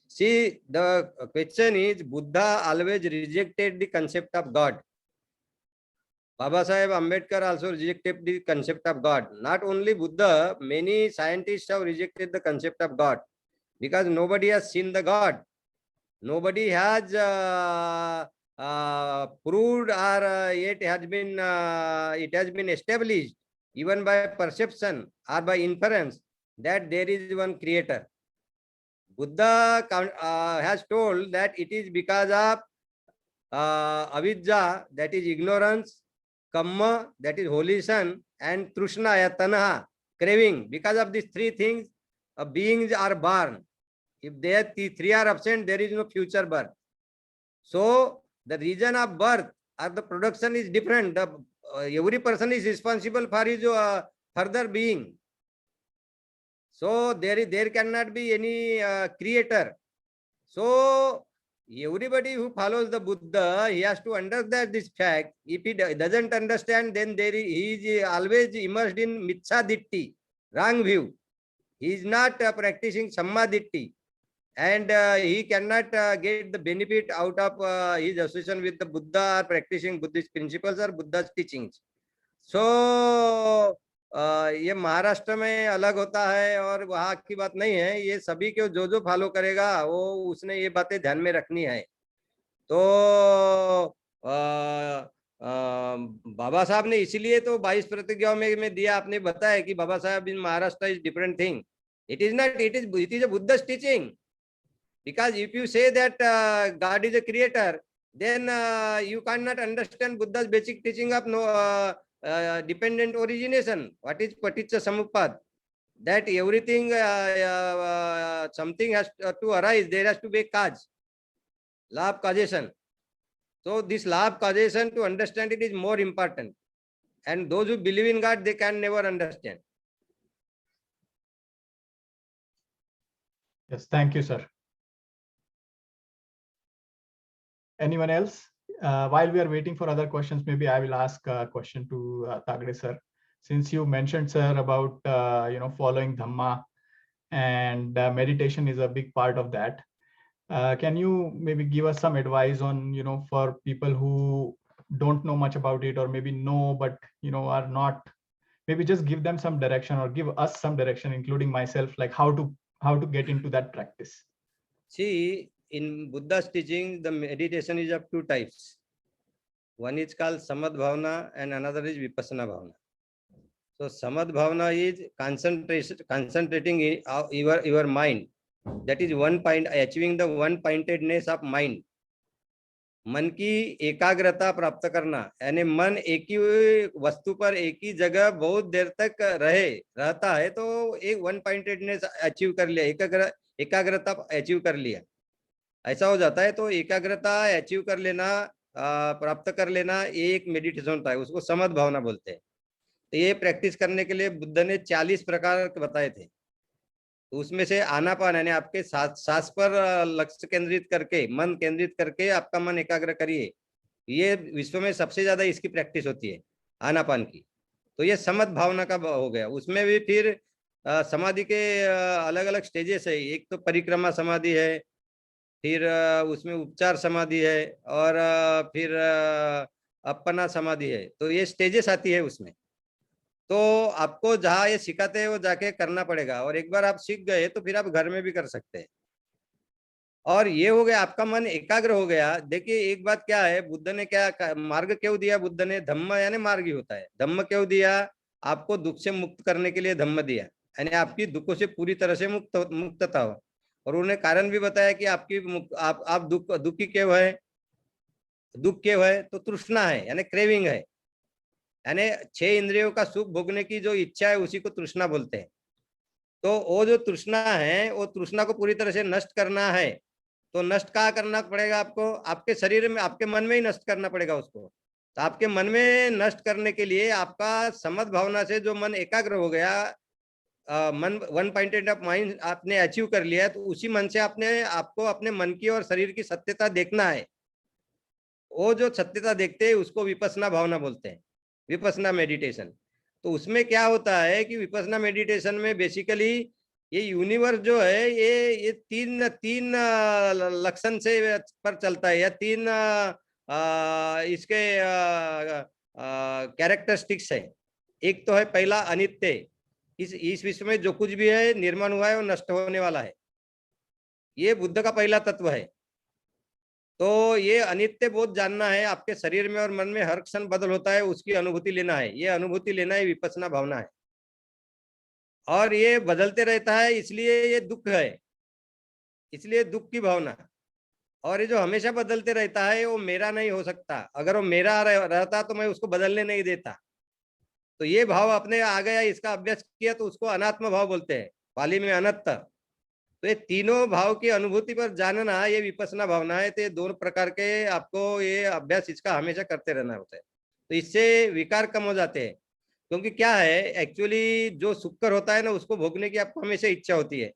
[SPEAKER 8] See, the question is, Buddha always rejected the concept of God. Baba Sahib Ambedkar also rejected the concept of God. Not only Buddha, many scientists have rejected the concept of God because nobody has seen the God. Nobody has proved or it has been established even by perception or by inference that there is one creator. Buddha has told that it is because of avidya, that is ignorance, kamma, that is volition, and trishna, tanha, craving. Because of these three things, beings are born. If the three are absent, there is no future birth. So the reason of birth or the production is different. Every person is responsible for his further being. So there cannot be any creator. So everybody who follows the Buddha, he has to understand this fact. If he doesn't understand, then he is always immersed in mithya ditti, wrong view. He is not practicing sammadhitti, and he cannot get the benefit out of his association with the Buddha or practicing Buddhist principles or Buddha's teachings. So ये महाराष्ट्र में अलग होता है और वहाँ की बात नहीं है, ये सभी को जो फॉलो करेगा वो उसने ये बातें ध्यान में रखनी है. तो बाबा साहब ने इसीलिए तो 22 प्रतिज्ञाओं में दिया. आपने बताया कि Baba Saheb in Maharashtra is different thing. It is not, it is a Buddha's teaching. Because if you say that God is a creator, then you cannot understand Buddha's basic teaching of dependent origination. What is paticca samuppada? That everything, something has to arise, there has to be a cause, law of causation. So this law of causation, to understand it is more important. And those who believe in God, they can never understand.
[SPEAKER 1] Yes, thank you, sir. Anyone else? While we are waiting for other questions, maybe I will ask a question to Tagde sir. Since you mentioned, sir, about following Dhamma, and meditation is a big part of that. Can you maybe give us some advice on, for people who don't know much about it, or maybe know but are not, maybe just give them some direction, or give us some direction, including myself, like how to get into that practice?
[SPEAKER 8] See, in Buddha's teaching, the meditation is of two types. One is called Samadh Bhavana and another is Vipassana Bhavana. So Samadh Bhavana is concentrating your mind. That is one point, achieving the one-pointedness of mind. मन की एकाग्रता प्राप्त करना, यानी मन एक ही वस्तु पर एक ही जगह बहुत देर तक रहता है, तो एक वन पॉइंटेडनेस अचीव कर लिया, एकाग्रता अचीव कर लिया, ऐसा हो जाता है. तो एकाग्रता अचीव कर लेना, प्राप्त कर लेना, ये एक मेडिटेशन होता है, उसको समध भावना बोलते हैं. तो ये प्रैक्टिस करने के लिए बुद्ध ने 40 प्रकार बताए थे. तो उसमें से आनापान, यानी आपके सांस पर लक्ष्य केंद्रित करके, मन केंद्रित करके आपका मन एकाग्र करिए, ये विश्व में सबसे ज्यादा इसकी प्रैक्टिस होती है, आनापान की. तो ये समध भावना का हो गया. उसमें भी फिर समाधि के अलग अलग स्टेजेस है. एक तो परिक्रमा समाधि है, फिर उसमें उपचार समाधि है, और फिर अपना समाधि है. तो ये स्टेजेस आती है उसमें. तो आपको जहाँ ये सिखाते हैं वो जाके करना पड़ेगा, और एक बार आप सीख गए तो फिर आप घर में भी कर सकते हैं. और ये हो गया, आपका मन एकाग्र हो गया. देखिए एक बात क्या है, बुद्ध ने क्या मार्ग क्यों दिया? बुद्ध ने धम्म यानी मार्ग ही होता है. धम्म क्यों दिया? आपको दुख से मुक्त करने के लिए धम्म दिया, यानी आपकी दुखों से पूरी तरह से मुक्तता हो. और उन्होंने कारण भी बताया कि आप दुखी क्यों है, दुख क्यों है? तो तृष्णा है, यानी क्रेविंग है, यानी 6 इंद्रियों का सुख भोगने की जो इच्छा है उसी को तृष्णा बोलते हैं. तो वो जो तृष्णा है, वो तृष्णा को पूरी तरह से नष्ट करना है. तो नष्ट कहाँ करना पड़ेगा आपको? आपके शरीर में, आपके मन में ही नष्ट करना पड़ेगा उसको. तो आपके मन में नष्ट करने के लिए आपका समध भावना से जो मन एकाग्र हो गया, मन वन पॉइंटेड ऑफ माइंड आपने अचीव कर लिया, तो उसी मन से आपको अपने मन की और शरीर की सत्यता देखना है. वो जो सत्यता देखते हैं उसको विपස්සना भावना बोलते हैं, विपස්සना मेडिटेशन. तो उसमें क्या होता है कि विपස්සना मेडिटेशन में बेसिकली ये यूनिवर्स जो है ये तीन लक्षण से पर चलता है, या 3 इसके कैरेक्टरिस्टिक्स है। एक तो है पहला अनित्य, इस विश्व में जो कुछ भी है निर्माण हुआ है वो नष्ट होने वाला है, ये बुद्ध का पहला तत्व है। तो ये अनित्य बोध जानना है, आपके शरीर में और मन में हर क्षण बदल होता है, उसकी अनुभूति लेना है, ये अनुभूति लेना है विपश्यना भावना है। और ये बदलते रहता है, इसलिए ये दुख है, इसलिए दुख की भावना। और ये जो हमेशा बदलते रहता है वो मेरा नहीं हो सकता, अगर वो मेरा रहता तो मैं उसको बदलने नहीं देता। तो ये भाव अपने आ गया, इसका अभ्यास किया तो उसको अनात्म भाव बोलते हैं, पाली में अनंत। तो ये तीनों भाव की अनुभूति पर जानना ये विपश्यना भावना है। तो ये दोनों प्रकार के आपको ये अभ्यास इसका हमेशा करते रहना होता है, तो इससे विकार कम हो जाते हैं। क्योंकि क्या है एक्चुअली जो शुक्र होता है ना उसको भोगने की आपको हमेशा इच्छा होती है,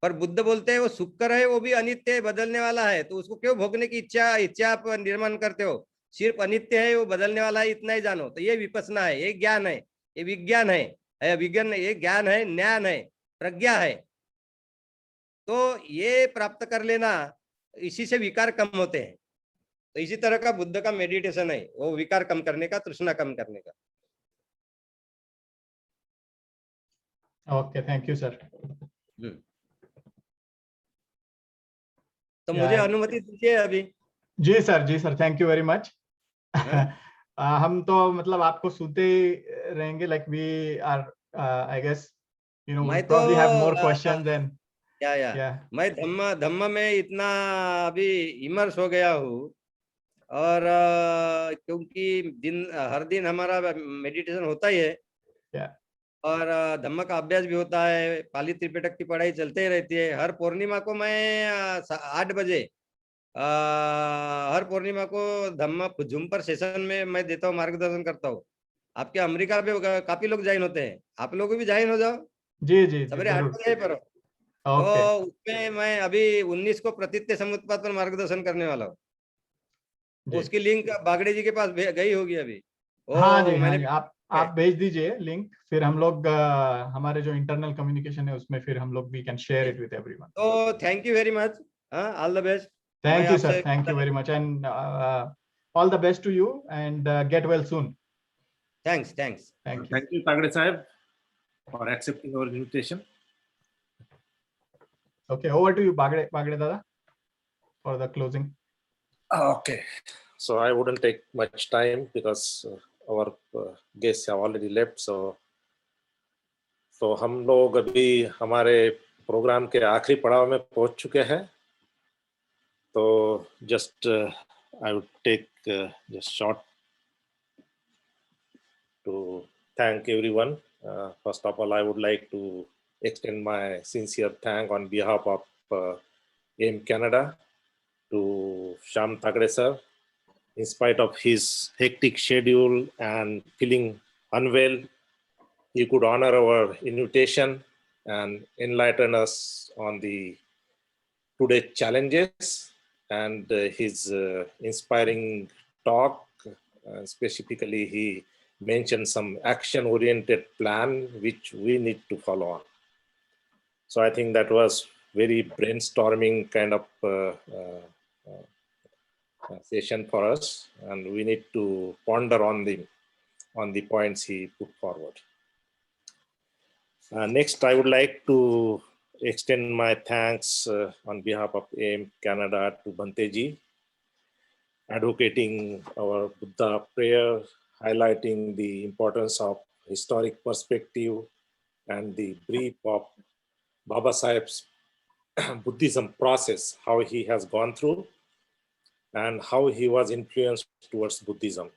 [SPEAKER 8] पर बुद्ध बोलते हैं वो शुक्र है वो भी अनित्य है, बदलने वाला है, तो उसको क्यों भोगने की इच्छा आप निर्माण करते हो? सिर्फ अनित्य है वो बदलने वाला है इतना ही जानो। तो ये विपश्यना है, ये ज्ञान है, ये विज्ञान है, विज्ञान ये ज्ञान है, ज्ञान है, प्रज्ञा है। तो ये प्राप्त कर लेना, इसी से विकार कम होते हैं। तो इसी तरह का बुद्ध का मेडिटेशन है, वो विकार कम करने का, तृष्णा कम करने का।
[SPEAKER 1] Okay, thank you sir.
[SPEAKER 8] तो मुझे अनुमति दीजिए अभी।
[SPEAKER 1] जी sir, thank you very much. हम तो मतलब आपको सुनते रहेंगे, like we are I guess you know we probably have more questions and
[SPEAKER 8] मैं धम्म में इतना अभी इमर्स हो गया हूँ, और क्योंकि हर दिन हमारा मेडिटेशन होता ही है, और धम्म का अभ्यास भी होता है, पाली त्रिपिटक की पढ़ाई चलते ही रहती है। हर पूर्णिमा को मैं 8 बजे हर पूर्णिमा को धम्म जूम पर सेशन में मैं देता हूँ, मार्गदर्शन करता हूँ। आपके अमेरिका में काफी लोग ज्वाइन होते हैं, आप लोग भी ज्वाइन हो जाओ।
[SPEAKER 1] जी
[SPEAKER 8] सवेरे 8 बजे पर। तो उसमें मैं अभी 19 को प्रतीत्य समुत्पाद पर मार्गदर्शन करने वाला हूँ। उसकी लिंक बागड़े जी के पास गई होगी अभी।
[SPEAKER 1] हाँ जी, आप भेज दीजिए लिंक, फिर हम लोग हमारे जो इंटरनल कम्युनिकेशन है उसमें फिर हम लोग we can share it with everyone.
[SPEAKER 8] तो thank you very much, all the best.
[SPEAKER 1] Thank you sir, thank you very much, and all the best to you and get well soon.
[SPEAKER 8] Thanks.
[SPEAKER 1] Thank
[SPEAKER 9] you Tagde sahib for accepting our invitation.
[SPEAKER 1] Okay, over to you Bagde Dada for the closing.
[SPEAKER 9] Okay, so I wouldn't take much time because our guests have already left. So हम लोग अभी हमारे programme के आखिरी पड़ाव में पहुंच चुके हैं। तो just I would take just short to thank everyone. First of all, I would like to extend my sincere thanks on behalf of AIM Canada to Shyam Tagde sir. In spite of his hectic schedule and feeling unwell, he could honor our invitation and enlighten us on the today's challenges, and his inspiring talk. Specifically, he mentioned some action-oriented plan which we need to follow on. So I think that was very brainstorming kind of session for us, and we need to ponder on the points he put forward. Next, I would like to extend my thanks on behalf of AIM Canada to Bhante ji, advocating our Buddha prayer, highlighting the importance of historic perspective and the brief of Baba Sahib's Buddhism process, how he has gone through and how he was influenced towards Buddhism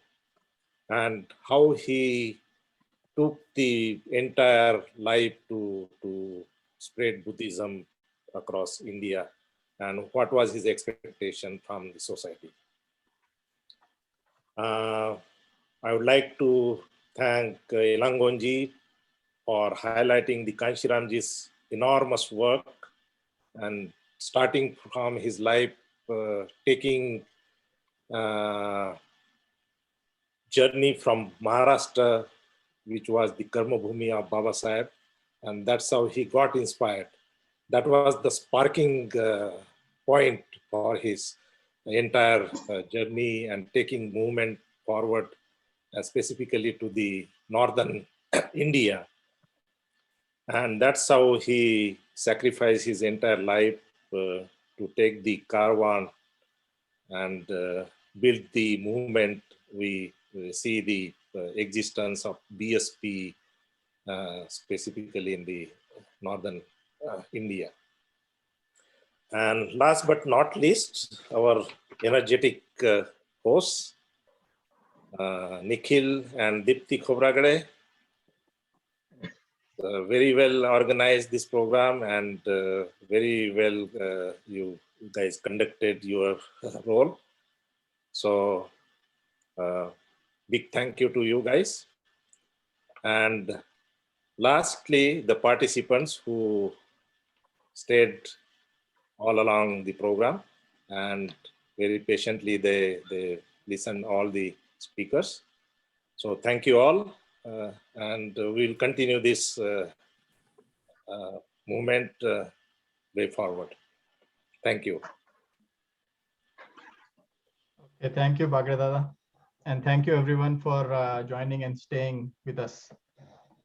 [SPEAKER 9] and how he took the entire life to spread Buddhism across India and what was his expectation from the society. I would like to thank Elangonji for highlighting the Kanshiramji's enormous work and starting from his life, taking journey from Maharashtra, which was the Karma Bhumi of Baba Sahib, and that's how he got inspired. That was the sparking point for his entire journey and taking movement forward specifically to the northern India. And that's how he sacrificed his entire life to take the caravan and build the movement. We see the existence of BSP specifically in the northern India. And last but not least, our energetic hosts, Nikhil and Dipti Khobragade, very well organized this program, and very well you guys conducted your role. So big thank you to you guys. And lastly, the participants who stayed all along the program and very patiently they listened all the speakers. So thank you all, and we'll continue this movement way forward. Thank you.
[SPEAKER 1] Okay, thank you, Bhagradada. And thank you everyone for joining and staying with us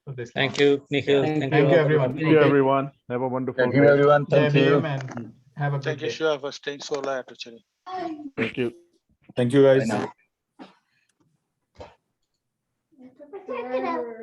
[SPEAKER 1] for this.
[SPEAKER 11] Thank
[SPEAKER 1] long.
[SPEAKER 11] you, Nikhil.
[SPEAKER 1] Yeah. Thank you, everyone.
[SPEAKER 2] Thank you, everyone. Have a wonderful
[SPEAKER 7] Thank you,
[SPEAKER 2] day.
[SPEAKER 7] everyone.
[SPEAKER 1] Jai
[SPEAKER 7] Thank you.
[SPEAKER 1] Bhim and have a good
[SPEAKER 3] Thank you,
[SPEAKER 1] day.
[SPEAKER 3] Shiva, for staying so late actually.
[SPEAKER 2] Thank you.
[SPEAKER 7] Thank you, guys.
[SPEAKER 11] Bye now.